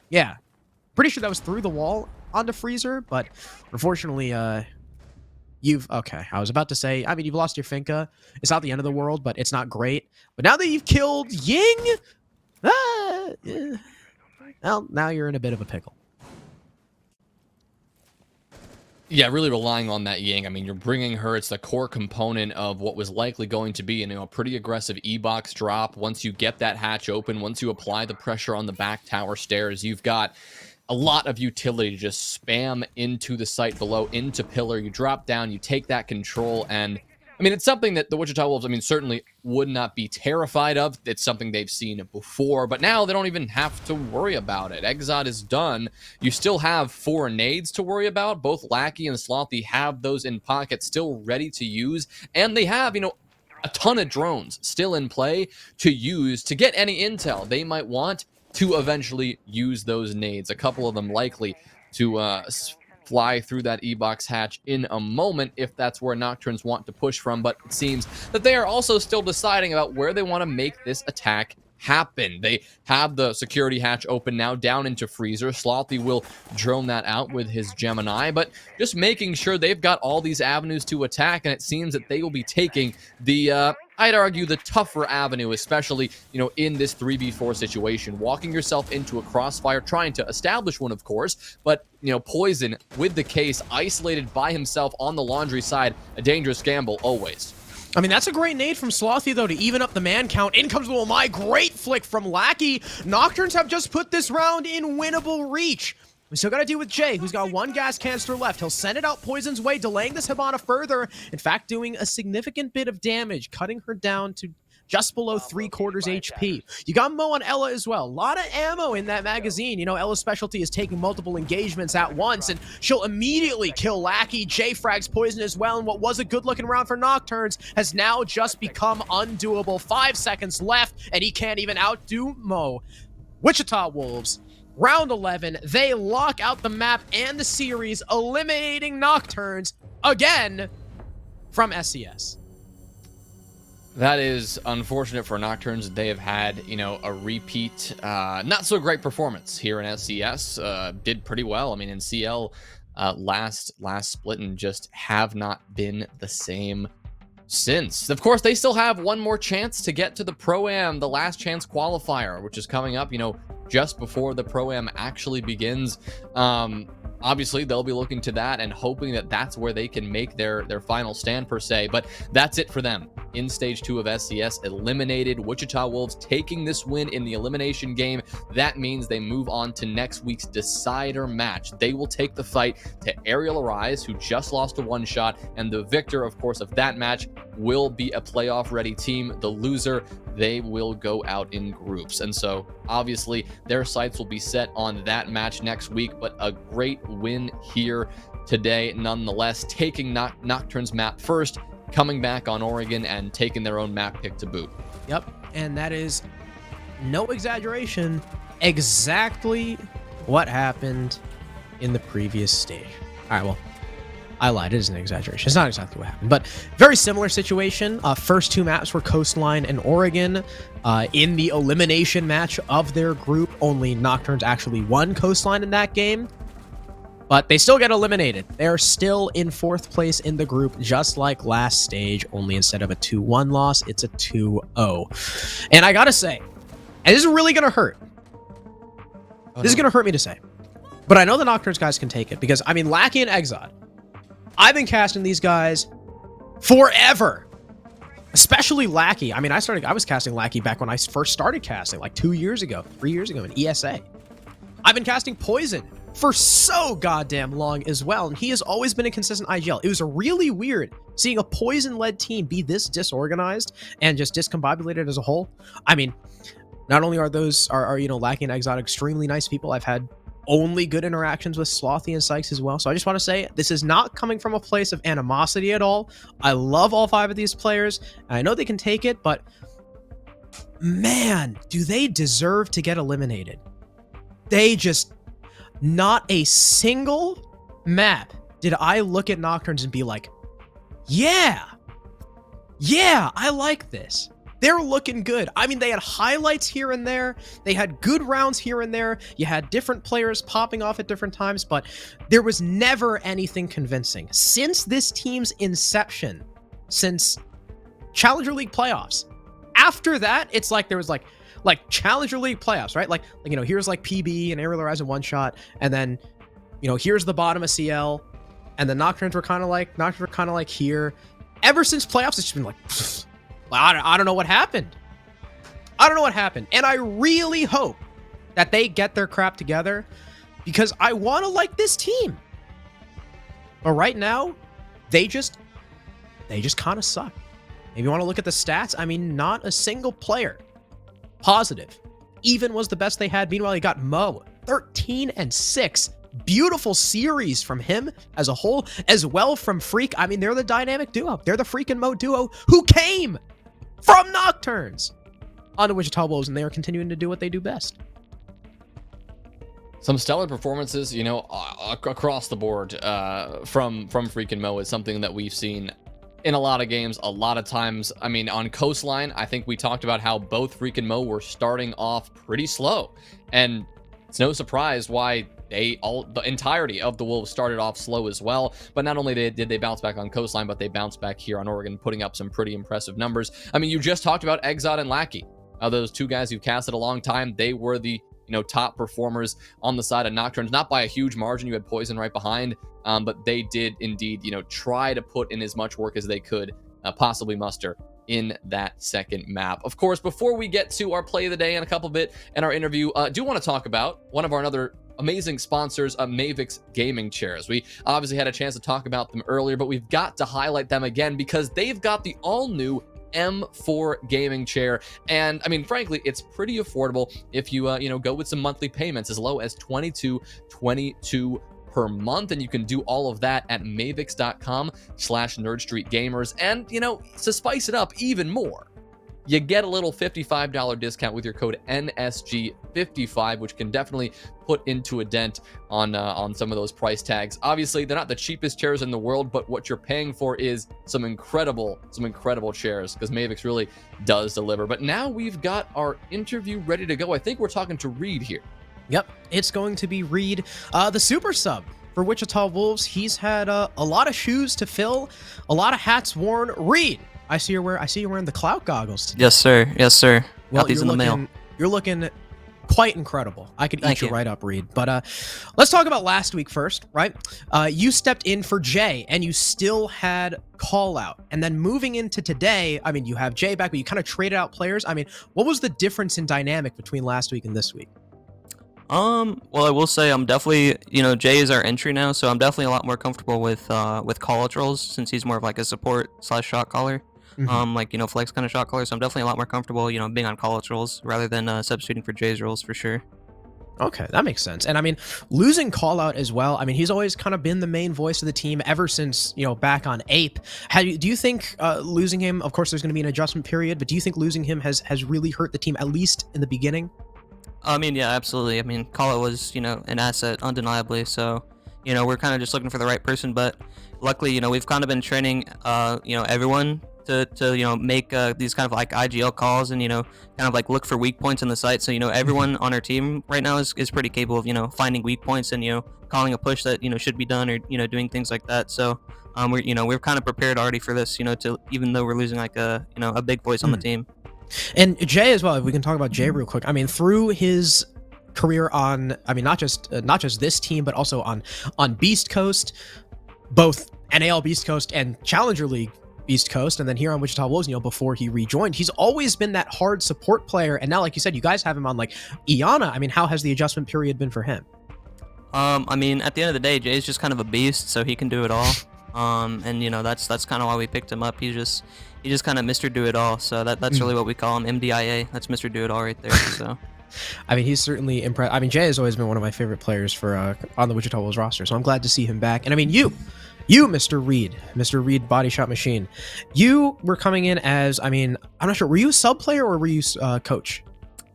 Yeah, pretty sure that was through the wall onto Freezer, but unfortunately, okay, I was about to say, I mean, you've lost your Finka. It's not the end of the world, but it's not great. But now that you've killed Ying, yeah. Well, now you're in a bit of a pickle. Yeah, really relying on that Ying. I mean, you're bringing her. It's the core component of what was likely going to be, a pretty aggressive E-box drop. Once you get that hatch open, once you apply the pressure on the back tower stairs, you've got a lot of utility to just spam into the site below, into pillar. You drop down, you take that control, and I mean, it's something that the Wichita Wolves, I mean, certainly would not be terrified of. It's something they've seen before, but now they don't even have to worry about it. Exod is done. You still have 4 nades to worry about. Both Lackey and Slothy have those in pocket, still ready to use, and they have, a ton of drones still in play to use to get any intel they might want to eventually use those nades. A couple of them likely to fly through that E-box hatch in a moment if that's where Nocturnes want to push from, but it seems that they are also still deciding about where they want to make this attack happen. They have the security hatch open now down into Freezer. Slothy will drone that out with his Gemini, but just making sure they've got all these avenues to attack, and it seems that they will be taking the I'd argue the tougher avenue, especially, in this 3v4 situation. Walking yourself into a crossfire, trying to establish one, of course, but, Poison with the case, isolated by himself on the laundry side, a dangerous gamble always. I mean, that's a great nade from Slothy, though, to even up the man count. In comes Will My. Great flick from Lackey. Nocturnes have just put this round in winnable reach. We still got to deal with Jay, who's got 1 gas canister left. He'll send it out Poison's way, delaying this Hibana further. In fact, doing a significant bit of damage, cutting her down to just below 3/4 HP. You got Mo on Ella as well. A lot of ammo in that magazine. Ella's specialty is taking multiple engagements at once, and she'll immediately kill Lackey. Jay frags Poison as well, and what was a good-looking round for Nocturnes has now just become undoable. 5 seconds left, and he can't even outdo Mo. Wichita Wolves, round 11, they lock out the map and the series, eliminating Nocturnes again from SCS. That is unfortunate for Nocturnes. They have had, a repeat, not so great performance here in SCS. Did pretty well. I mean, in CL, last split, and just have not been the same since. Of course, they still have one more chance to get to the Pro-Am, the last chance qualifier, which is coming up, just before the Pro-Am actually begins. Obviously, they'll be looking to that and hoping that that's where they can make their final stand, per se. But that's it for them in Stage 2 of SCS. Eliminated. Wichita Wolves taking this win in the elimination game. That means they move on to next week's decider match. They will take the fight to Aerial Arise, who just lost a one-shot. And the victor, of course, of that match will be a playoff-ready team. The loser, they will go out in groups. And so, obviously, their sights will be set on that match next week. But a great win here today, nonetheless, taking Nocturne's map first, coming back on Oregon, and taking their own map pick to boot. Yep, and that is no exaggeration, exactly what happened in the previous stage. All right, well, I lied. It is an exaggeration. It's not exactly what happened, but very similar situation. First 2 maps were Coastline and Oregon. In the elimination match of their group, only Nocturnes actually won Coastline in that game, but they still get eliminated. They're still in 4th place in the group, just like last stage, only instead of a 2-1 loss, it's a 2-0. And I gotta say, and this is really gonna hurt. This is gonna hurt me to say, but I know the Nocturnes guys can take it, because, I mean, Lackey and Exod, I've been casting these guys forever. Especially Lackey. I mean, I was casting Lackey back when I first started casting, like 2 years ago, 3 years ago in ESA. I've been casting Poison for so goddamn long as well, and he has always been a consistent IGL. It was really weird seeing a Poison-led team be this disorganized and just discombobulated as a whole. I mean, Not only are those are Lackey and Exotic extremely nice people, I've had only good interactions with Slothy and Sykes as well. So I just want to say this is not coming from a place of animosity at all. I love all 5 of these players, and I know they can take it, but man, do they deserve to get eliminated. They just, not a single map did I look at Nocturnes and be like, yeah, I like this. They're looking good. I mean, they had highlights here and there. They had good rounds here and there. You had different players popping off at different times, but there was never anything convincing. Since this team's inception, since Challenger League playoffs, after that, it's like there was like Challenger League playoffs, right? Like here's like PB and Aerial Horizon one shot, and then, here's the bottom of CL, and the Nocturnes were kind of like here. Ever since playoffs, it's just been like, I don't know what happened. And I really hope that they get their crap together, because I want to like this team. But right now, they just kind of suck. If you want to look at the stats, I mean, not a single player positive even was the best they had. Meanwhile, you got Mo, 13-6. Beautiful series from him as a whole, as well from Freak. I mean, they're the dynamic duo. They're the Freak and Mo duo who came from Nocturnes onto Wichita Wolves, and they are continuing to do what they do best. Some stellar performances, across the board from Freak and Mo is something that we've seen in a lot of games, a lot of times. I mean, on Coastline, I think we talked about how both Freak and Mo were starting off pretty slow, and it's no surprise why the entirety of the Wolves started off slow as well. But not only did they bounce back on Coastline, but they bounced back here on Oregon, putting up some pretty impressive numbers. I mean, you just talked about Exot and Lackey. Those 2 guys who've casted a long time, they were the top performers on the side of Nocturnes, not by a huge margin. You had Poison right behind, but they did indeed try to put in as much work as they could possibly muster in that second map. Of course, before we get to our play of the day in a couple bit and our interview, do want to talk about one of our other amazing sponsors, Mavix Gaming Chairs. We obviously had a chance to talk about them earlier, but we've got to highlight them again because they've got the all-new M4 gaming chair, and I mean, frankly, it's pretty affordable if you go with some monthly payments as low as $22.22 per month, and you can do all of that at mavix.com/NerdStreetGamers. And to spice it up even more, you get a little $55 discount with your code NSG55, which can definitely put into a dent on some of those price tags. Obviously, they're not the cheapest chairs in the world, but what you're paying for is some incredible chairs, because Mavix really does deliver. But now we've got our interview ready to go. I think we're talking to Reed here. Yep, it's going to be Reed, the super sub for Wichita Wolves. He's had a lot of shoes to fill, a lot of hats worn. Reed, I see you're wearing the clout goggles today. Yes, sir. Well, got these in the mail. You're looking quite incredible. I could eat you right up, Reed. But let's talk about last week first, right? You stepped in for Jay, and you still had call out. And then moving into today, I mean, you have Jay back, but you kind of traded out players. I mean, what was the difference in dynamic between last week and this week? Well, I will say I'm definitely, Jay is our entry now, so I'm definitely a lot more comfortable with call out roles, since he's more of like a support / shot caller. Mm-hmm. Flex kind of shot caller, so I'm definitely a lot more comfortable, being on call out roles rather than substituting for Jay's roles for sure. Okay, that makes sense. And I mean, losing call out as well, I mean, he's always kind of been the main voice of the team ever since, back on Ape. Do you think losing him, of course there's going to be an adjustment period, but do you think losing him has really hurt the team, at least in the beginning? I mean, yeah, absolutely. I mean, call out was, an asset undeniably, so, we're kind of just looking for the right person, but luckily, we've kind of been training, everyone to make these kind of like IGL calls and kind of like look for weak points in the site. So everyone on our team right now is pretty capable of finding weak points and calling a push that should be done or doing things like that. So we're kind of prepared already for this, to even though we're losing like a big voice on the team. And Jay as well, if we can talk about Jay real quick. I mean, through his career on, I mean, not just this team, but also on Beast Coast, both NAL Beast Coast and Challenger League Beast Coast, and then here on Wichita Wolves, before he rejoined, he's always been that hard support player. And now, like you said, you guys have him on like Iana. I mean, how has the adjustment period been for him? I mean, at the end of the day, Jay's just kind of a beast, so he can do it all. And that's kind of why we picked him up. He's just, he just kind of Mr. Do It All. So that's really what we call him, MDIA. That's Mr. Do It All right there. So. I mean, he's certainly impressed. I mean, Jay has always been one of my favorite players for on the Wichita Wolves roster, so I'm glad to see him back. And I mean, you, Mr. Reed, Body Shot Machine, you were coming in as, I mean, I'm not sure, were you a sub player or were you coach?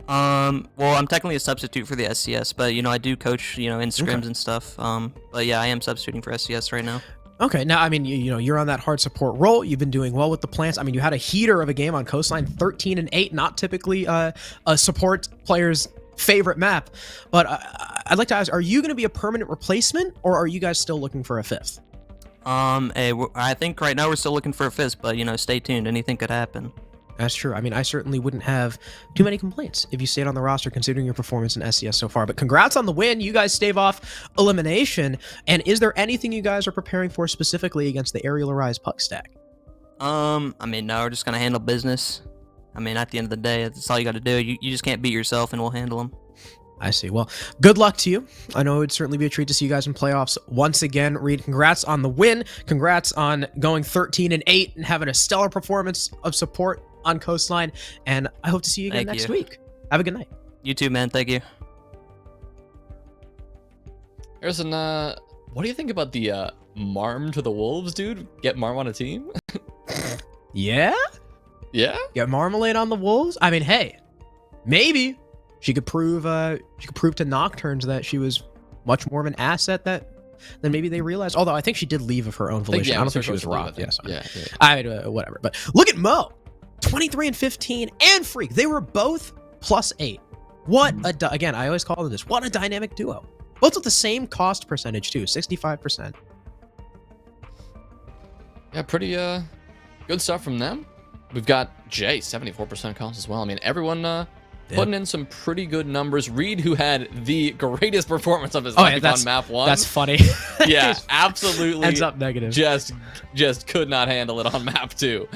Well, I'm technically a substitute for the SCS, but I do coach, in scrims and stuff. But yeah, I am substituting for SCS right now. Okay, now I mean, you're on that hard support role. You've been doing well with the plants. I mean, you had a heater of a game on Coastline, 13-8, not typically a support player's favorite map. But I'd like to ask, are you going to be a permanent replacement, or are you guys still looking for a fifth? I think right now we're still looking for a fifth, but stay tuned. Anything could happen. That's true. I mean, I certainly wouldn't have too many complaints if you stayed on the roster considering your performance in SCS so far. But congrats on the win. You guys stave off elimination. And is there anything you guys are preparing for specifically against the Aerial Arise puck stack? I mean, no, we're just going to handle business. I mean, at the end of the day, that's all you got to do. You just can't beat yourself, and we'll handle them. I see. Well, good luck to you. I know it would certainly be a treat to see you guys in playoffs once again. Reed, congrats on the win. Congrats on going 13-8 and having a stellar performance of support on Coastline. And I hope to see you again next week. Have a good night. You too, man. Thank you. Harrison, what do you think about the Marm to the Wolves, dude? Get Marm on a team? Yeah? Yeah? Get Marmalade on the Wolves? I mean, hey, maybe she could prove to NOKTURNS that she was much more of an asset than maybe they realized. Although I think she did leave of her own volition. I don't think she was robbed. Yes. Yeah. I mean, whatever. But look at Mo, 23-15, and Freak. They were both +8. What a again, I always call them this. What a dynamic duo. Both with the same cost percentage too, 65%. Yeah, pretty good stuff from them. We've got Jay, 74% cost as well. I mean, everyone putting in some pretty good numbers. Reed, who had the greatest performance of his life on map 1. That's funny. Yeah, absolutely. Ends up negative. Just could not handle it on map 2.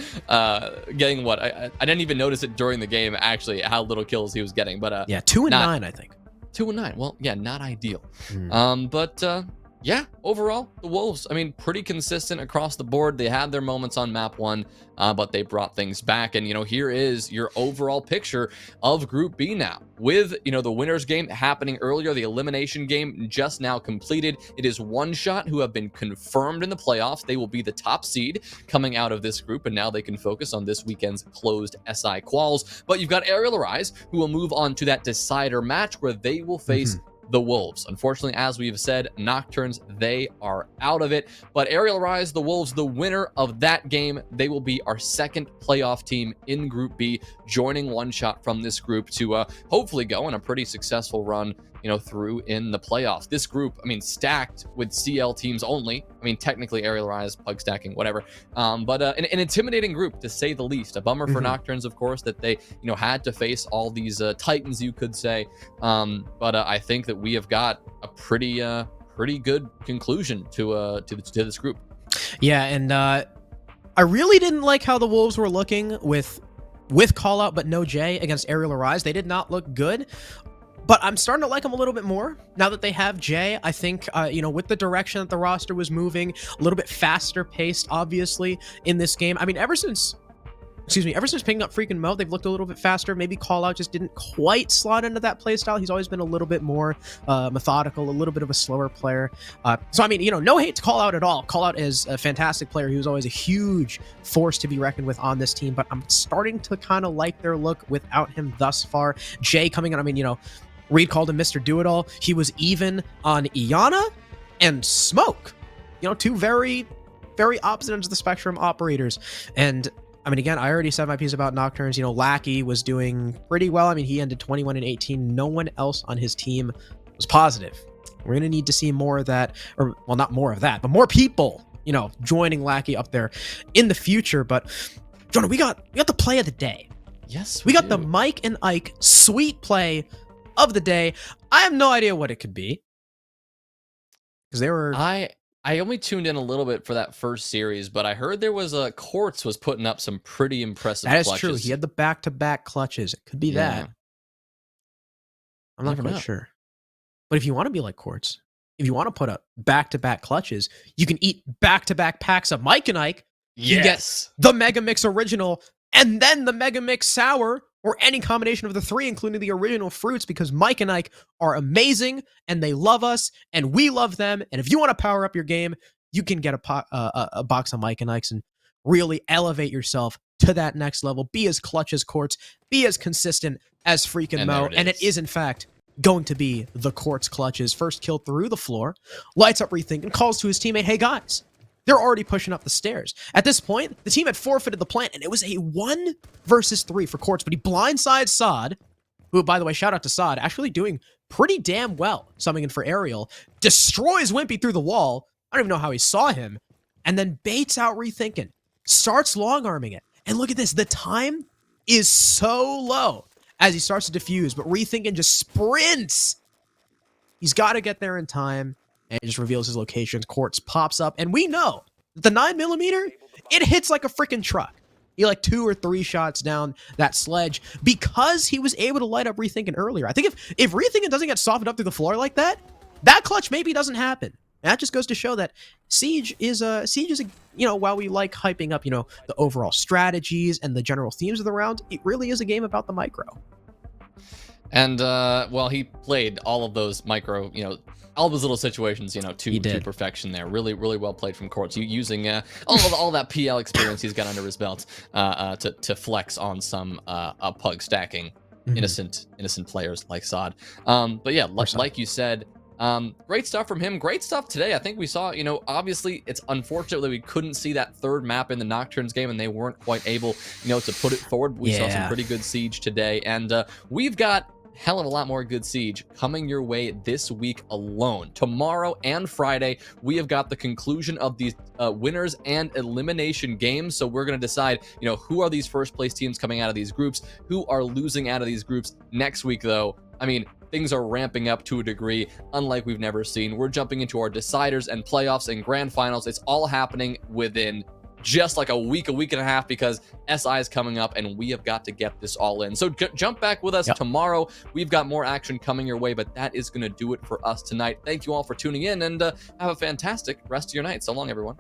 Getting what? I didn't even notice it during the game, actually, how little kills he was getting. But yeah, 2 and 9, I think. 2 and 9. Well, yeah, not ideal. But yeah, overall, the Wolves, I mean, pretty consistent across the board. They had their moments on map 1, but they brought things back. And, here is your overall picture of Group B now. With, the winners game happening earlier, the elimination game just now completed. It is One Shot who have been confirmed in the playoffs. They will be the top seed coming out of this group, and now they can focus on this weekend's closed SI quals. But you've got Aerial Arise, who will move on to that decider match where they will face the Wolves. Unfortunately, as we've said, NOKTURNS, they are out of it. But Aerial Rise, the Wolves, the winner of that game, they will be our second playoff team in Group B, joining One Shot from this group to hopefully go on a pretty successful run, through in the playoffs. This group, I mean, stacked with CL teams only. I mean, technically Aerial Rise, pug stacking, whatever. But an intimidating group, to say the least. A bummer for NOKTURNS, of course, that they, had to face all these titans, you could say. But I think that we have got a pretty good conclusion to this group. Yeah, and I really didn't like how the Wolves were looking with call out but no Jay against Aerial Arise. They did not look good. But I'm starting to like them a little bit more now that they have Jay. I think, with the direction that the roster was moving, a little bit faster paced, obviously, in this game. I mean, ever since picking up freaking Mo, they've looked a little bit faster. Maybe Call Out just didn't quite slot into that playstyle. He's always been a little bit more methodical, a little bit of a slower player. So, I mean, no hate to Call Out at all. Call Out is a fantastic player. He was always a huge force to be reckoned with on this team, but I'm starting to kind of like their look without him thus far. Jay coming in, I mean, Reed called him Mr. Do-It-All. He was even on Iana and Smoke. Two very, very opposite ends of the spectrum operators. And I mean, again, I already said my piece about NOKTURNS. Lackey was doing pretty well. I mean, he ended 21-18. No one else on his team was positive. We're going to need to see more of that, or, well, not more of that, but more people, joining Lackey up there in the future. But, Jonah, we got the play of the day. Yes, we got the Mike and Ike sweet play of the day. I have no idea what it could be, because they were... I only tuned in a little bit for that first series, but I heard there was Quartz was putting up some pretty impressive clutches. That is true. He had the back-to-back clutches. It could be that. I'm not quite sure. But if you want to be like Quartz, if you want to put up back-to-back clutches, you can eat back-to-back packs of Mike and Ike You get Yes. the Mega Mix Original and then the Mega Mix Sour, or any combination of the three, including the original fruits, because Mike and Ike are amazing and they love us and we love them. And if you want to power up your game, you can get a box of Mike and Ike's and really elevate yourself to that next level. Be as clutch as Quartz, be as consistent as freaking And Mo. there it And it is. is, in fact, going to be the Quartz Clutch's first kill through the floor. Lights up Rethink and calls to his teammate, hey guys, they're already pushing up the stairs. At this point, the team had forfeited the plant, and it was a 1 versus 3 for Quartz, but he blindsides Sod, who, by the way, shout out to Sod, actually doing pretty damn well, summing in for Ariel, destroys Wimpy through the wall. I don't even know how he saw him, and then baits out Rethinking, starts long-arming it. And look at this, the time is so low as he starts to defuse, but Rethinking just sprints. He's got to get there in time. And it just reveals his location. Quartz pops up, and we know the 9mm, it hits like a freaking truck. He like 2 or 3 shots down that sledge because he was able to light up Rethinking earlier. I think if Rethinking doesn't get softened up through the floor like that, that clutch maybe doesn't happen. And that just goes to show that Siege is a, while we like hyping up, the overall strategies and the general themes of the round, it really is a game about the micro. And, well, he played all of those micro, all those little situations, to perfection there. Really, really well played from Quartz. Using all that PL experience he's got under his belt to flex on some pug stacking innocent players like Sod. But yeah, like you said, great stuff from him. Great stuff today. I think we saw, obviously it's unfortunate that we couldn't see that third map in the Nocturnes game and they weren't quite able, to put it forward. We saw some pretty good Siege today, and we've got hell of a lot more good Siege coming your way this week alone. Tomorrow and Friday, we have got the conclusion of these winners and elimination games. So we're going to decide, who are these first place teams coming out of these groups, who are losing out of these groups. Next week, though, I mean, things are ramping up to a degree unlike we've never seen. We're jumping into our deciders and playoffs and grand finals. It's all happening within just like a week and a half, because SI is coming up and we have got to get this all in. So jump back with us tomorrow. We've got more action coming your way, but that is going to do it for us tonight. Thank you all for tuning in, and have a fantastic rest of your night. So long, everyone.